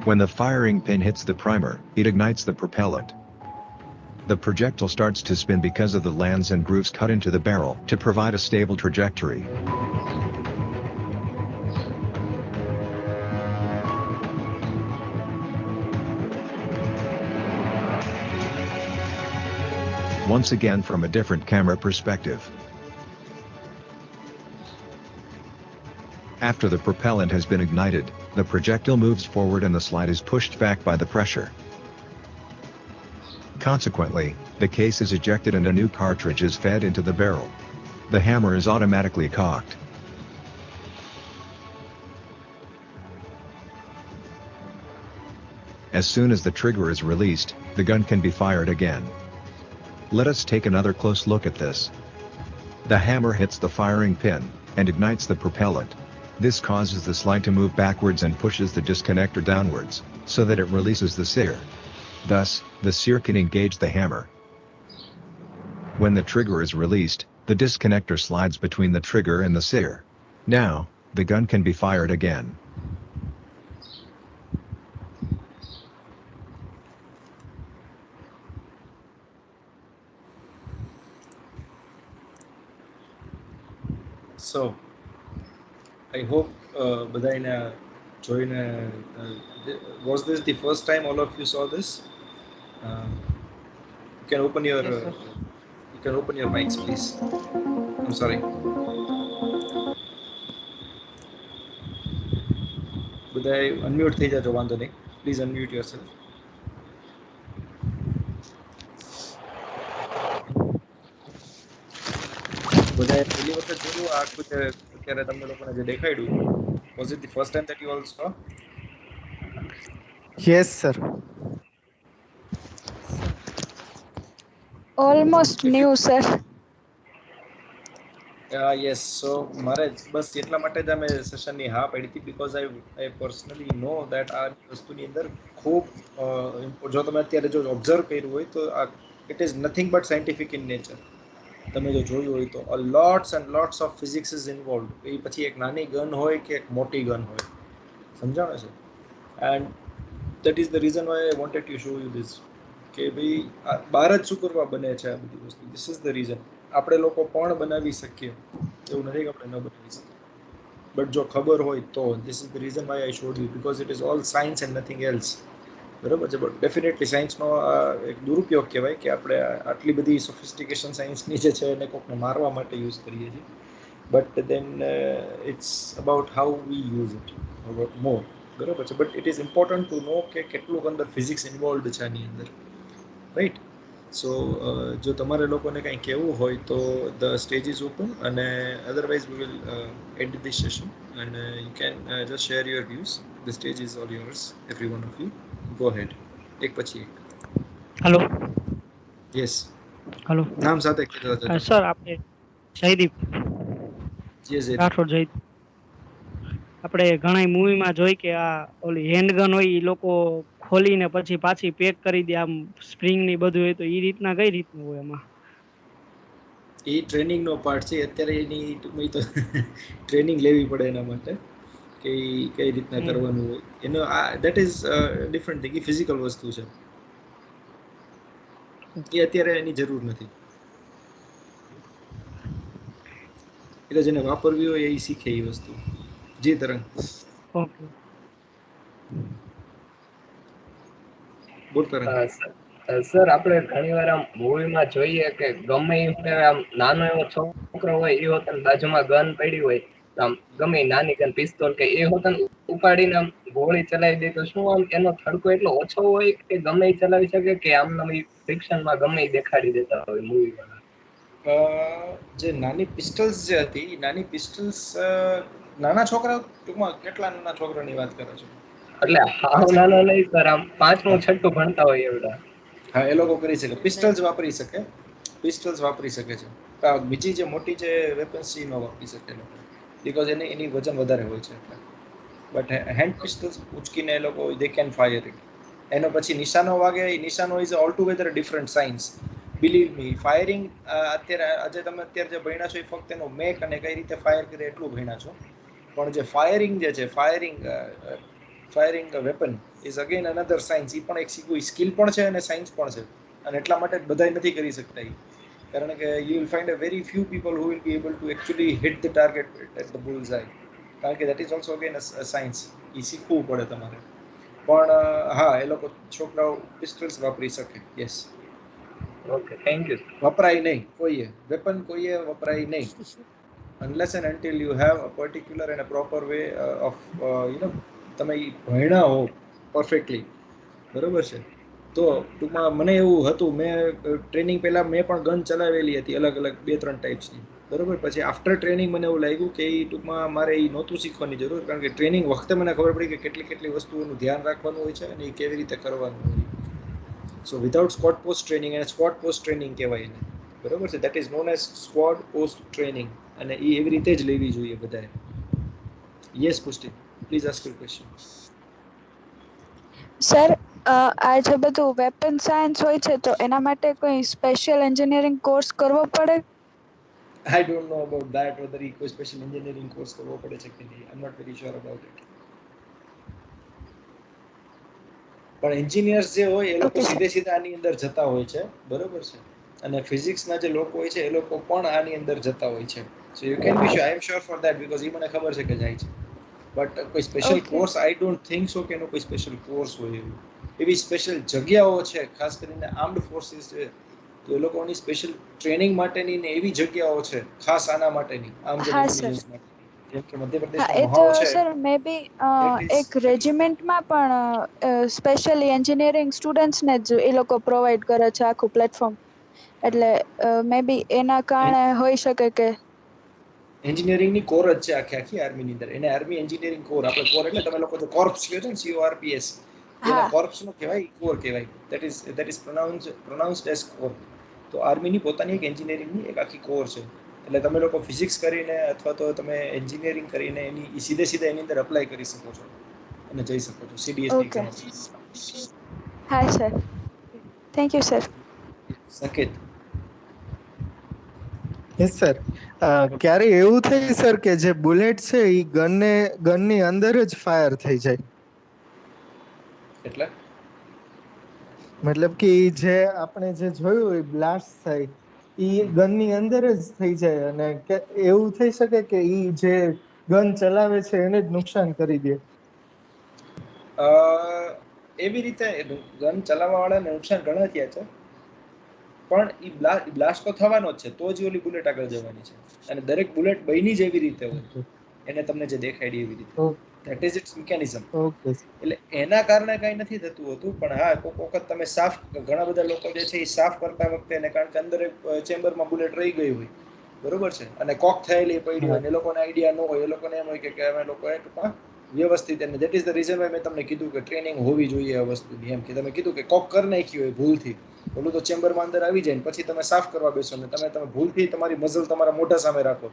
When the firing pin hits the primer, it ignites the propellant. The projectile starts to spin because of the lands and grooves cut into the barrel to provide a stable trajectory. Once again from a different camera perspective. After the propellant has been ignited, the projectile moves forward and the slide is pushed back by the pressure. Consequently, the case is ejected and a new cartridge is fed into the barrel. The hammer is automatically cocked. As soon as the trigger is released, the gun can be fired again. Let us take another close look at this. The hammer hits the firing pin and ignites the propellant. This causes the slide to move backwards and pushes the disconnector downwards, so that it releases the sear. Thus, the sear can engage the hammer. When the trigger is released, the disconnector slides between the trigger and the sear. Now, the gun can be fired again. So, I hope બધાને જોઈને was this the first time all of you saw this? You can open your Yes, sir. you can open your mics, please. I'm sorry. બધાએ unmute થઈ જાજો, વાંધો નહીં. Please unmute yourself. બધાએ પહેલી વખત જોયું આ આખું જે અત્યારે તમને લોકોને જે દેખાડ્યું, was it the first time that you all saw? Yes, sir. Almost If you- new, sir. yes, so મારે બસ એટલા માટે જ અમે સેશનની હા પાડી હતી, because I personally know that આ વસ્તુની અંદર ખૂબ જો તમે અત્યારે જો ઓબ્ઝર્વ કર્યું હોય તો it is nothing but scientific in nature. તમે જો જોયું હોય તો lots and lots of physics is involved. એ પછી એક નાની ગન હોય કે એક મોટી ગન હોય, સમજાવે છે? and that is the reason why I wanted to show you this, કે ભાઈ બહાર જ શું કરવા બને છે આ બધી વસ્તુ. This is the reason. આપણે લોકો પણ બનાવી શકીએ, એવું નથી કે આપણે ન બનાવી શકીએ, બટ જો ખબર હોય તો. This is the reason why I showed you, because it is all science and nothing else. બરાબર છે? બટ ડેફિનેટલી સાયન્સનો એક દુરુપયોગ કહેવાય કે આપણે આટલી બધી સોફિસ્ટિકેશન સાયન્સની જે છે એને કોકને મારવા માટે યુઝ કરીએ છીએ. But then it's about how we use it more. બરાબર છે? But it is important to know કે કેટલું અંદર ફિઝિક્સ ઇન્વોલ્વડ છે આની અંદર, રાઈટ? સો જો તમારે લોકોને કંઈ કહેવું હોય તો ધ સ્ટેજ ઇઝ ઓપન, અને otherwise we will end this session and you can just share your views. The stage is all yours, every one of you. Go ahead, એક પછી એક. હેલો યસ, હેલો નામ સાથે કહેતા જજો. Sir આપણે Jaydeep yes Jaydeep. Rathod Jaydeep. આપણે ઘણા મૂવીમાં જોઈ કે આ ઓલી હેન્ડગન હોય એ લોકો ખોલીને પછી પાછી પેક કરી દે આમ સ્પ્રિંગ ની બધું હોય, તો એ રીતના કઈ રીતનું હોય એમાં? એ ટ્રેનિંગનો પાર્ટ છે. અત્યારે એની ટૂંકમાં તો ટ્રેનિંગ લેવી પડે એના માટે કે ઈ કઈ રીતના કરવાનું હોય એનો. આ that is different thing. A physical વસ્તુ છે, એ અત્યારે એની જરૂર નથી. એટલે જેને વાપરવી હોય એ શીખે એ વસ્તુ. જી તરંગ, ઓકે. બોલ તરંગ. સર આપણે ઘણી વાર આમ મૂવીમાં જોઈએ કે ગમે એ આમ નાનો એવો છોકરો હોય એ હોતન બાજુમાં ગન પડી હોય, આમ ગમે નાની ગન પિસ્તોલ કે એ હોતન ઉપાડીને આમ ગોળી ચલાવી દે, તો શું આમ એનો થડકો એટલો ઓછો હોય કે ગમે એ ચલાવી શકે, કે આમ ફિક્શનમાં ગમે એ દેખાડી દેતા હોય મૂવીમાં? જે નાની પિસ્ટલ્સ જે હતી, નાની પિસ્ટલ્સ નાના છોકરા, ટૂંકમાં કેટલા નાના છોકરાની વાત કરો છો? એટલે હાવ નાનો નહીં સર, આમ 5મું 6ઠું ભણતા હોય એવડા. હા, એ લોકો કરી શકે, પિસ્ટલ્સ વાપરી શકે, પિસ્ટલ્સ વાપરી શકે છે. બીજી જે મોટી જે વેપન્સ છે ન વાપરી શકે લોકો, બીકોઝ એની વજન વધારે હોય છે. બટ હેન્ડ પિસ્ટલ્સ ઉચકીને એ લોકો દે કેન ફાયર ઇટ. એનો પછી નિશાનો વાગે, એ નિશાનો is all together different science. Believe me, firing અત્યારે આજે તમે અત્યારે જે ભણ્યા છો એ ફક્ત એનો મેક અને કઈ રીતે ફાયર કરે એટલું ભણ્યા છો. પણ જે ફાયરિંગ જે છે, firing weapon is again another science. એ પણ એક શીખવું સ્કિલ પણ છે અને સાયન્સ પણ છે. અને એટલા માટે જ બધા નથી કરી શકતા એ, કારણ કે you will find a very few people who will be able to actually hit the target at the bulls eye. કારણ કે that is also again science. એ શીખવું પડે તમારે. પણ હા, એ લોકો છોકરાઓ પિસ્ટલ્સ વાપરી શકે. યસ. Okay, thank you. વપરાય નહીં કોઈએ વેપન, કોઈએ વપરાય નહીં, unless and until you have a particular and a proper way of તમે ભણ્યા હો પરફેક્ટલી, બરોબર છે. તો ટૂંકમાં મને એવું હતું, મેં ટ્રેનિંગ પહેલાં મેં પણ ગન ચલાવેલી હતી, અલગ અલગ 2-3 ટાઈપ્સની, બરોબર. પછી આફ્ટર ટ્રેનિંગ મને એવું લાગ્યું કે એ ટૂંકમાં મારે એ નહોતું શીખવાની જરૂર, કારણ કે ટ્રેનિંગ વખતે મને ખબર પડી કે કેટલી વસ્તુઓનું ધ્યાન રાખવાનું હોય છે અને એ કેવી રીતે કરવાનું હોય. સો વિધાઉટ સ્ક્વોડ પોસ્ટ ટ્રેનિંગ, અને સ્ક્વોડ પોસ્ટ ટ્રેનિંગ કહેવાય એને, બરોબર છે. That is known as squad post training, અને એ એવી રીતે જ લેવી જોઈએ બધાએ. યસ પુષ્ટિ, please ask your question. Sir, આ જે બધું વેપન સાયન્સ હોય છે, તો એના માટે કોઈ સ્પેશિયલ એન્જિનિયરિંગ કોર્સ કરવો પડે? I don't know about that, whether કોઈ સ્પેશિયલ એન્જિનિયરિંગ કોર્સ કરવો પડે છે કે નહીં. I'm not very sure about it. પણ એન્જિનિયર્સ જે હોય એ લોકો સીધે આની અંદર જતા હોય છે, બરોબર છે. અને ફિઝિક્સના જે લોકો હોય છે એ લોકો પણ આની અંદર જતા હોય છે. So you can be sure, I am sure for that, because એ મને ખબર છે કે જાય છે. બટ કોઈ special course, I don't think so કે એનો કોઈ સ્પેશિયલ કોર્સ હોય એવું. એવી સ્પેશિયલ જગ્યાઓ છે, ખાસ કરીને આર્મ્ડ ફોર્સિસ છે, તો એ લોકોની સ્પેશિયલ ટ્રેનિંગ માટેની ને એવી જગ્યાઓ છે ખાસ આના માટેની, આર્મ્ડ એન્જિનિયર્સ માટે. જેમ કે મધ્યપ્રદેશમાં એ તો મહાવ છે. સર મે બી એક રેજિમેન્ટમાં પણ સ્પેશિયલી એન્જિનિયરિંગ સ્ટુડન્ટ્સને જ એ લોકો પ્રોવાઈડ કરે છે આખું પ્લેટફોર્મ, એટલે મે બી એના કારણે હોઈ શકે કે એન્જિનિયરિંગની કોર જ છે આખી આર્મીની અંદર. એને આર્મી એન્જિનિયરિંગ કોર, આપણે કોર એટલે તમે લોકો જે કોર્પ્સ કહો છો ને, CORPS, એના કોર્પ્સનો કહેવાય, કોર કહેવાય. That is pronounced as core. તો આર્મીની પોતાની એક એન્જિનિયરિંગની એક આખી કોર છે. એટલે તમે લોકો ફિઝિક્સ કરીને અથવા તો તમે એન્જિનિયરિંગ કરીને એની સીધે એની અંદર અપ્લાય કરી શકો છો અને જઈ શકો છો CDSની એક્ઝામ. હા સર, થેન્ક યુ સર. સંકેત. Yes sir. ક્યારે એવું થઈ સર કે જે બુલેટ છે એ ગનની અંદર જ ફાયર થઈ જાય? એટલે મતલબ કે જે આપણે જે જોયું હોય બ્લાસ્ટ થાય, ઈ ગનની અંદર જ થઈ જાય, અને એવું થઈ શકે કે ઈ જે ગન ચલાવે છે એને જ નુકસાન કરી દે? એવી રીતે ગન ચલાવવા વાળાને નુકસાન ઘણા થયા છે, પણ એ બ્લાસ્ટ તો થવાનો જ છે, તો જ ઓલી બુલેટ આગળ જવાની છે. અને દરેક બુલેટ બની જ એવી રીતે હોય, એને તમને જે દેખાડી એવી રીતે. That is its mechanism. Okay એટલે એના કારણે કાંઈ નથી થતું હોતું, પણ હા કોઈક વખત તમે સાફ, ઘણા બધા લોકો જે છે એ સાફ કરતા વખતે, એને કારણ કે અંદર ચેમ્બરમાં બુલેટ રહી ગઈ હોય, બરોબર છે, અને કોક થયેલી પડી હોય, ને એ લોકોને આઈડિયા ન હોય, એ લોકોને એમ હોય કે અમે લોકોએ ટૂંકમાં વ્યવસ્થિત, અને that is the reason Y મેં તમને કીધું કે ટ્રેનિંગ હોવી જોઈએ આ વસ્તુની. એમ કે તમે કીધું કે કોક કરી નાખ્યું હોય ભૂલથી, ઓલું તો ચેમ્બરમાં અંદર આવી જાય ને પછી તમે સાફ કરવા બેસો ને તમે ભૂલથી તમારી મઝલ તમારા મોઢા સામે રાખો.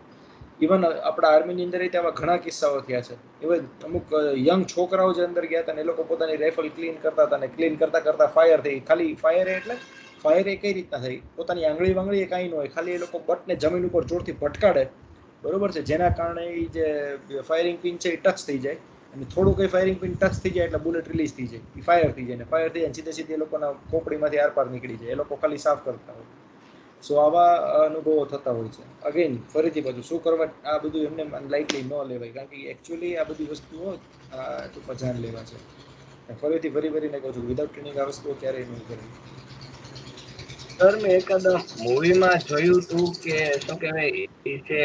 ઇવન આપણા આર્મીની અંદર આવા ઘણા કિસ્સાઓ થયા છે. ઇવન અમુક યંગ છોકરાઓ જે અંદર ગયા હતા ને એ લોકો પોતાની રાઇફલ ક્લીન કરતા હતા, ને ક્લીન કરતા કરતા ફાયર થઈ. ખાલી ફાયર એટલે ફાયર એ કઈ રીતના થઈ, પોતાની આંગળી વાંગળી એ કાંઈ ન હોય, ખાલી એ લોકો બટને જમીન ઉપર જોરથી ભટકાડે, બરોબર છે, જેના કારણે એ જે ફાયરિંગ પિન છે એ ટચ થઈ જાય, અને થોડું કઈ ફાયરિંગ પિન ટચ થઈ જાય એટલે બુલેટ રિલીઝ થઈ જાય, એ ફાયર થઈ જાય, ને ફાયર થઈ જાય સીધે સીધે એ લોકોના ખોપડીમાંથી આરપાર નીકળી જાય. એ લોકો ખાલી સાફ કરતા હોય. સો આવા અનુભવો થતા હોય છે. અગેન ફરીથી પાછું શું કરવા, આ બધું એમને લાઇટલી ન લેવાય, કારણ કે એકચ્યુઅલી આ બધી વસ્તુઓ ટૂંકમાં જાન લેવા છે. ફરીથી ફરીને કહું છું, વિધાઉટ ટ્રેનિંગ આ વસ્તુઓ ક્યારેય નહીં કરવી. સર મેં એકાદ મૂવીમાં જોયું હતું કે શું કહેવાય, એ જે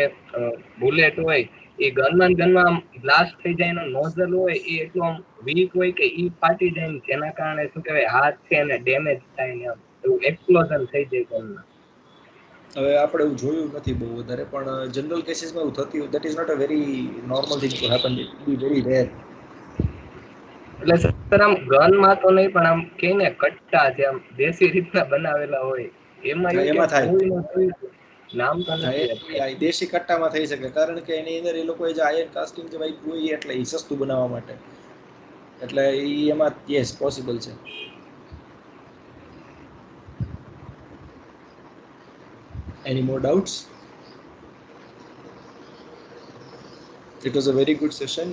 બુલેટ હોય એ ગનમાં બ્લાસ્ટ થઈ જાય, એનો નોઝલ હોય એ એટલું આમ વીક હોય કે ઈ ફાટી જાય ને જેના કારણે શું કહેવાય હાથ છે એને ડેમેજ થાય ને એવું એક્સપ્લોઝન થઈ જાય ગનમાં. હવે આપણે એવું જોયું નથી બહુ વધારે, પણ જનરલ કેસીસમાં એવું થતી હોય. That is not a very normal thing to happen, it be very rare. એટલે સર આમ ગનમાં તો નહીં, પણ આમ કહીને કટ્ટા છે આમ દેશી રીતના બનાવેલા હોય એમાં એવું એમાં કે થાય. મૂવીમાં જોયું હતું, નામ તો હા, નથી એ દેશી કટ્ટામાં થઈ શકે, કારણ કે એની અંદર એ લોકો જે આયર્ન કાસ્ટિંગ જે વાપર્યું હોય એટલે એ સસ્તું બનાવવા માટે, એટલે એ એમાં યસ પોસિબલ છે. Any more doubts? It was a very good session.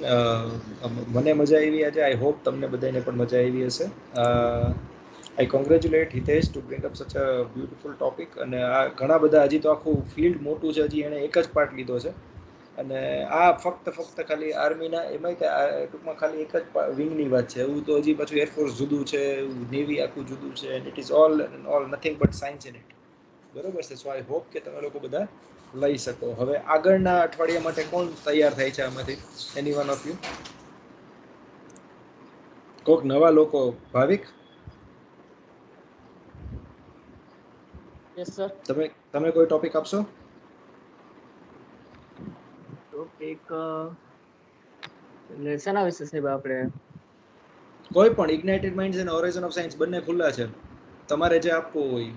મને મજા આવી આજે. I hope તમને બધાને પણ મજા આવી હશે. I congratulate Hitesh to bring up such a beautiful topic. અને આ ઘણા બધા, હજી તો આખું ફિલ્ડ મોટું છે, હજી એને એક જ પાર્ટ લીધો છે, અને આ ફક્ત ખાલી આર્મીના એમાં ટૂંકમાં ખાલી એક જ વિંગની વાત છે. એવું તો હજી પાછું એરફોર્સ જુદું છે, નેવી આખું જુદું છે, and it is all nothing but science in it. બરોબર છે. સો આઈ હોપ કે તમે લોકો બધા લઈ શકો. હવે આગળના અઠવાડિયા માટે કોણ તૈયાર થાય છે આમાંથી? એની વન ઓફ યુ? કોક નવા લોકો? ભાવિક, યસ સર. તમે કોઈ ટોપિક આપશો? ટોપિક એટલે શેના વિશે સાહેબ? આપણે કોઈ પણ. ઇગ્નાઇટેડ માઇન્ડ્સ અને હોરાઇઝન ઓફ સાયન્સ બંને ખુલ્લા છે, તમારે જે આપવું હોય.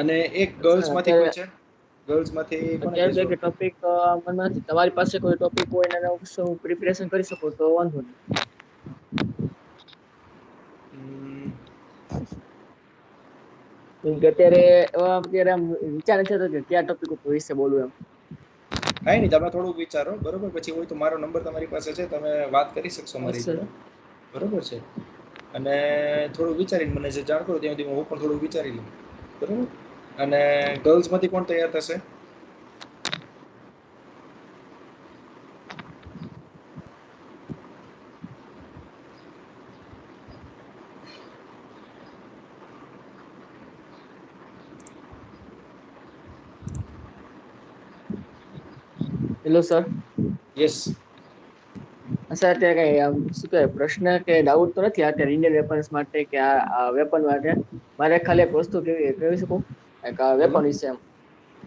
અને એક ગર્લ્સ માંથી કોઈ છે? ગર્લ્સ માંથી કોને અત્યારે કહેશો? કે ટોપિક મનમાં નથી. તમારી પાસે કોઈ ટોપિક હોય ને એના વિશે હું પ્રિપેરેશન કરી શકું તો વાંધો નહીં. અત્યારે આમ વિચાર છે કે કયા ટોપિક ઉપર વિશે બોલવું એમ. કાંઈ નહીં, તમે થોડુંક વિચારો, બરોબર? પછી હોય તો મારો નંબર તમારી પાસે છે, તમે વાત કરી શકશો મારી જોડે, બરોબર છે? અને થોડું વિચારીને મને જે જાણ કરો, ત્યાં સુધી હું પણ થોડું વિચારી લઉં, બરોબર? અને ગર્લ્સમાંથી કોણ તૈયાર થશે? Hello sir. યસ સર અત્યારે કઈ શું કહેવાય પ્રશ્ન કે ડાઉટ તો નથી અત્યારે ઇન્ડિયન વેપન્સ માટે કે આ વેપન માટે. મારે ખાલી એક વસ્તુ કહી શકું એક વેપન વિશે એમ.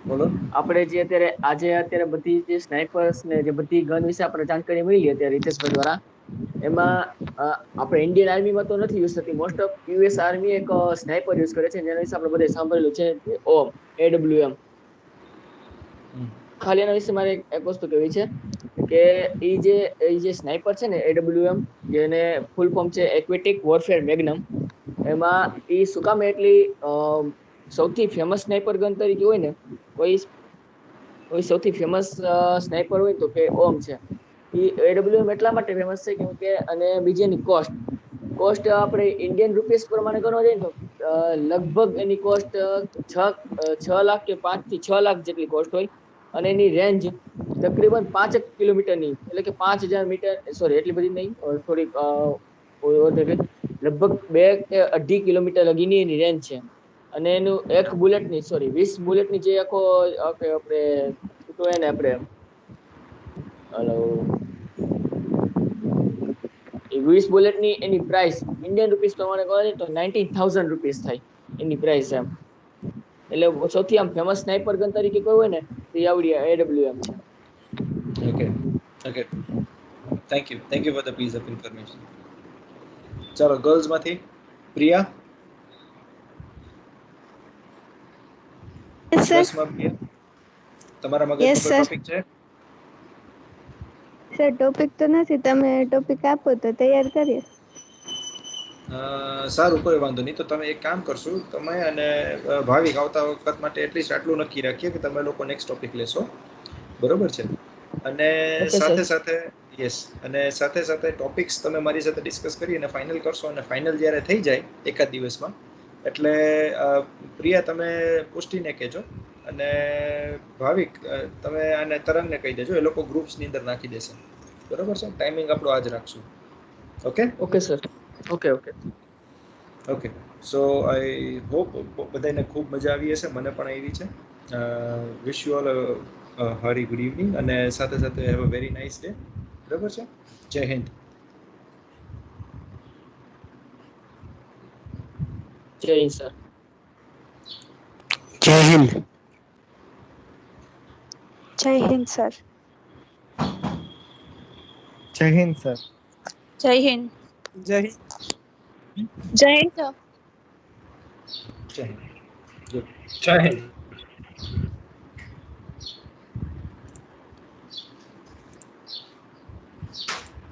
બોલો. આપણે જે અત્યારે બધી જે સ્નાઈપર્સ ને જે બધી ગન વિશે આપણે જાણકારી મળી અત્યારે રિતેશભાઈ દ્વારા, એમાં આપણે ઇન્ડિયન આર્મીમાં તો નથી યુઝ થતી. મોસ્ટ ઓફ યુએસ આર્મી એક સ્નાઈપર યુઝ કરે છે, જેના વિશે આપણે બધે સાંભળેલું છે, ઓમ AWM. ખાલી એના વિશે મારે એક વસ્તુ કહેવી છે કે એ જે સ્નાઈપર છે ને AWM, જેને ફૂલ ફોર્મ છે એક્વેટિક વોરફેર મેગ્નમ, એમાં એ શું કામ એટલી સૌથી ફેમસ સ્નાઈપર ગન તરીકે હોય ને, કોઈ સૌથી ફેમસ સ્નાઈપર હોય તો કે ઓમ છે. એ AWM એટલા માટે ફેમસ છે કેમ કે, અને બીજી એની કોસ્ટ આપણે ઇન્ડિયન રૂપીસ પ્રમાણે ગણવા જઈએ તો લગભગ એની કોસ્ટ 6 લાખ કે 5 થી 6 લાખ જેટલી કોસ્ટ હોય, અને એની રેન્જ તકરીબન 5 કિલોમીટરની, એટલે કે 5000 મીટર, સોરી એટલી બધી નહીં, થોડીક લગભગ 2 કે 2.5 કિલોમીટર લગીની એની રેન્જ છે. અને એનું 1 બુલેટની 20 બુલેટની જે આખો આપણે શું કહેવાય ને આપણે હલો એ 20 બુલેટની એની પ્રાઇસ ઇન્ડિયન રૂપીસ પ્રમાણે કહે તો 19,000 રૂપીસ થાય એની પ્રાઇસ એમ. એટલે સૌથી આમ ફેમસ સ્નાઇપર ગન તરીકે કોઈ હોય ને તો એ આવડી AWM છે. Okay. Thank you for the piece of information. ચાલો ગર્લ્સ માંથી પ્રિયા. Yes, sir. દસમાં પ્રિયા, તમારા મગજમાં Yes, કોઈ sir. ટોપિક છે? સર ટોપિક તો નથી, તમે ટોપિક આપો તો તૈયાર કરીએ. સારું, કોઈ વાંધો નહીં. તો તમે એક કામ કરશો, તમે અને ભાવિક આવતા વખત માટે એટલીસ્ટ આટલું નક્કી રાખીએ કે તમે લોકો નેક્સ્ટ ટોપિક લેશો, બરોબર છે? અને સાથે સાથે સાથે સાથે ટોપિક્સ તમે મારી સાથે ડિસ્કસ કરી અને ફાઇનલ કરશો, અને ફાઇનલ જ્યારે થઈ જાય એકાદ દિવસમાં એટલે પ્રિયા તમે પુષ્ટિને કહેજો અને ભાવિક તમે આને તરંગને કહી દેજો, એ લોકો ગ્રુપ્સની અંદર નાખી દેશે, બરોબર છે? ટાઈમિંગ આપણો આજ રાખશું. Okay sir. Okay. So I hope બધાને ખૂબ મજા આવી હશે, મને પણ આવી છે. વિશ યુ ઓલ હારી ગુડ ઇવનિંગ અને સાથે સાથે have a very nice day, બરાબર છે? જય હિન્દ. જય હિન્દ સર. જય હિન્દ. જય હિન્દ સર. જય હિન્દ સર. જય હિન્દ. જય હિન્દ. જય હિન્દ સર. જય હિન્દ. જય હિન્દ.